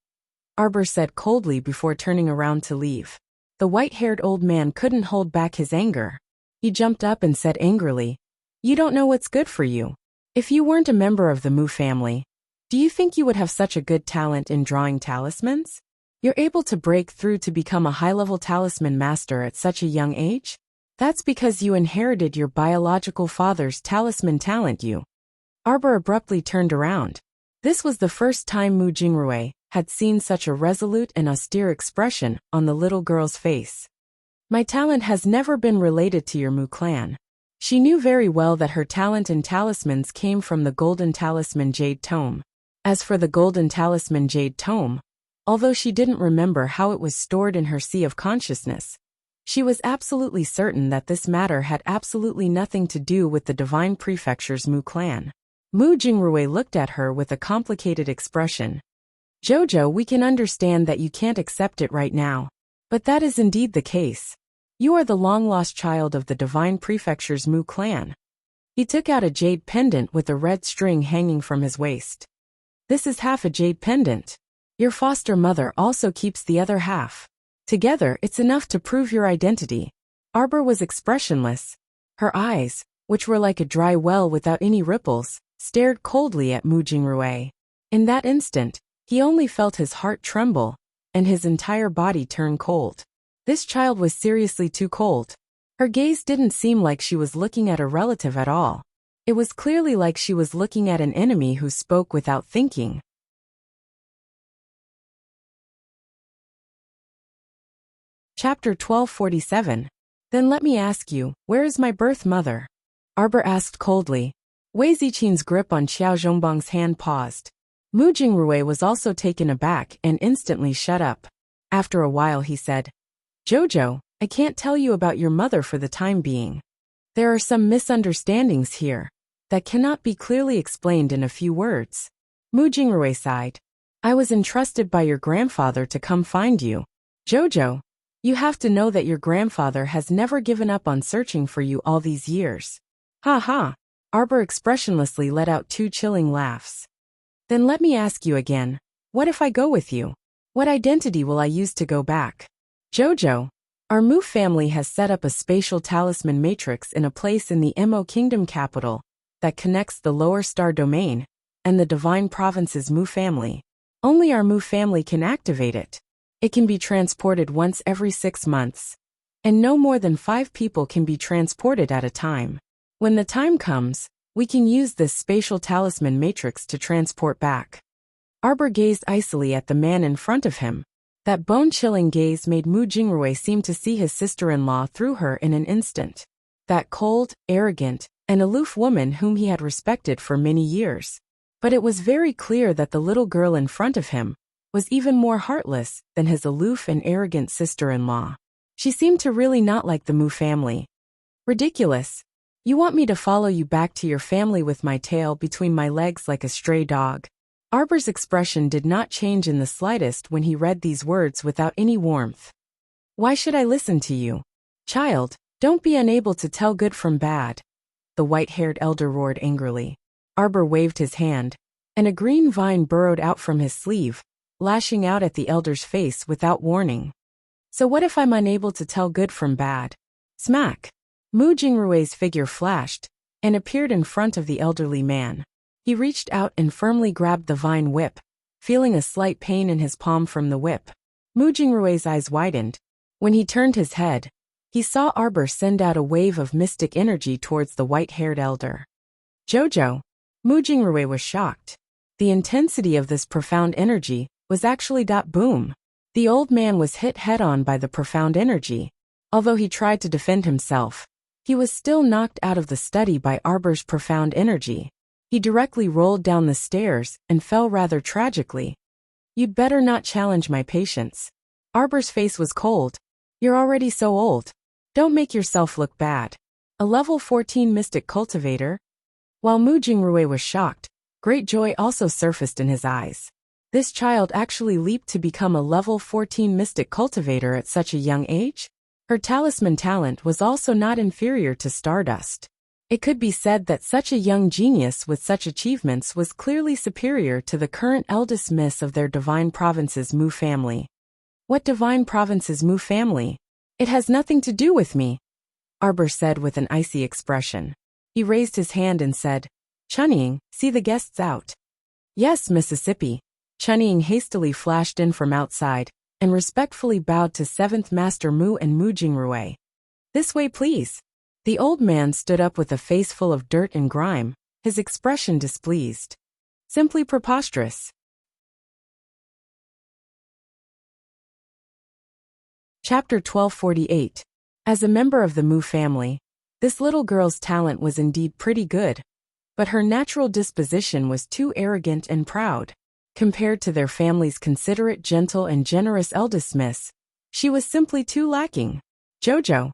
Arbor said coldly before turning around to leave. The white-haired old man couldn't hold back his anger. He jumped up and said angrily, You don't know what's good for you. If you weren't a member of the Mu family, do you think you would have such a good talent in drawing talismans? You're able to break through to become a high-level talisman master at such a young age? That's because you inherited your biological father's talisman talent. Arbor abruptly turned around. This was the first time Mu Jingrui had seen such a resolute and austere expression on the little girl's face. My talent has never been related to your Mu clan. She knew very well that her talent in talismans came from the Golden Talisman Jade Tome. As for the Golden Talisman Jade Tome, although she didn't remember how it was stored in her sea of consciousness, she was absolutely certain that this matter had absolutely nothing to do with the Divine Prefecture's Mu clan. Mu Jingrui looked at her with a complicated expression. Jojo, we can understand that you can't accept it right now, but that is indeed the case. You are the long-lost child of the Divine Prefecture's Mu clan. He took out a jade pendant with a red string hanging from his waist. This is half a jade pendant. Your foster mother also keeps the other half. Together, it's enough to prove your identity. Arbor was expressionless. Her eyes, which were like a dry well without any ripples, stared coldly at Mu Jingrui. In that instant, he only felt his heart tremble, and his entire body turn cold. This child was seriously too cold. Her gaze didn't seem like she was looking at a relative at all. It was clearly like she was looking at an enemy who spoke without thinking. Chapter 1247. Then let me ask you, where is my birth mother? Arbor asked coldly. Wei Ziqin's grip on Xiao Zhongbang's hand paused. Mu Jingrui was also taken aback and instantly shut up. After a while he said, Jojo, I can't tell you about your mother for the time being. There are some misunderstandings here that cannot be clearly explained in a few words. Mu Jingrui sighed. I was entrusted by your grandfather to come find you. Jojo, you have to know that your grandfather has never given up on searching for you all these years. Ha ha. Arbor expressionlessly let out 2 chilling laughs. Then let me ask you again, what if I go with you? What identity will I use to go back? Jojo, our Mu family has set up a spatial talisman matrix in a place in the Mo Kingdom capital that connects the lower star domain and the divine province's Mu family. Only our Mu family can activate it. It can be transported once every 6 months, and no more than 5 people can be transported at a time. When the time comes, we can use this spatial talisman matrix to transport back. Arbor gazed icily at the man in front of him. That bone-chilling gaze made Mu Jingrui seem to see his sister-in-law through her in an instant. That cold, arrogant, and aloof woman whom he had respected for many years. But it was very clear that the little girl in front of him was even more heartless than his aloof and arrogant sister-in-law. She seemed to really not like the Mu family. Ridiculous. You want me to follow you back to your family with my tail between my legs like a stray dog? Arbor's expression did not change in the slightest when he read these words without any warmth. Why should I listen to you? Child, don't be unable to tell good from bad. The white-haired elder roared angrily. Arbor waved his hand, and a green vine burrowed out from his sleeve, lashing out at the elder's face without warning. So what if I'm unable to tell good from bad? Smack! Mu Jingrui's figure flashed, and appeared in front of the elderly man. He reached out and firmly grabbed the vine whip, feeling a slight pain in his palm from the whip. Mu Jingrui's eyes widened. When he turned his head, he saw Arbor send out a wave of mystic energy towards the white-haired elder. Jojo! Mu Jingrui was shocked. The intensity of this profound energy was actually boom. The old man was hit head-on by the profound energy. Although he tried to defend himself, he was still knocked out of the study by Arbor's profound energy. He directly rolled down the stairs and fell rather tragically. You'd better not challenge my patience. Arbor's face was cold. You're already so old. Don't make yourself look bad. A level 14 mystic cultivator? While Mu Jingrui was shocked, great joy also surfaced in his eyes. This child actually leaped to become a level 14 mystic cultivator at such a young age? Her talisman talent was also not inferior to Stardust. It could be said that such a young genius with such achievements was clearly superior to the current eldest miss of their divine province's Mu family. What divine province's Mu family? It has nothing to do with me, Arbor said with an icy expression. He raised his hand and said, Chunying, see the guests out. Yes, Mississippi. Chunying hastily flashed in from outside, and respectfully bowed to 7th Master Mu and Mu Jingrui. This way please. The old man stood up with a face full of dirt and grime, his expression displeased. Simply preposterous. Chapter 1248. As a member of the Mu family, this little girl's talent was indeed pretty good, but her natural disposition was too arrogant and proud. Compared to their family's considerate, gentle, and generous eldest miss, she was simply too lacking. Jojo.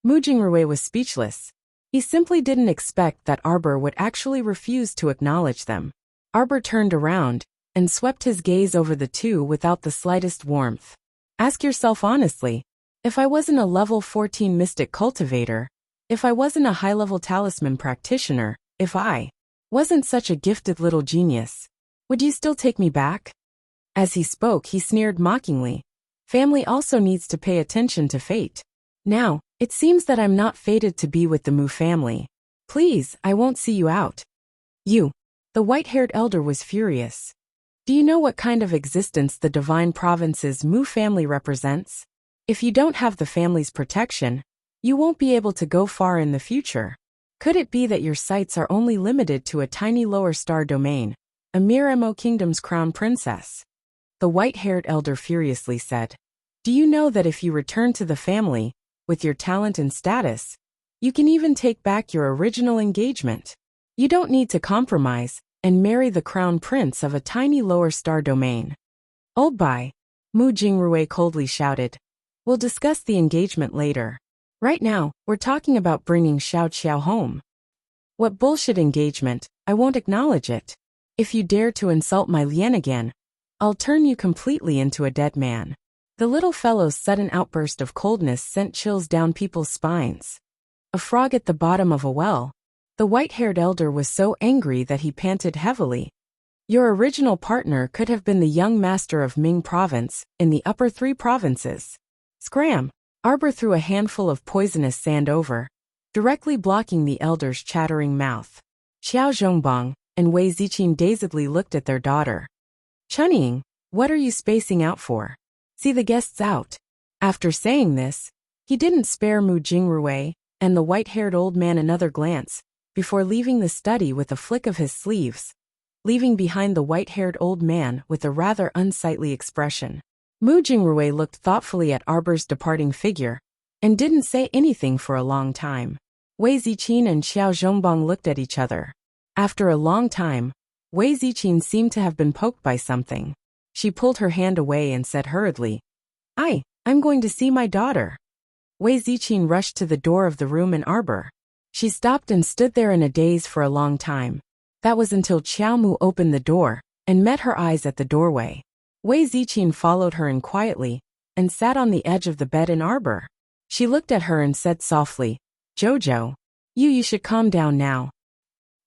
Mu Jingrui was speechless. He simply didn't expect that Arbor would actually refuse to acknowledge them. Arbor turned around and swept his gaze over the two without the slightest warmth. Ask yourself honestly, if I wasn't a level 14 mystic cultivator, if I wasn't a high-level talisman practitioner, if I wasn't such a gifted little genius, would you still take me back? As he spoke, he sneered mockingly. Family also needs to pay attention to fate. Now, it seems that I'm not fated to be with the Mu family. Please, I won't see you out. You. The white-haired elder was furious. Do you know what kind of existence the divine province's Mu family represents? If you don't have the family's protection, you won't be able to go far in the future. Could it be that your sights are only limited to a tiny lower star domain, a mere Mo Kingdom's crown princess? The white-haired elder furiously said. Do you know that if you return to the family, with your talent and status, you can even take back your original engagement? You don't need to compromise and marry the crown prince of a tiny lower star domain. Old bye, Mu Jingrui coldly shouted. We'll discuss the engagement later. Right now, we're talking about bringing Xiao Qiao home. What bullshit engagement, I won't acknowledge it. If you dare to insult my Lien again, I'll turn you completely into a dead man. The little fellow's sudden outburst of coldness sent chills down people's spines. A frog at the bottom of a well. The white-haired elder was so angry that he panted heavily. Your original partner could have been the young master of Ming Province, in the upper 3 provinces. Scram! Arbor threw a handful of poisonous sand over, directly blocking the elder's chattering mouth. Xiao Zhongbang and Wei Ziqin dazedly looked at their daughter. Chunying, what are you spacing out for? See the guests out. After saying this, he didn't spare Mu Jingrui and the white-haired old man another glance, before leaving the study with a flick of his sleeves, leaving behind the white-haired old man with a rather unsightly expression. Mu Jingrui looked thoughtfully at Arbor's departing figure, and didn't say anything for a long time. Wei Ziqin and Xiao Zhongbang looked at each other. After a long time, Wei Ziqin seemed to have been poked by something. She pulled her hand away and said hurriedly, I'm going to see my daughter. Wei Ziqin rushed to the door of the room in Arbor. She stopped and stood there in a daze for a long time. That was until Qiao Mu opened the door, and met her eyes at the doorway. Wei Ziqin followed her in quietly, and sat on the edge of the bed in Arbor. She looked at her and said softly, Jojo, you should calm down now.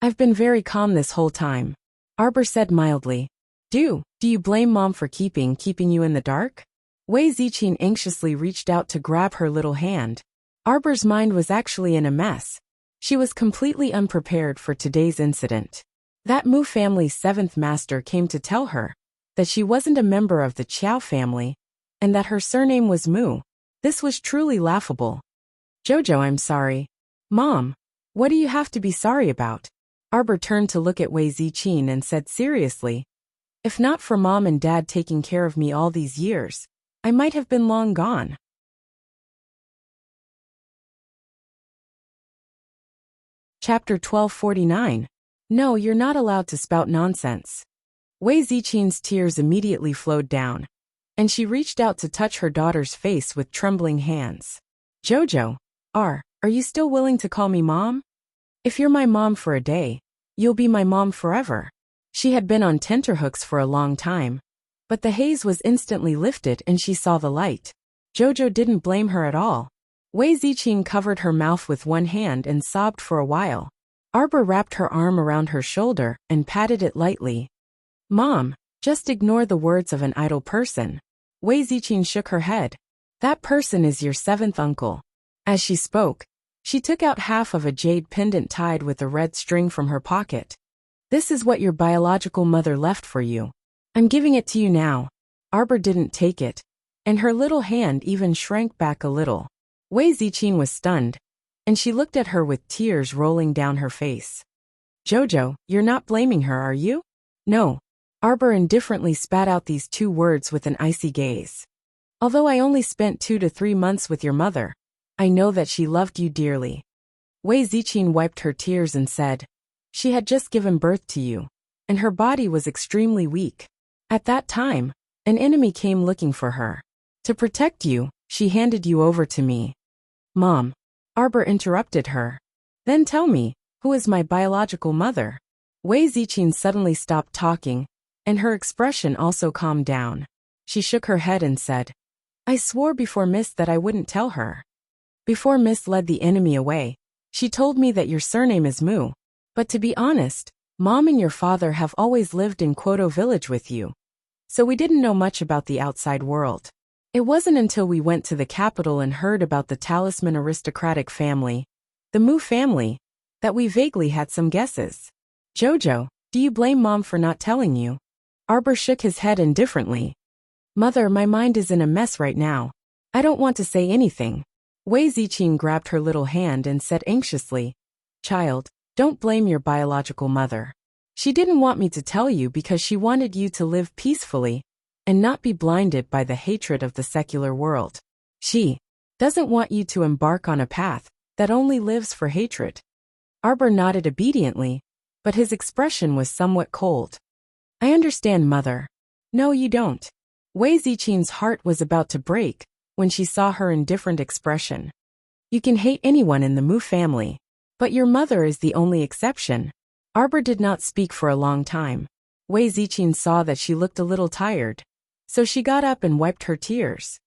I've been very calm this whole time. Arbor said mildly. Do you blame Mom for keeping you in the dark? Wei Ziqin anxiously reached out to grab her little hand. Arbor's mind was actually in a mess. She was completely unprepared for today's incident. That Mu family's 7th master came to tell her that she wasn't a member of the Qiao family, and that her surname was Mu. This was truly laughable. Jojo, I'm sorry. Mom, what do you have to be sorry about? Arbor turned to look at Wei Ziqin and said seriously, if not for Mom and Dad taking care of me all these years, I might have been long gone. Chapter 1249. No, you're not allowed to spout nonsense. Wei Ziqin's tears immediately flowed down, and she reached out to touch her daughter's face with trembling hands. Jojo, are you still willing to call me Mom? If you're my mom for a day, you'll be my mom forever. She had been on tenterhooks for a long time, but the haze was instantly lifted and she saw the light. Jojo didn't blame her at all. Wei Ziqin covered her mouth with one hand and sobbed for a while. Arbor wrapped her arm around her shoulder and patted it lightly. Mom, just ignore the words of an idle person. Wei Ziqin shook her head. That person is your 7th uncle. As she spoke, she took out half of a jade pendant tied with a red string from her pocket. This is what your biological mother left for you. I'm giving it to you now. Arbor didn't take it, and her little hand even shrank back a little. Wei Ziqin was stunned, and she looked at her with tears rolling down her face. Jojo, you're not blaming her, are you? No. Arbor indifferently spat out these 2 words with an icy gaze. Although I only spent 2 to 3 months with your mother, I know that she loved you dearly. Wei Ziqin wiped her tears and said, she had just given birth to you, and her body was extremely weak. At that time, an enemy came looking for her. To protect you, she handed you over to me. Mom. Arbor interrupted her. Then tell me, who is my biological mother? Wei Ziqin suddenly stopped talking, and her expression also calmed down. She shook her head and said, I swore before Miss that I wouldn't tell her. Before Miss led the enemy away, she told me that your surname is Mu. But to be honest, Mom and your father have always lived in Kwoto village with you. So we didn't know much about the outside world. It wasn't until we went to the capital and heard about the talisman aristocratic family, the Mu family, that we vaguely had some guesses. Jojo, do you blame Mom for not telling you? Arbor shook his head indifferently. Mother, my mind is in a mess right now. I don't want to say anything. Wei Ziqin grabbed her little hand and said anxiously, Child, don't blame your biological mother. She didn't want me to tell you because she wanted you to live peacefully and not be blinded by the hatred of the secular world. She doesn't want you to embark on a path that only lives for hatred. Arbor nodded obediently, but his expression was somewhat cold. I understand, Mother. No, you don't. Wei Ziqin's heart was about to break when she saw her indifferent expression. You can hate anyone in the Mu family, but your mother is the only exception. Arbor did not speak for a long time. Wei Ziqin saw that she looked a little tired, so she got up and wiped her tears.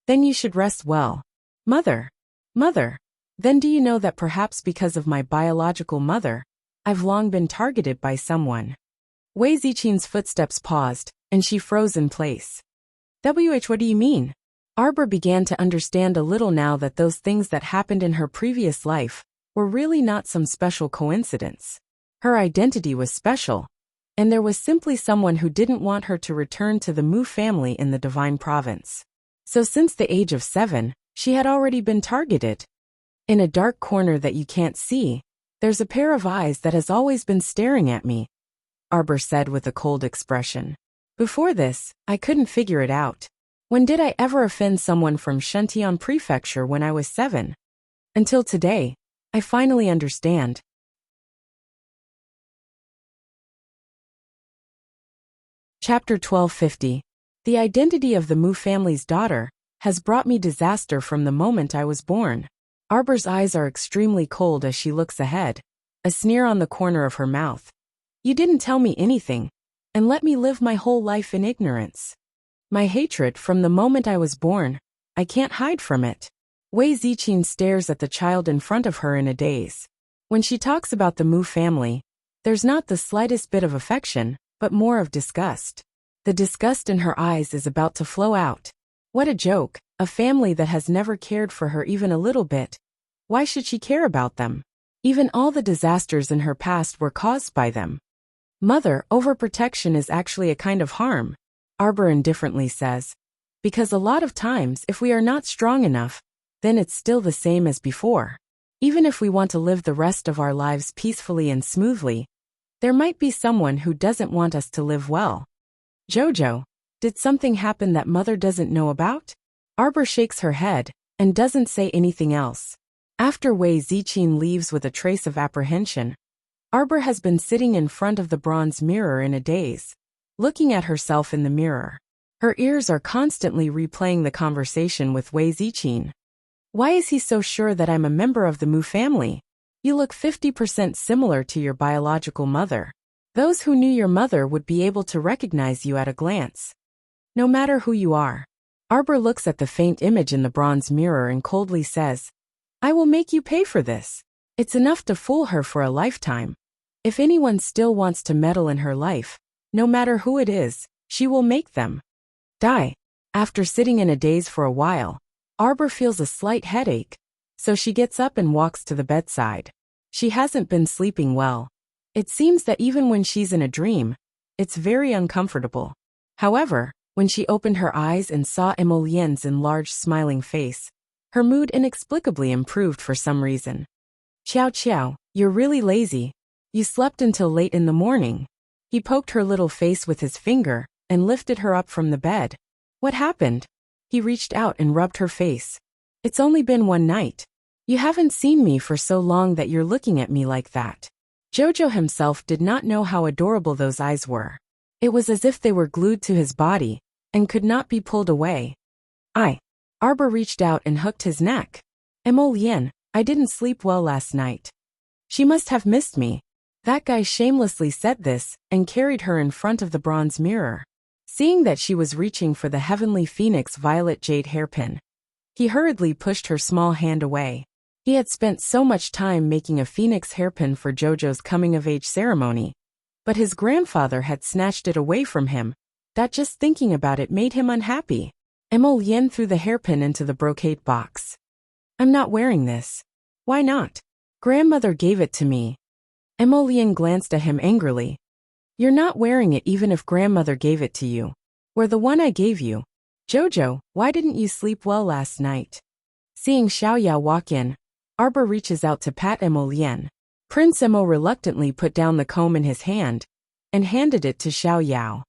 Then you should rest well. Mother. Mother. Then do you know that perhaps because of my biological mother, I've long been targeted by someone? Wei Ziqin's footsteps paused, and she froze in place. What do you mean? Arbor began to understand a little now that those things that happened in her previous life were really not some special coincidence. Her identity was special, and there was simply someone who didn't want her to return to the Mu family in the Divine Province. So since the age of 7, she had already been targeted. In a dark corner that you can't see, there's a pair of eyes that has always been staring at me, Arbor said with a cold expression. Before this, I couldn't figure it out. When did I ever offend someone from Shentian Prefecture when I was 7? Until today, I finally understand. Chapter 1250. The identity of the Mu family's daughter has brought me disaster from the moment I was born. Arbor's eyes are extremely cold as she looks ahead, a sneer on the corner of her mouth. You didn't tell me anything, and let me live my whole life in ignorance. My hatred from the moment I was born, I can't hide from it. Wei Ziqin stares at the child in front of her in a daze. When she talks about the Mu family, there's not the slightest bit of affection, but more of disgust. The disgust in her eyes is about to flow out. What a joke, a family that has never cared for her even a little bit. Why should she care about them? Even all the disasters in her past were caused by them. Mother, overprotection is actually a kind of harm, Arbor indifferently says. Because a lot of times, if we are not strong enough, then it's still the same as before. Even if we want to live the rest of our lives peacefully and smoothly, there might be someone who doesn't want us to live well. Jojo, did something happen that Mother doesn't know about? Arbor shakes her head and doesn't say anything else. After Wei Ziqin leaves with a trace of apprehension, Arbor has been sitting in front of the bronze mirror in a daze, looking at herself in the mirror. Her ears are constantly replaying the conversation with Wei Ziqin. Why is he so sure that I'm a member of the Mu family? You look 50% similar to your biological mother. Those who knew your mother would be able to recognize you at a glance. No matter who you are. Arbor looks at the faint image in the bronze mirror and coldly says, I will make you pay for this. It's enough to fool her for a lifetime. If anyone still wants to meddle in her life, no matter who it is, she will make them die. After sitting in a daze for a while, Arbor feels a slight headache, so she gets up and walks to the bedside. She hasn't been sleeping well. It seems that even when she's in a dream, it's very uncomfortable. However, when she opened her eyes and saw Emolien's enlarged smiling face, her mood inexplicably improved for some reason. Qiao Qiao, you're really lazy. You slept until late in the morning. He poked her little face with his finger and lifted her up from the bed. What happened? He reached out and rubbed her face. It's only been one night. You haven't seen me for so long that you're looking at me like that. Jojo himself did not know how adorable those eyes were. It was as if they were glued to his body and could not be pulled away. Arbor reached out and hooked his neck. Emolien, I didn't sleep well last night. She must have missed me. That guy shamelessly said this and carried her in front of the bronze mirror. Seeing that she was reaching for the Heavenly Phoenix violet jade hairpin, he hurriedly pushed her small hand away. He had spent so much time making a phoenix hairpin for Jojo's coming-of-age ceremony, but his grandfather had snatched it away from him, that just thinking about it made him unhappy. Emolien threw the hairpin into the brocade box. I'm not wearing this. Why not? Grandmother gave it to me. Emolien glanced at him angrily. You're not wearing it even if grandmother gave it to you. Wear the one I gave you. Jojo, why didn't you sleep well last night? Seeing Xiaoyao walk in, Arbor reaches out to pat Emolien. Prince Emo reluctantly put down the comb in his hand and handed it to Xiaoyao.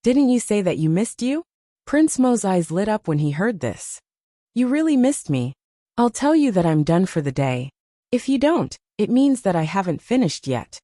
Didn't you say that you missed you? Prince Mo's eyes lit up when he heard this. You really missed me. I'll tell you that I'm done for the day. If you don't, it means that I haven't finished yet.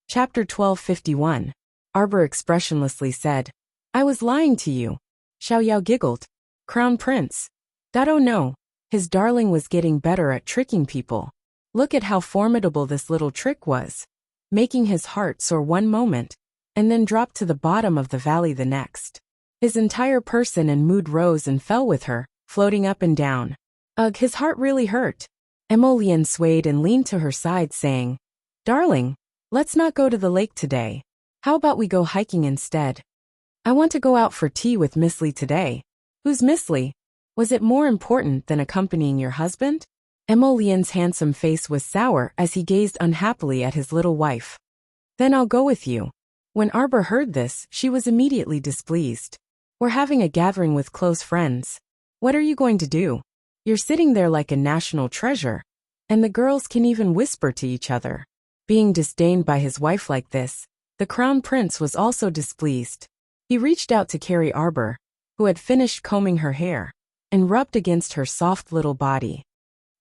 Chapter 1251. Arbor expressionlessly said, I was lying to you. Xiaoyao giggled. Crown Prince. That oh no, his darling was getting better at tricking people. Look at how formidable this little trick was, making his heart soar one moment, and then drop to the bottom of the valley the next. His entire person and mood rose and fell with her, floating up and down. Ugh, his heart really hurt. Emolian swayed and leaned to her side, saying, "Darling, let's not go to the lake today. How about we go hiking instead? I want to go out for tea with Miss Lee today." Who's Miss Lee? Was it more important than accompanying your husband? Emolian's handsome face was sour as he gazed unhappily at his little wife. "Then I'll go with you." When Arbor heard this, she was immediately displeased. "We're having a gathering with close friends. What are you going to do? You're sitting there like a national treasure, and the girls can even whisper to each other." Being disdained by his wife like this, the crown prince was also displeased. He reached out to carry Arbor, who had finished combing her hair, and rubbed against her soft little body.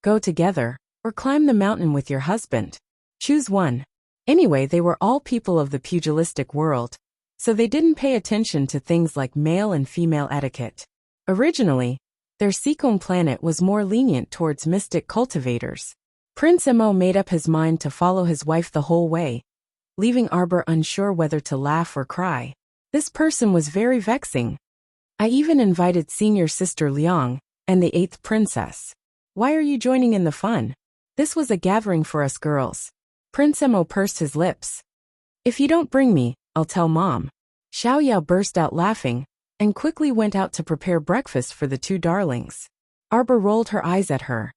"Go together, or climb the mountain with your husband. Choose one." Anyway, they were all people of the pugilistic world, so they didn't pay attention to things like male and female etiquette. Originally, their Seacombe planet was more lenient towards mystic cultivators. Prince Emo made up his mind to follow his wife the whole way, leaving Arbor unsure whether to laugh or cry. This person was very vexing. "I even invited senior sister Liang and the 8th princess. Why are you joining in the fun? This was a gathering for us girls." Prince Emo pursed his lips. "If you don't bring me, I'll tell Mom." Xiao Yao burst out laughing, and quickly went out to prepare breakfast for the two darlings. Arbor rolled her eyes at her.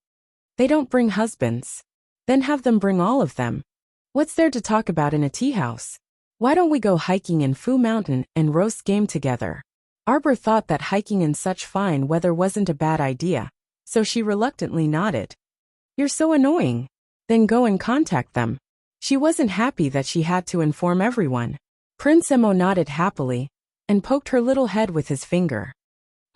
"They don't bring husbands. Then have them bring all of them. What's there to talk about in a tea house? Why don't we go hiking in Fu Mountain and roast game together?" Arbor thought that hiking in such fine weather wasn't a bad idea, so she reluctantly nodded. "You're so annoying. Then go and contact them." She wasn't happy that she had to inform everyone. Prince Emo nodded happily, and poked her little head with his finger.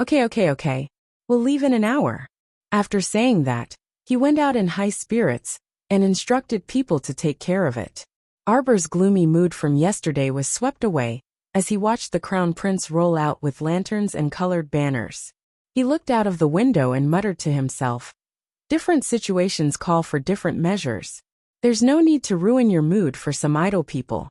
Okay. We'll leave in an hour." After saying that, he went out in high spirits, and instructed people to take care of it. Arbor's gloomy mood from yesterday was swept away, as he watched the crown prince roll out with lanterns and colored banners. He looked out of the window and muttered to himself, "Different situations call for different measures. There's no need to ruin your mood for some idle people."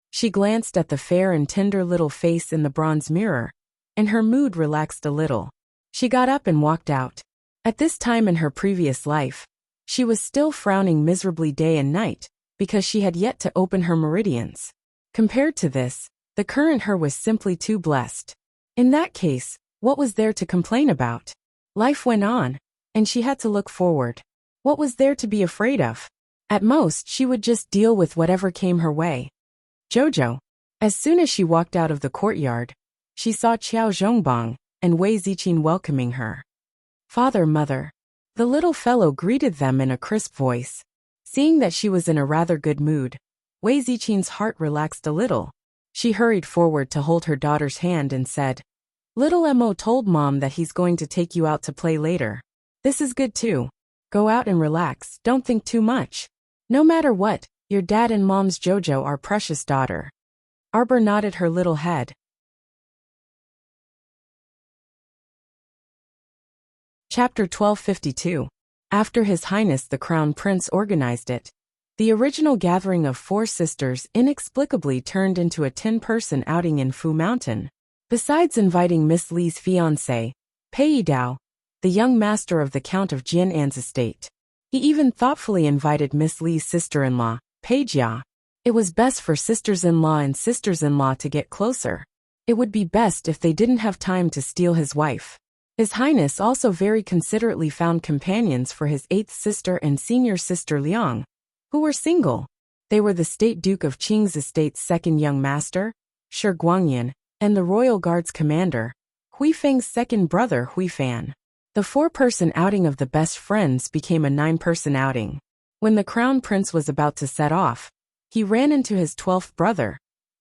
She glanced at the fair and tender little face in the bronze mirror, and her mood relaxed a little. She got up and walked out. At this time in her previous life, she was still frowning miserably day and night, because she had yet to open her meridians. Compared to this, the current her was simply too blessed. In that case, what was there to complain about? Life went on, and she had to look forward. What was there to be afraid of? At most, she would just deal with whatever came her way. Jojo. As soon as she walked out of the courtyard, she saw Qiao Zhongbang and Wei Ziqin welcoming her. "Father, mother." The little fellow greeted them in a crisp voice. Seeing that she was in a rather good mood, Wei Ziqin's heart relaxed a little. She hurried forward to hold her daughter's hand and said, "Little Emo told Mom that he's going to take you out to play later. This is good too. Go out and relax, don't think too much. No matter what, your dad and Mom's Jojo are precious daughter." Arbor nodded her little head. Chapter 1252. After His Highness the Crown Prince organized it, the original gathering of 4 sisters inexplicably turned into a 10-person outing in Fu Mountain. Besides inviting Miss Li's fiancé, Pei Dao, the young master of the Count of Jian'an's estate, he even thoughtfully invited Miss Li's sister-in-law, Pei Jia. It was best for sisters-in-law and sisters-in-law to get closer. It would be best if they didn't have time to steal his wife. His Highness also very considerately found companions for his 8th sister and senior sister Liang, who were single. They were the State Duke of Qing's estate's second young master, Shi Guangyan, and the Royal Guard's commander, Hui Feng's second brother Hui Fan. The 4-person outing of the best friends became a 9-person outing. When the Crown Prince was about to set off, he ran into his 12th brother,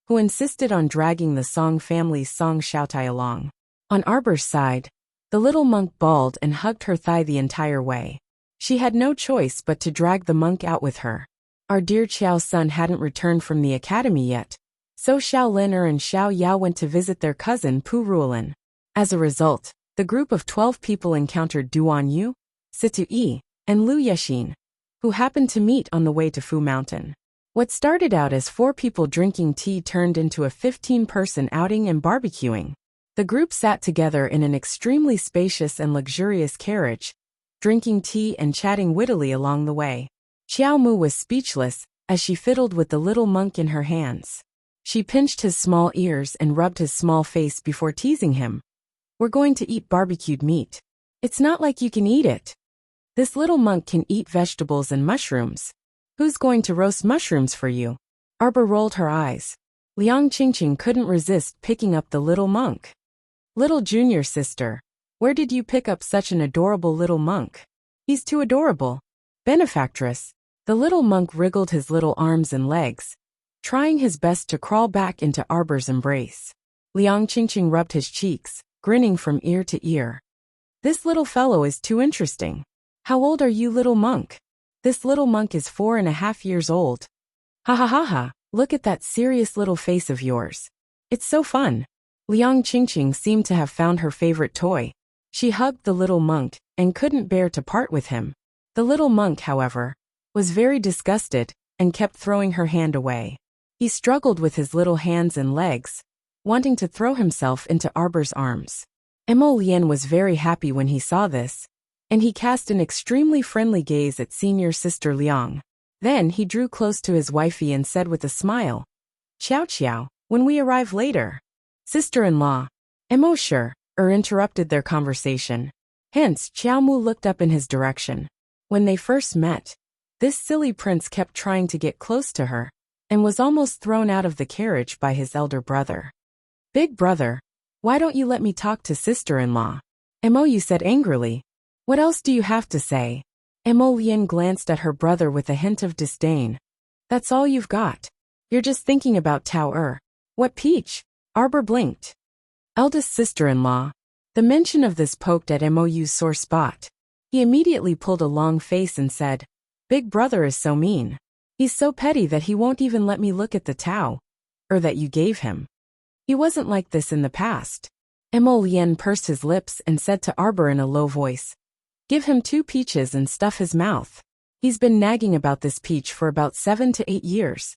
who insisted on dragging the Song family's Song Xiaotai along. On Arbor's side, the little monk bawled and hugged her thigh the entire way. She had no choice but to drag the monk out with her. Our dear Qiao's son hadn't returned from the academy yet, so Xiao Lin'er and Xiao Yao went to visit their cousin Pu Ruolin. As a result, the group of 12 people encountered Duan Yu, Situ Yi, and Lu Yexin. who happened to meet on the way to Fu Mountain. What started out as 4 people drinking tea turned into a 15-person outing and barbecuing. The group sat together in an extremely spacious and luxurious carriage, drinking tea and chatting wittily along the way. Xiao Mu was speechless as she fiddled with the little monk in her hands. She pinched his small ears and rubbed his small face before teasing him. "We're going to eat barbecued meat. It's not like you can eat it. This little monk can eat vegetables and mushrooms. Who's going to roast mushrooms for you?" Arbor rolled her eyes. Liang Qingqing couldn't resist picking up the little monk. "Little junior sister, where did you pick up such an adorable little monk? He's too adorable." "Benefactress." The little monk wriggled his little arms and legs, trying his best to crawl back into Arbor's embrace. Liang Qingqing rubbed his cheeks, grinning from ear to ear. "This little fellow is too interesting. How old are you, little monk?" "This little monk is 4.5 years old." "Ha ha ha ha, look at that serious little face of yours. It's so fun." Liang Qingqing seemed to have found her favorite toy. She hugged the little monk and couldn't bear to part with him. The little monk, however, was very disgusted and kept throwing her hand away. He struggled with his little hands and legs, wanting to throw himself into Arbor's arms. Mo Lian was very happy when he saw this, and he cast an extremely friendly gaze at senior sister Liang. Then he drew close to his wifey and said with a smile, "Qiao Qiao, when we arrive later." "Sister-in-law." Mo sure, interrupted their conversation. Hence, Qiao Mu looked up in his direction. When they first met, this silly prince kept trying to get close to her, and was almost thrown out of the carriage by his elder brother. "Big brother, why don't you let me talk to sister-in-law?" Mo said angrily. "What else do you have to say?" Mo Lian glanced at her brother with a hint of disdain. "That's all you've got? You're just thinking about Tao. What peach?" Arbor blinked. "Eldest sister-in-law." The mention of this poked at Mo's sore spot. He immediately pulled a long face and said, "Big brother is so mean. He's so petty that he won't even let me look at the Tao that you gave him. He wasn't like this in the past." Mo Lian pursed his lips and said to Arbor in a low voice, "Give him 2 peaches and stuff his mouth. He's been nagging about this peach for about 7 to 8 years.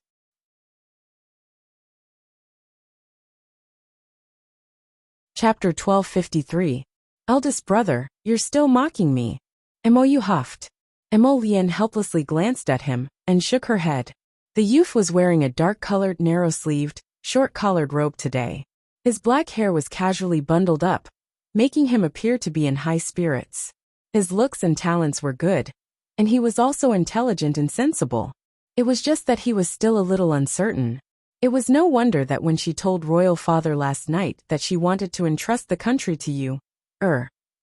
Chapter 1253. Eldest brother, you're still mocking me. Mo huffed. Mo Lian helplessly glanced at him and shook her head. The youth was wearing a dark-colored, narrow-sleeved, short-collared robe today. His black hair was casually bundled up, making him appear to be in high spirits. His looks and talents were good, and he was also intelligent and sensible. It was just that he was still a little uncertain. It was no wonder that when she told Royal Father last night that she wanted to entrust the country to you,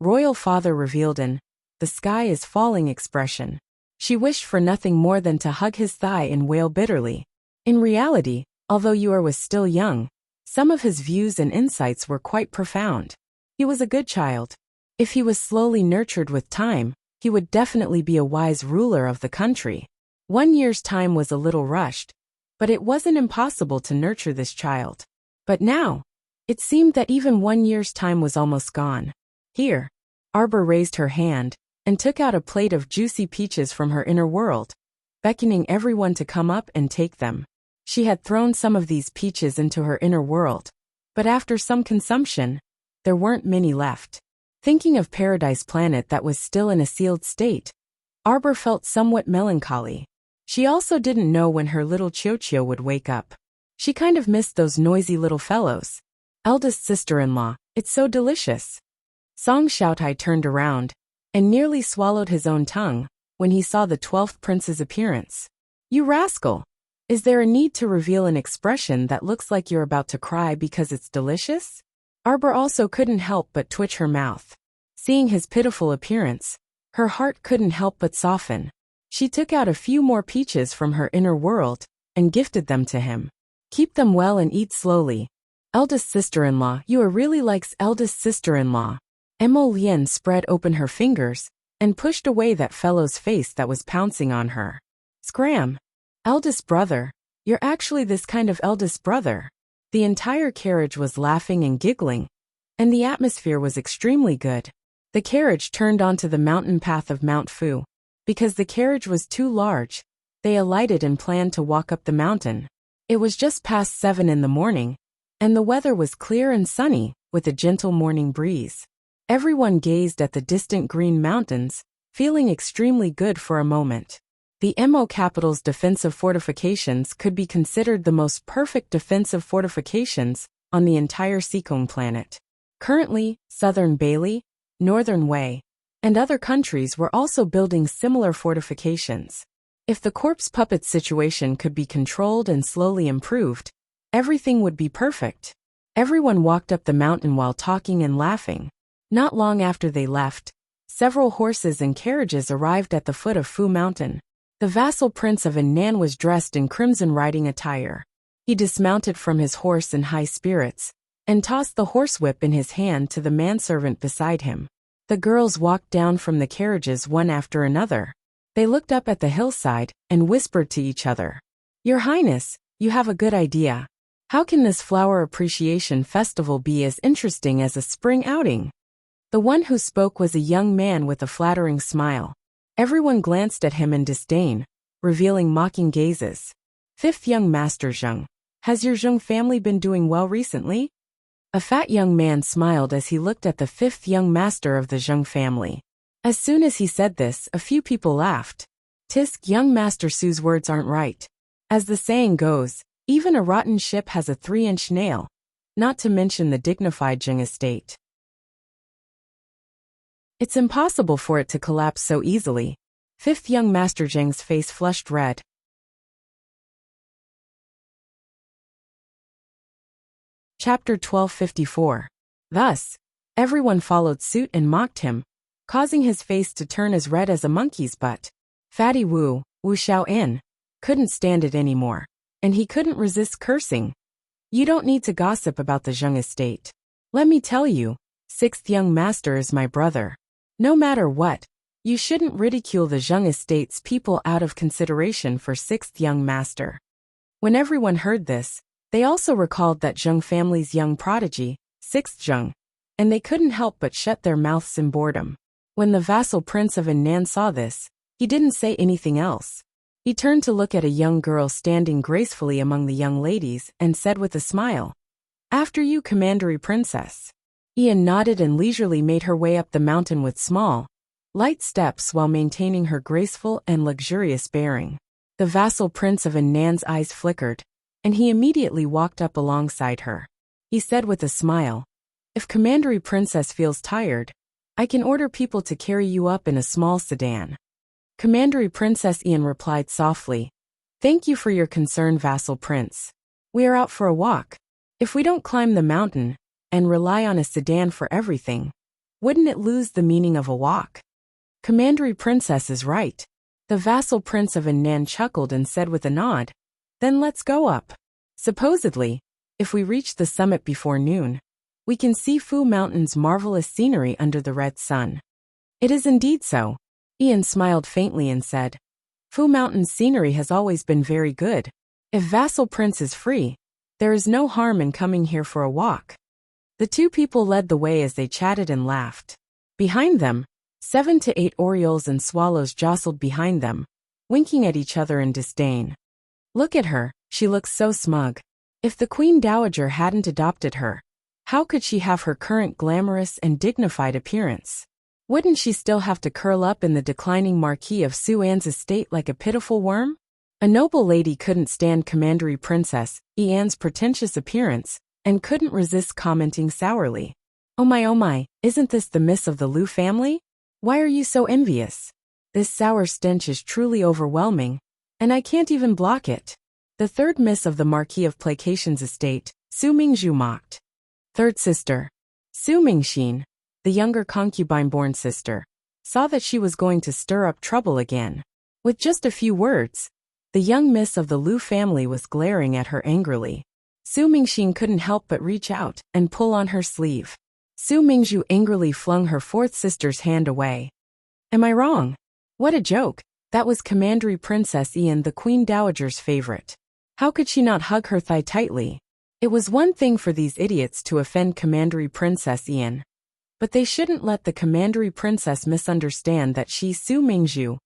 Royal Father revealed an "the sky is falling" expression. She wished for nothing more than to hug his thigh and wail bitterly. In reality, although Yuer was still young, some of his views and insights were quite profound. He was a good child. If he was slowly nurtured with time, he would definitely be a wise ruler of the country. 1 year's time was a little rushed, but it wasn't impossible to nurture this child. But now, it seemed that even 1 year's time was almost gone. Here, Arbor raised her hand and took out a plate of juicy peaches from her inner world, beckoning everyone to come up and take them. She had thrown some of these peaches into her inner world, but after some consumption, there weren't many left. Thinking of Paradise Planet that was still in a sealed state, Arbor felt somewhat melancholy. She also didn't know when her little Qiu would wake up. She kind of missed those noisy little fellows. Eldest sister-in-law, it's so delicious. Song Xiaotai turned around and nearly swallowed his own tongue when he saw the 12th prince's appearance. You rascal! Is there a need to reveal an expression that looks like you're about to cry because it's delicious? Arbor also couldn't help but twitch her mouth. Seeing his pitiful appearance, her heart couldn't help but soften. She took out a few more peaches from her inner world and gifted them to him. Keep them well and eat slowly. Eldest sister-in-law, you are really like's eldest sister-in-law. Mo Lian spread open her fingers and pushed away that fellow's face that was pouncing on her. Scram! Eldest brother, you're actually this kind of eldest brother. The entire carriage was laughing and giggling, and the atmosphere was extremely good. The carriage turned onto the mountain path of Mount Fu. Because the carriage was too large, they alighted and planned to walk up the mountain. It was just past 7 in the morning, and the weather was clear and sunny, with a gentle morning breeze. Everyone gazed at the distant green mountains, feeling extremely good for a moment. The Mo capital's defensive fortifications could be considered the most perfect defensive fortifications on the entire Seekong planet. Currently, Southern Bailey, Northern Wei, and other countries were also building similar fortifications. If the corpse puppet situation could be controlled and slowly improved, everything would be perfect. Everyone walked up the mountain while talking and laughing. Not long after they left, several horses and carriages arrived at the foot of Fu Mountain. The vassal prince of Annan was dressed in crimson riding attire. He dismounted from his horse in high spirits, and tossed the horsewhip in his hand to the manservant beside him. The girls walked down from the carriages one after another. They looked up at the hillside and whispered to each other. "Your Highness, you have a good idea. How can this flower appreciation festival be as interesting as a spring outing?" The one who spoke was a young man with a flattering smile. Everyone glanced at him in disdain, revealing mocking gazes. "Fifth young master Zheng, has your Zheng family been doing well recently?" A fat young man smiled as he looked at the fifth young master of the Zheng family. As soon as he said this, a few people laughed. "Tisk, young Master Su's words aren't right. As the saying goes, even a rotten ship has a 3-inch nail, not to mention the dignified Zheng estate. It's impossible for it to collapse so easily." Fifth young Master Zheng's face flushed red. Chapter 1254. Thus, everyone followed suit and mocked him, causing his face to turn as red as a monkey's butt. Fatty Wu Xiaoan, couldn't stand it anymore, and he couldn't resist cursing. "You don't need to gossip about the Zheng estate. Let me tell you, sixth young master is my brother. No matter what, you shouldn't ridicule the Zheng estate's people out of consideration for sixth young master." When everyone heard this, they also recalled that Zheng family's young prodigy, sixth Zheng, and they couldn't help but shut their mouths in boredom. When the vassal prince of Annan saw this, he didn't say anything else. He turned to look at a young girl standing gracefully among the young ladies and said with a smile, "After you, commandery princess." Ian nodded and leisurely made her way up the mountain with small, light steps while maintaining her graceful and luxurious bearing. The vassal prince of Annan's eyes flickered, and he immediately walked up alongside her. He said with a smile, "If commandery princess feels tired, I can order people to carry you up in a small sedan." Commandery Princess Ian replied softly, "Thank you for your concern, vassal prince. We are out for a walk. If we don't climb the mountain and rely on a sedan for everything, wouldn't it lose the meaning of a walk?" Commandery Princess is right. The vassal prince of Annan chuckled and said with a nod, "Then let's go up. Supposedly, if we reach the summit before noon, we can see Fu Mountain's marvelous scenery under the red sun." "It is indeed so." Ian smiled faintly and said, "Fu Mountain's scenery has always been very good. If vassal prince is free, there is no harm in coming here for a walk." The two people led the way as they chatted and laughed. Behind them, 7 to 8 orioles and swallows jostled behind them, winking at each other in disdain. "Look at her, she looks so smug. If the Queen Dowager hadn't adopted her, how could she have her current glamorous and dignified appearance? Wouldn't she still have to curl up in the declining Marquis of Suan's estate like a pitiful worm?" A noble lady couldn't stand commandery princess Ian's pretentious appearance and couldn't resist commenting sourly, oh my, isn't this the miss of the Liu family? Why are you so envious? This sour stench is truly overwhelming, and I can't even block it." The third miss of the Marquis of Placation's estate, Su Mingzhu mocked. Third sister, Su Mingxin, the younger concubine-born sister, saw that she was going to stir up trouble again. With just a few words, the young miss of the Liu family was glaring at her angrily. Su Mingxin couldn't help but reach out and pull on her sleeve. Su Mingzhu angrily flung her fourth sister's hand away. "Am I wrong? What a joke. That was commandery Princess Ian, the Queen Dowager's favorite. How could she not hug her thigh tightly?" It was one thing for these idiots to offend commandery Princess Ian, but they shouldn't let the commandery princess misunderstand that she, Su Mingzhu,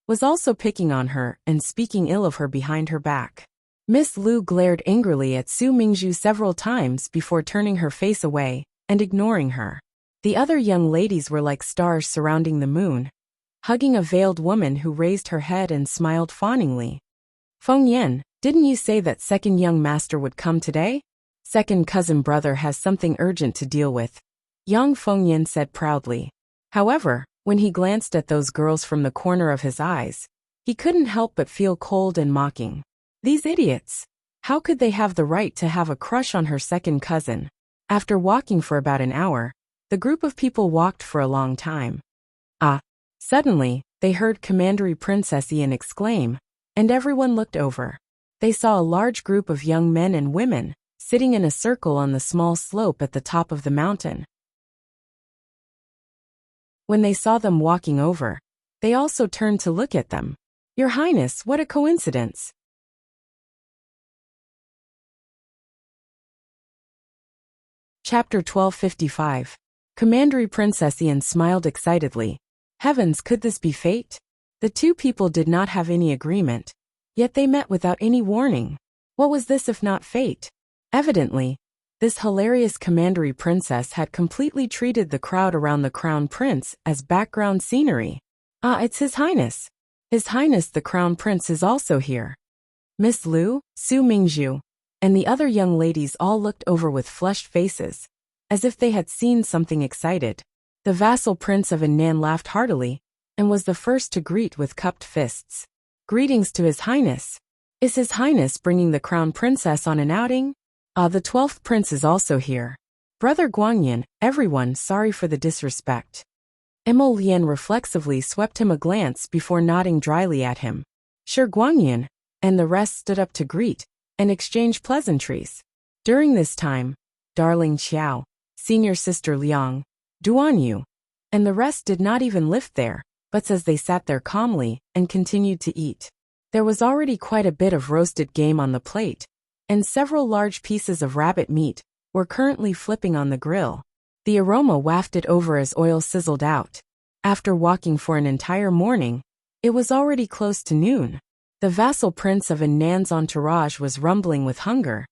was also picking on her and speaking ill of her behind her back. Miss Lu glared angrily at Su Mingzhu several times before turning her face away and ignoring her. The other young ladies were like stars surrounding the moon, hugging a veiled woman who raised her head and smiled fawningly. Feng Yan, didn't you say that second young master would come today? Second cousin brother has something urgent to deal with, young Feng Yan said proudly. However, when he glanced at those girls from the corner of his eyes, he couldn't help but feel cold and mocking. These idiots! How could they have the right to have a crush on her second cousin? After walking for about an hour, the group of people walked for a long time. Suddenly, they heard Commandery Princess Ian exclaim, and everyone looked over. They saw a large group of young men and women, sitting in a circle on the small slope at the top of the mountain. When they saw them walking over, they also turned to look at them. Your Highness, what a coincidence! Chapter 1255. Commandery Princess Ian smiled excitedly. Heavens, could this be fate? The two people did not have any agreement, yet they met without any warning. What was this if not fate? Evidently, this hilarious Commandery Princess had completely treated the crowd around the Crown Prince as background scenery. It's His Highness. His Highness the Crown Prince is also here. Miss Lu, Su Mingzhu, and the other young ladies all looked over with flushed faces, as if they had seen something excited. The vassal prince of Annan laughed heartily, and was the first to greet with cupped fists. Greetings to His Highness. Is His Highness bringing the Crown Princess on an outing? The 12th prince is also here. Brother Guangyan, everyone sorry for the disrespect. Emo Lian reflexively swept him a glance before nodding dryly at him. Sure Guangyan, and the rest stood up to greet and exchange pleasantries. During this time, darling Xiao, senior sister Liang, Duanyu, and the rest did not even lift their butts as they sat there calmly and continued to eat. There was already quite a bit of roasted game on the plate, and several large pieces of rabbit meat were currently flipping on the grill. The aroma wafted over as oil sizzled out. After walking for an entire morning, it was already close to noon. The vassal prince of Annan's entourage was rumbling with hunger,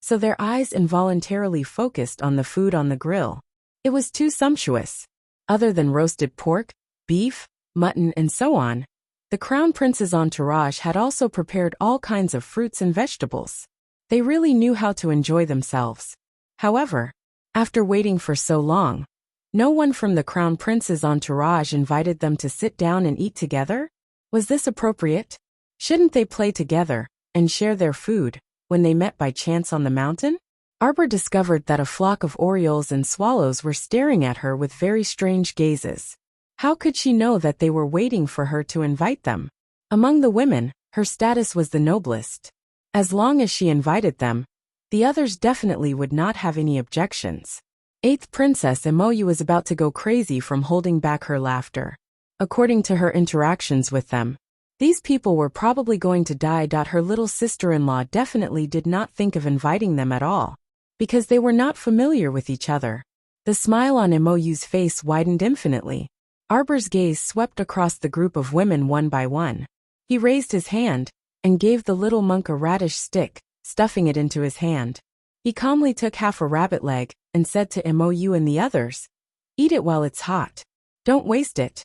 so their eyes involuntarily focused on the food on the grill. It was too sumptuous. Other than roasted pork, beef, mutton, and so on, the Crown Prince's entourage had also prepared all kinds of fruits and vegetables. They really knew how to enjoy themselves. However, after waiting for so long, no one from the Crown Prince's entourage invited them to sit down and eat together? Was this appropriate? Shouldn't they play together and share their food when they met by chance on the mountain? Arbor discovered that a flock of orioles and swallows were staring at her with very strange gazes. How could she know that they were waiting for her to invite them? Among the women, her status was the noblest. As long as she invited them, the others definitely would not have any objections. 8th Princess Imoyu was about to go crazy from holding back her laughter. According to her interactions with them, these people were probably going to die. Her little sister-in-law definitely did not think of inviting them at all, because they were not familiar with each other. The smile on Imoyu's face widened infinitely. Arbor's gaze swept across the group of women one by one. He raised his hand and gave the little monk a radish stick, stuffing it into his hand. He calmly took half a rabbit leg and said to Imoyu and the others, "Eat it while it's hot. Don't waste it.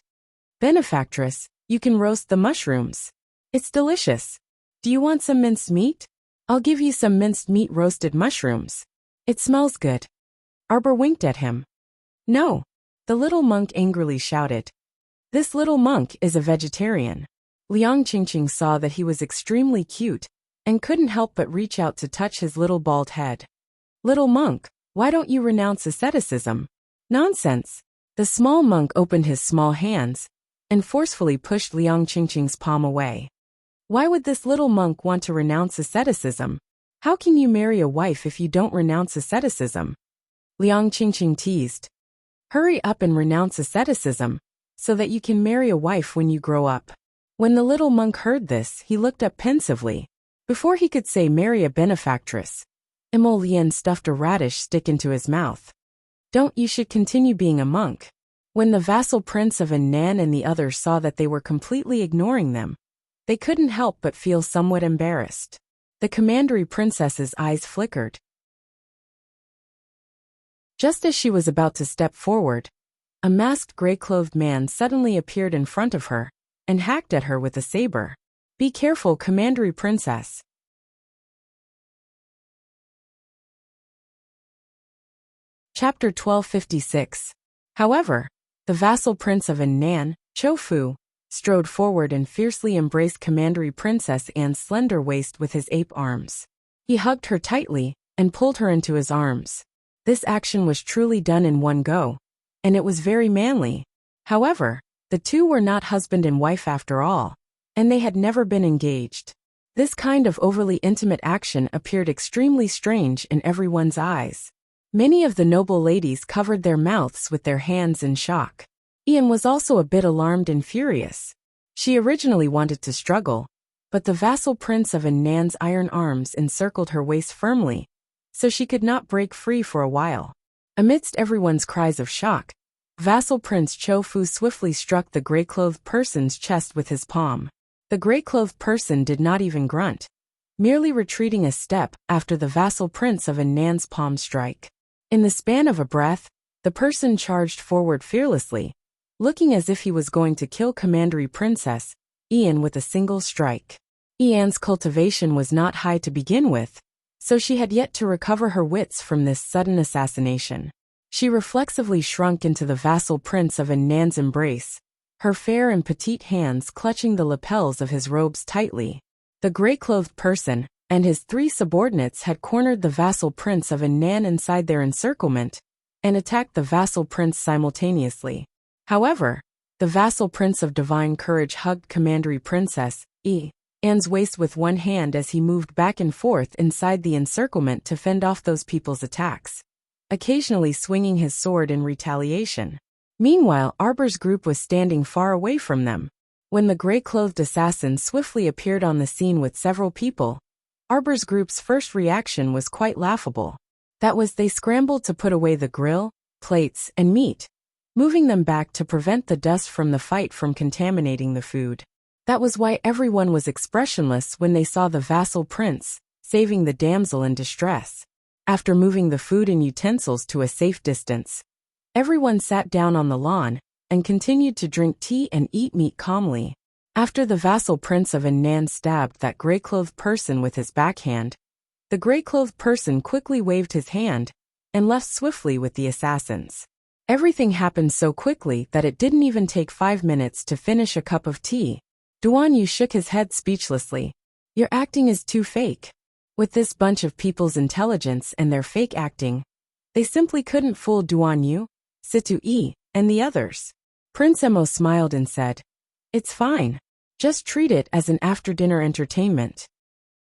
Benefactress, you can roast the mushrooms. It's delicious. Do you want some minced meat? I'll give you some minced meat roasted mushrooms. It smells good." Arbor winked at him. "No," the little monk angrily shouted. "This little monk is a vegetarian." Liang Qingqing saw that he was extremely cute and couldn't help but reach out to touch his little bald head. "Little monk, why don't you renounce asceticism?" "Nonsense." The small monk opened his small hands and forcefully pushed Liang Qingqing's palm away. "Why would this little monk want to renounce asceticism? How can you marry a wife if you don't renounce asceticism?" Liang Qingqing teased. "Hurry up and renounce asceticism, so that you can marry a wife when you grow up." When the little monk heard this, he looked up pensively. Before he could say marry a benefactress, Imo Lian stuffed a radish stick into his mouth. "Don't, you should continue being a monk. When the vassal prince of Nan and the others saw that they were completely ignoring them, they couldn't help but feel somewhat embarrassed. The commandery princess's eyes flickered. Just as she was about to step forward, a masked gray-clothed man suddenly appeared in front of her and hacked at her with a saber. "Be careful, commandery princess." Chapter 1256. However, the vassal prince of Nan, Chofu, strode forward and fiercely embraced commandery princess Anne's slender waist with his ape arms. He hugged her tightly and pulled her into his arms. This action was truly done in one go, and it was very manly. However, the two were not husband and wife after all, and they had never been engaged. This kind of overly intimate action appeared extremely strange in everyone's eyes. Many of the noble ladies covered their mouths with their hands in shock. Ian was also a bit alarmed and furious. She originally wanted to struggle, but the vassal prince of Nan's iron arms encircled her waist firmly, so she could not break free for a while. Amidst everyone's cries of shock, vassal prince Chofu swiftly struck the gray-clothed person's chest with his palm. The gray-clothed person did not even grunt, merely retreating a step after the vassal prince of Nan's palm strike. In the span of a breath, the person charged forward fearlessly, looking as if he was going to kill commandery princess Ian with a single strike. Ian's cultivation was not high to begin with, so she had yet to recover her wits from this sudden assassination. She reflexively shrunk into the vassal prince of Nan's embrace, her fair and petite hands clutching the lapels of his robes tightly. The gray-clothed person and his three subordinates had cornered the vassal prince of Nan inside their encirclement and attacked the vassal prince simultaneously. However, the vassal prince of divine courage hugged commandery princess Anne's waist with one hand as he moved back and forth inside the encirclement to fend off those people's attacks, occasionally swinging his sword in retaliation. Meanwhile, Arbor's group was standing far away from them. When the gray-clothed assassin swiftly appeared on the scene with several people, Arbor's group's first reaction was quite laughable. That was, they scrambled to put away the grill, plates, and meat, moving them back to prevent the dust from the fight from contaminating the food. That was why everyone was expressionless when they saw the vassal prince saving the damsel in distress. After moving the food and utensils to a safe distance, everyone sat down on the lawn and continued to drink tea and eat meat calmly. After the vassal prince of Nan stabbed that gray-clothed person with his backhand, the gray-clothed person quickly waved his hand and left swiftly with the assassins. Everything happened so quickly that it didn't even take 5 minutes to finish a cup of tea. Duan Yu shook his head speechlessly. "Your acting is too fake." With this bunch of people's intelligence and their fake acting, they simply couldn't fool Duan Yu, Situ Yi, and the others. Prince Emo smiled and said, "It's fine. Just treat it as an after-dinner entertainment."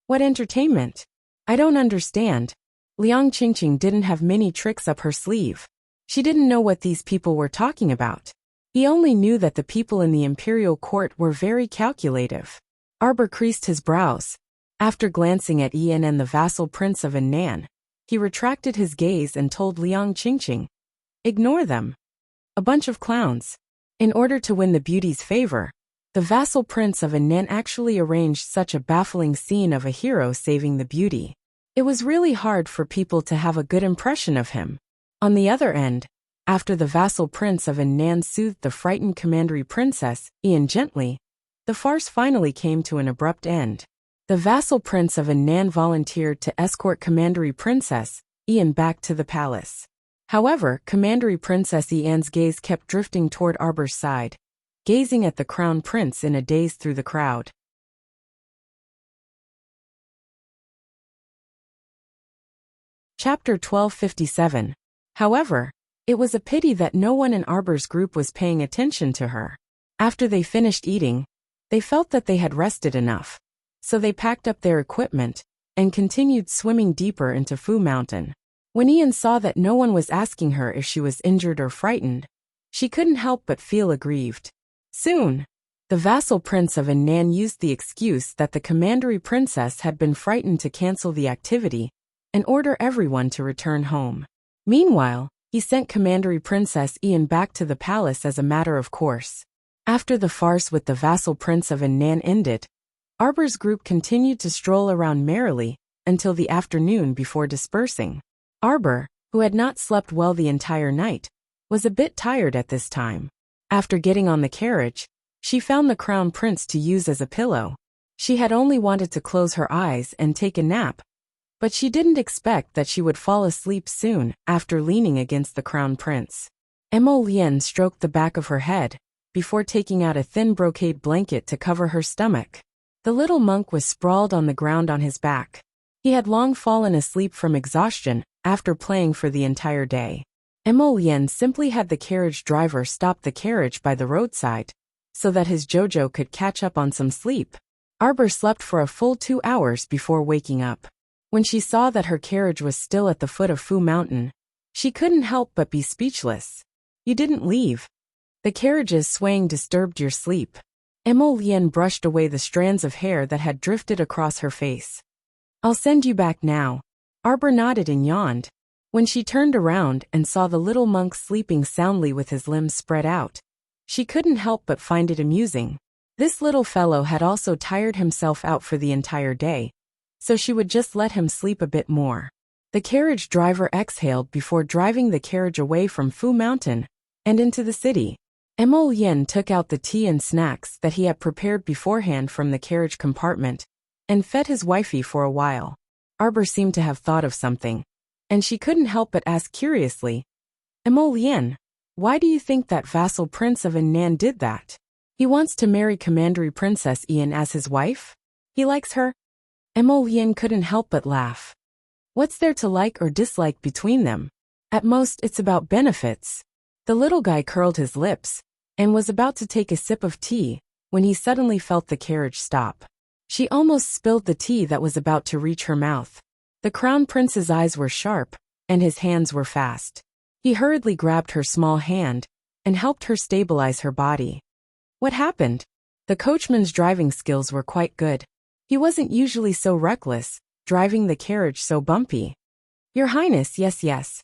"What entertainment? I don't understand." Liang Qingqing didn't have many tricks up her sleeve. She didn't know what these people were talking about. He only knew that the people in the imperial court were very calculative. Arbor creased his brows. After glancing at Ian and the vassal prince of Nan, he retracted his gaze and told Liang Qingqing, "Ignore them. A bunch of clowns." In order to win the beauty's favor, the vassal prince of Nan actually arranged such a baffling scene of a hero saving the beauty. It was really hard for people to have a good impression of him. On the other end, after the vassal prince of Nan soothed the frightened commandery princess Ian gently, the farce finally came to an abrupt end. The vassal prince of Nan volunteered to escort commandery princess Ian back to the palace. However, commandery princess Ian's gaze kept drifting toward Arbor's side, gazing at the crown prince in a daze through the crowd. Chapter 1257. However, it was a pity that no one in Arbor's group was paying attention to her. After they finished eating, they felt that they had rested enough, so they packed up their equipment and continued swimming deeper into Fu Mountain. When Ian saw that no one was asking her if she was injured or frightened, she couldn't help but feel aggrieved. Soon, the vassal prince of Nan used the excuse that the commandery princess had been frightened to cancel the activity and order everyone to return home. Meanwhile, he sent Commandery Princess Ian back to the palace as a matter of course. After the farce with the vassal prince of Nan ended, Arbor's group continued to stroll around merrily until the afternoon before dispersing. Arbor, who had not slept well the entire night, was a bit tired at this time. After getting on the carriage, she found the crown prince to use as a pillow. She had only wanted to close her eyes and take a nap, but she didn't expect that she would fall asleep soon after leaning against the crown prince. Emo Lien stroked the back of her head before taking out a thin brocade blanket to cover her stomach. The little monk was sprawled on the ground on his back. He had long fallen asleep from exhaustion after playing for the entire day. Emo Lien simply had the carriage driver stop the carriage by the roadside so that his Jojo could catch up on some sleep. Arbor slept for a full 2 hours before waking up. When she saw that her carriage was still at the foot of Fu Mountain, she couldn't help but be speechless. You didn't leave. The carriage's swaying disturbed your sleep. Emo Lien brushed away the strands of hair that had drifted across her face. I'll send you back now. Arbor nodded and yawned. When she turned around and saw the little monk sleeping soundly with his limbs spread out, she couldn't help but find it amusing. This little fellow had also tired himself out for the entire day, so she would just let him sleep a bit more. The carriage driver exhaled before driving the carriage away from Fu Mountain and into the city. Emo Lien took out the tea and snacks that he had prepared beforehand from the carriage compartment and fed his wifey for a while. Arbor seemed to have thought of something, and she couldn't help but ask curiously, Emo Lien, why do you think that vassal prince of Nan did that? He wants to marry Commandery Princess Ian as his wife? He likes her? Emo Lien couldn't help but laugh. What's there to like or dislike between them? At most it's about benefits. The little guy curled his lips and was about to take a sip of tea when he suddenly felt the carriage stop. She almost spilled the tea that was about to reach her mouth. The crown prince's eyes were sharp, and his hands were fast. He hurriedly grabbed her small hand and helped her stabilize her body. What happened? The coachman's driving skills were quite good. He wasn't usually so reckless, driving the carriage so bumpy. Your Highness, yes.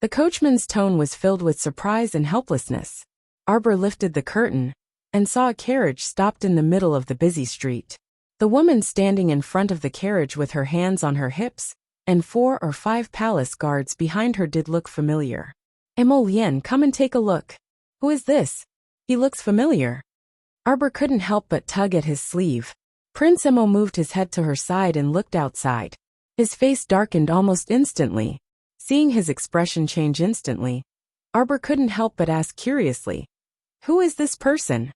The coachman's tone was filled with surprise and helplessness. Arbor lifted the curtain and saw a carriage stopped in the middle of the busy street. The woman standing in front of the carriage with her hands on her hips and 4 or 5 palace guards behind her did look familiar. Emo Lien, come and take a look. Who is this? He looks familiar. Arbor couldn't help but tug at his sleeve. Prince Emo moved his head to her side and looked outside. His face darkened almost instantly. Seeing his expression change instantly, Arbor couldn't help but ask curiously, who is this person?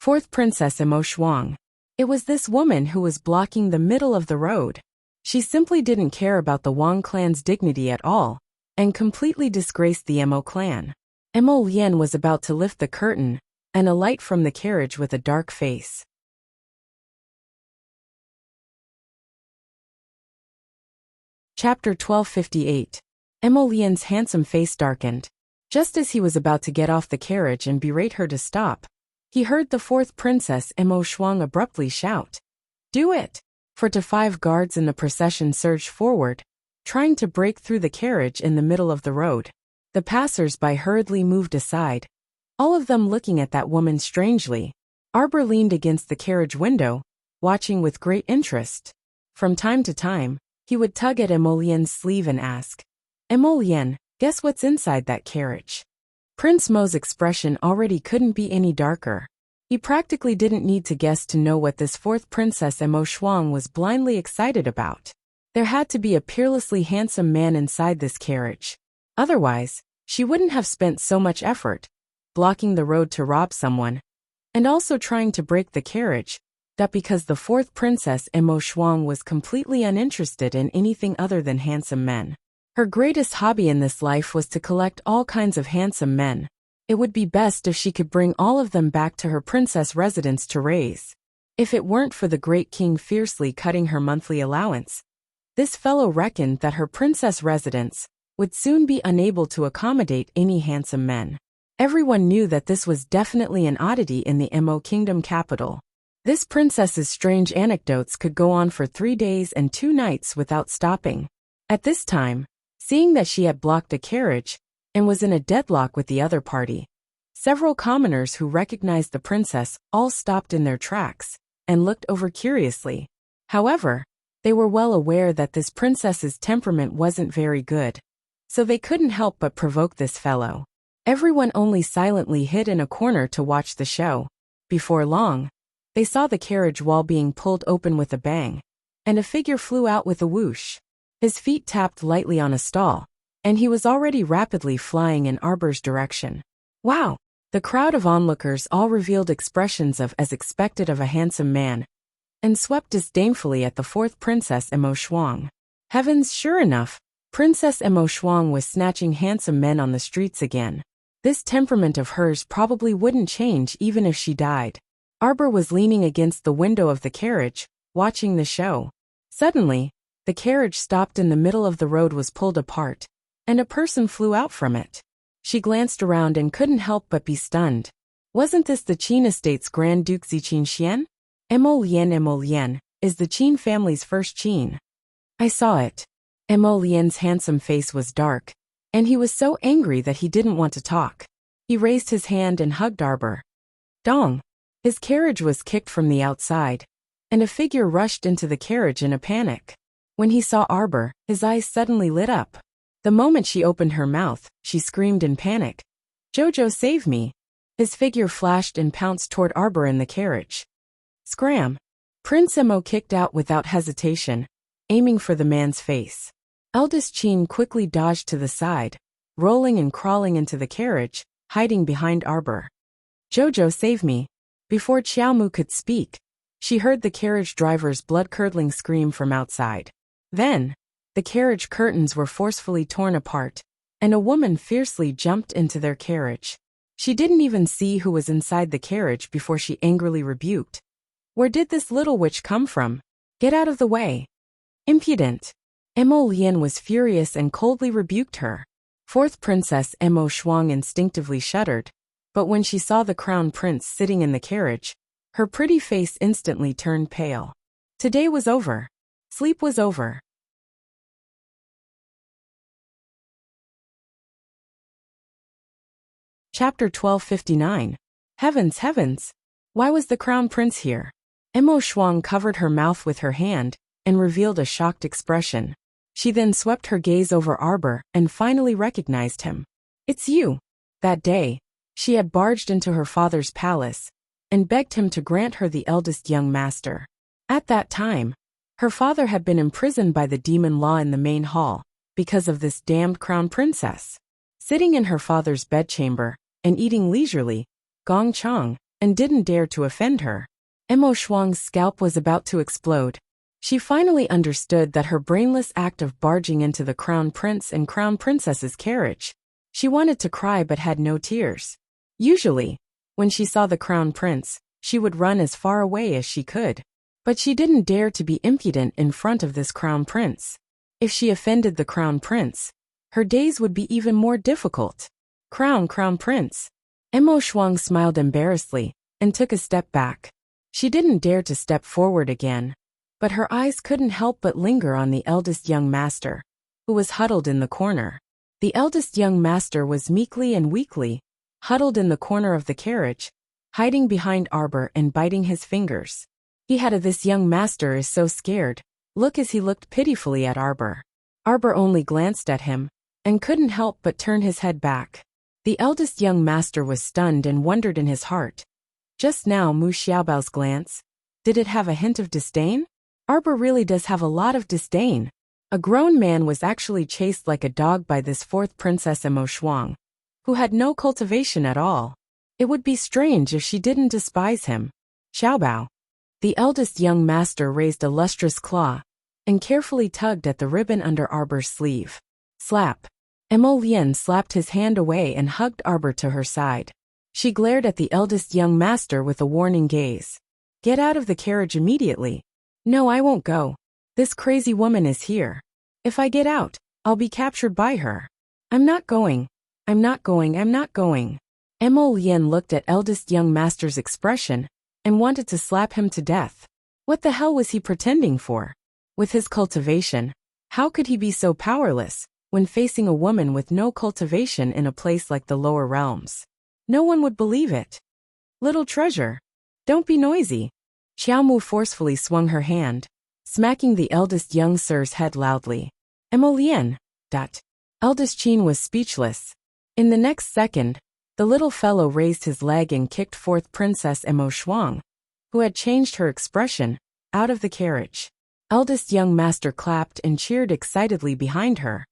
4th Princess Emo Shuang. It was this woman who was blocking the middle of the road. She simply didn't care about the Wang clan's dignity at all, and completely disgraced the Emo clan. Emo Lien was about to lift the curtain and alight from the carriage with a dark face. Chapter 1258. Emo Lien's handsome face darkened. Just as he was about to get off the carriage and berate her to stop, he heard the 4th Princess Emo Shuang abruptly shout, "Do it!" 4 to 5 guards in the procession surged forward, trying to break through the carriage in the middle of the road. The passers-by hurriedly moved aside, all of them looking at that woman strangely. Arbor leaned against the carriage window, watching with great interest. From time to time, he would tug at Emo Lien's sleeve and ask, Emo Lien, guess what's inside that carriage? Prince Mo's expression already couldn't be any darker. He practically didn't need to guess to know what this 4th Princess Emo Shuang was blindly excited about. There had to be a peerlessly handsome man inside this carriage. Otherwise, she wouldn't have spent so much effort, blocking the road to rob someone, and also trying to break the carriage, that because the 4th Princess Emo Shuang was completely uninterested in anything other than handsome men. Her greatest hobby in this life was to collect all kinds of handsome men. It would be best if she could bring all of them back to her princess residence to raise. If it weren't for the great king fiercely cutting her monthly allowance, this fellow reckoned that her princess residence would soon be unable to accommodate any handsome men. Everyone knew that this was definitely an oddity in the Emo Kingdom capital. This princess's strange anecdotes could go on for 3 days and 2 nights without stopping. At this time, seeing that she had blocked a carriage, and was in a deadlock with the other party. Several commoners who recognized the princess all stopped in their tracks and looked over curiously. However, they were well aware that this princess's temperament wasn't very good, so they couldn't help but provoke this fellow. Everyone only silently hid in a corner to watch the show. Before long, they saw the carriage wall being pulled open with a bang, and a figure flew out with a whoosh. His feet tapped lightly on a stall, and he was already rapidly flying in Arbor's direction. Wow! The crowd of onlookers all revealed expressions of as expected of a handsome man, and swept disdainfully at the fourth Princess Emo Shuang. Heavens, sure enough, Princess Emo Shuang was snatching handsome men on the streets again. This temperament of hers probably wouldn't change even if she died. Arbor was leaning against the window of the carriage, watching the show. Suddenly, the carriage stopped in the middle of the road, was pulled apart, and a person flew out from it. She glanced around and couldn't help but be stunned. Wasn't this the Qin estate's Grand Duke Ziqin Xian? Emo Lien is the Qin family's first Qin. I saw it. Emo Lien's handsome face was dark, and he was so angry that he didn't want to talk. He raised his hand and hugged Arbor. Dong! His carriage was kicked from the outside, and a figure rushed into the carriage in a panic. When he saw Arbor, his eyes suddenly lit up. The moment she opened her mouth, she screamed in panic. Jojo, save me! His figure flashed and pounced toward Arbor in the carriage. Scram! Prince Emo kicked out without hesitation, aiming for the man's face. Eldest Qin quickly dodged to the side, rolling and crawling into the carriage, hiding behind Arbor. Jojo, save me! Before Xiaomu could speak, she heard the carriage driver's blood-curdling scream from outside. Then, the carriage curtains were forcefully torn apart, and a woman fiercely jumped into their carriage. She didn't even see who was inside the carriage before she angrily rebuked. Where did this little witch come from? Get out of the way! Impudent! Emo Lien was furious and coldly rebuked her. Fourth Princess Emo Shuang instinctively shuddered, but when she saw the crown prince sitting in the carriage, her pretty face instantly turned pale. Today was over. Sleep was over. Chapter 1259. Heavens, heavens! Why was the crown prince here? Emo Shuang covered her mouth with her hand and revealed a shocked expression. She then swept her gaze over Arbor and finally recognized him. It's you! That day, she had barged into her father's palace and begged him to grant her the eldest young master. At that time, her father had been imprisoned by the demon law in the main hall because of this damned crown princess. Sitting in her father's bedchamber and eating leisurely, Gong Chang, and didn't dare to offend her. Emo Shuang's scalp was about to explode. She finally understood that her brainless act of barging into the crown prince and crown princess's carriage. She wanted to cry but had no tears. Usually, when she saw the crown prince, she would run as far away as she could. But she didn't dare to be impudent in front of this crown prince. If she offended the crown prince, her days would be even more difficult. Crown prince. Emo Shuang smiled embarrassedly and took a step back. She didn't dare to step forward again, but her eyes couldn't help but linger on the eldest young master, who was huddled in the corner. The eldest young master was meekly and weakly, huddled in the corner of the carriage, hiding behind Arbor and biting his fingers. He had this young master is so scared, look as he looked pitifully at Arbor. Arbor only glanced at him, and couldn't help but turn his head back. The eldest young master was stunned and wondered in his heart. Just now Mu Xiaobao's glance, did it have a hint of disdain? Arbor really does have a lot of disdain. A grown man was actually chased like a dog by this fourth Princess Emo Shuang, who had no cultivation at all. It would be strange if she didn't despise him. Xiaobao. The eldest young master raised a lustrous claw, and carefully tugged at the ribbon under Arbor's sleeve. Slap. Emo Lien slapped his hand away and hugged Arbor to her side. She glared at the eldest young master with a warning gaze. Get out of the carriage immediately. No, I won't go. This crazy woman is here. If I get out, I'll be captured by her. I'm not going. I'm not going. I'm not going. Emo Lien looked at eldest young master's expression and wanted to slap him to death. What the hell was he pretending for? With his cultivation, how could he be so powerless when facing a woman with no cultivation in a place like the lower realms. No one would believe it. Little treasure. Don't be noisy. Xiaomu forcefully swung her hand, smacking the eldest young sir's head loudly. Emolien. Eldest Qin was speechless. In the next second, the little fellow raised his leg and kicked fourth Princess Emo Shuang, who had changed her expression, out of the carriage. Eldest young master clapped and cheered excitedly behind her.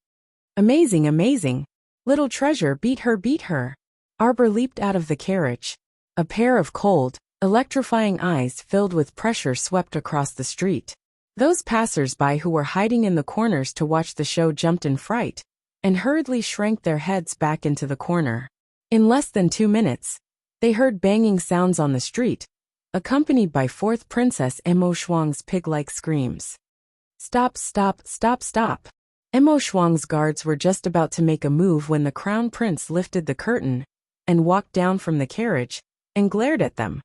Amazing, amazing. Little treasure, beat her, beat her. Arbor leaped out of the carriage. A pair of cold, electrifying eyes filled with pressure swept across the street. Those passers-by who were hiding in the corners to watch the show jumped in fright, and hurriedly shrank their heads back into the corner. In less than 2 minutes, they heard banging sounds on the street, accompanied by fourth Princess Emo Shuang's pig-like screams. Stop, stop, stop, stop. Emo Shuang's guards were just about to make a move when the crown prince lifted the curtain and walked down from the carriage and glared at them.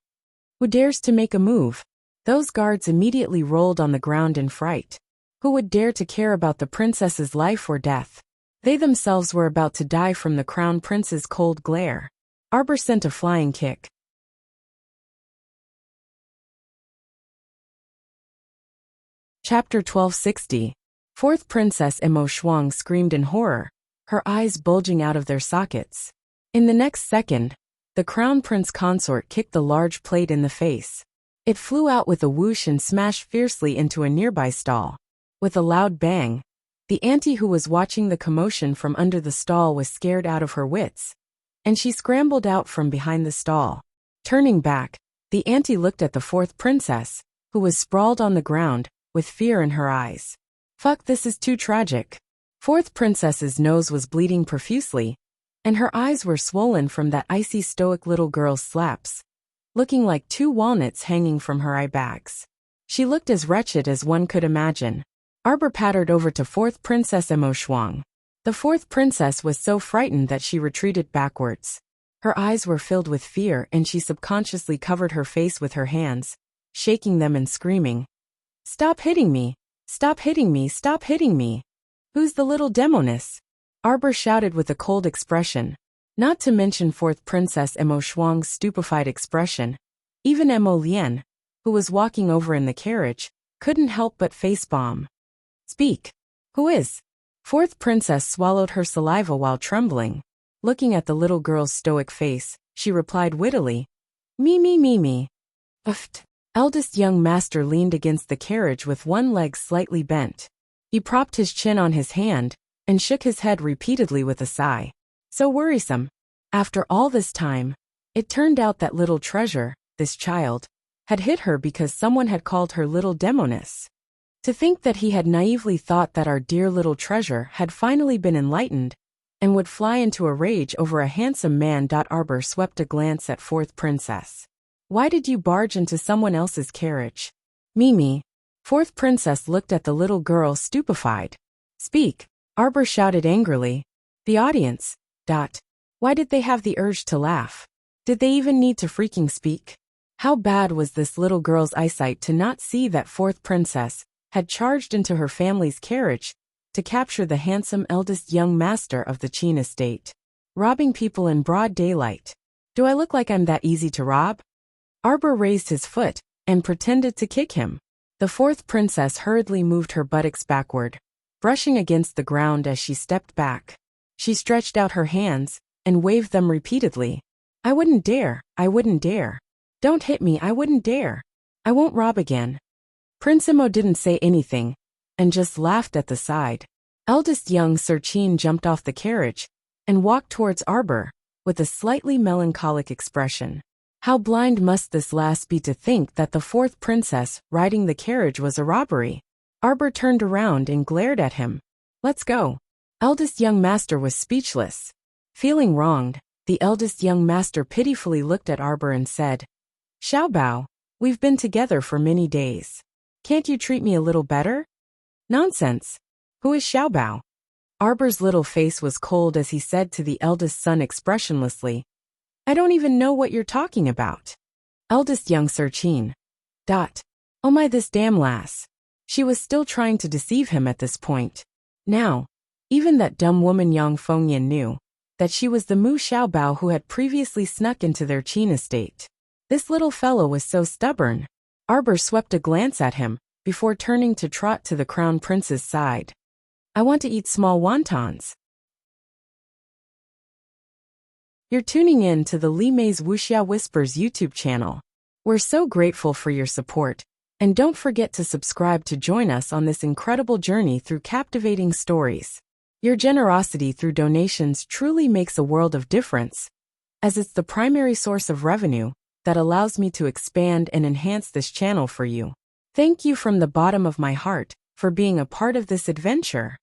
Who dares to make a move? Those guards immediately rolled on the ground in fright. Who would dare to care about the princess's life or death? They themselves were about to die from the crown prince's cold glare. Arbor sent a flying kick. Chapter 1260. Fourth Princess Emo Shuang screamed in horror, her eyes bulging out of their sockets. In the next second, the crown prince consort kicked the large plate in the face. It flew out with a whoosh and smashed fiercely into a nearby stall. With a loud bang, the auntie who was watching the commotion from under the stall was scared out of her wits, and she scrambled out from behind the stall. Turning back, the auntie looked at the fourth princess, who was sprawled on the ground, with fear in her eyes. Fuck, this is too tragic. Fourth princess's nose was bleeding profusely, and her eyes were swollen from that icy stoic little girl's slaps, looking like 2 walnuts hanging from her eye bags. She looked as wretched as one could imagine. Arbor pattered over to fourth Princess Emo Shuang. The fourth princess was so frightened that she retreated backwards. Her eyes were filled with fear and she subconsciously covered her face with her hands, shaking them and screaming. Stop hitting me! Stop hitting me! Stop hitting me! Who's the little demoness? Arbor shouted with a cold expression. Not to mention fourth Princess Emo Shuang's stupefied expression. Even Emolien, who was walking over in the carriage, couldn't help but face-bomb. Speak. Who is? Fourth princess swallowed her saliva while trembling. Looking at the little girl's stoic face, she replied wittily. Me me me me. Uft. Eldest young master leaned against the carriage with one leg slightly bent. He propped his chin on his hand and shook his head repeatedly with a sigh. So worrisome. After all this time, it turned out that little treasure, this child, had hit her because someone had called her little demoness. To think that he had naively thought that our dear little treasure had finally been enlightened and would fly into a rage over a handsome man. Arbor swept a glance at fourth princess. Why did you barge into someone else's carriage? Mimi. Fourth princess looked at the little girl stupefied. Speak. Arbor shouted angrily. The audience. Why did they have the urge to laugh? Did they even need to freaking speak? How bad was this little girl's eyesight to not see that fourth princess had charged into her family's carriage to capture the handsome eldest young master of the Qin estate, robbing people in broad daylight. Do I look like I'm that easy to rob? Arbor raised his foot and pretended to kick him. The fourth princess hurriedly moved her buttocks backward, brushing against the ground as she stepped back. She stretched out her hands and waved them repeatedly. I wouldn't dare, I wouldn't dare. Don't hit me, I wouldn't dare. I won't rob again. Prince Emo didn't say anything, and just laughed at the side. Eldest young Sir Qin jumped off the carriage and walked towards Arbor, with a slightly melancholic expression. How blind must this lass be to think that the fourth princess riding the carriage was a robbery? Arbor turned around and glared at him. Let's go. Eldest young master was speechless. Feeling wronged, the eldest young master pitifully looked at Arbor and said, Xiaobao, we've been together for many days. Can't you treat me a little better? Nonsense. Who is Xiaobao? Arbor's little face was cold as he said to the eldest son expressionlessly, I don't even know what you're talking about. Eldest young Sir Qin. Oh my, this damn lass. She was still trying to deceive him at this point. Now, Even that dumb woman Yang Fengyan knew that she was the Mu Xiaobao who had previously snuck into their Qin estate. This little fellow was so stubborn. Arbor swept a glance at him before turning to trot to the crown prince's side. I want to eat small wontons. You're tuning in to the Li Mei's Wuxia Whispers YouTube channel. We're so grateful for your support, and don't forget to subscribe to join us on this incredible journey through captivating stories. Your generosity through donations truly makes a world of difference, as it's the primary source of revenue that allows me to expand and enhance this channel for you. Thank you from the bottom of my heart for being a part of this adventure.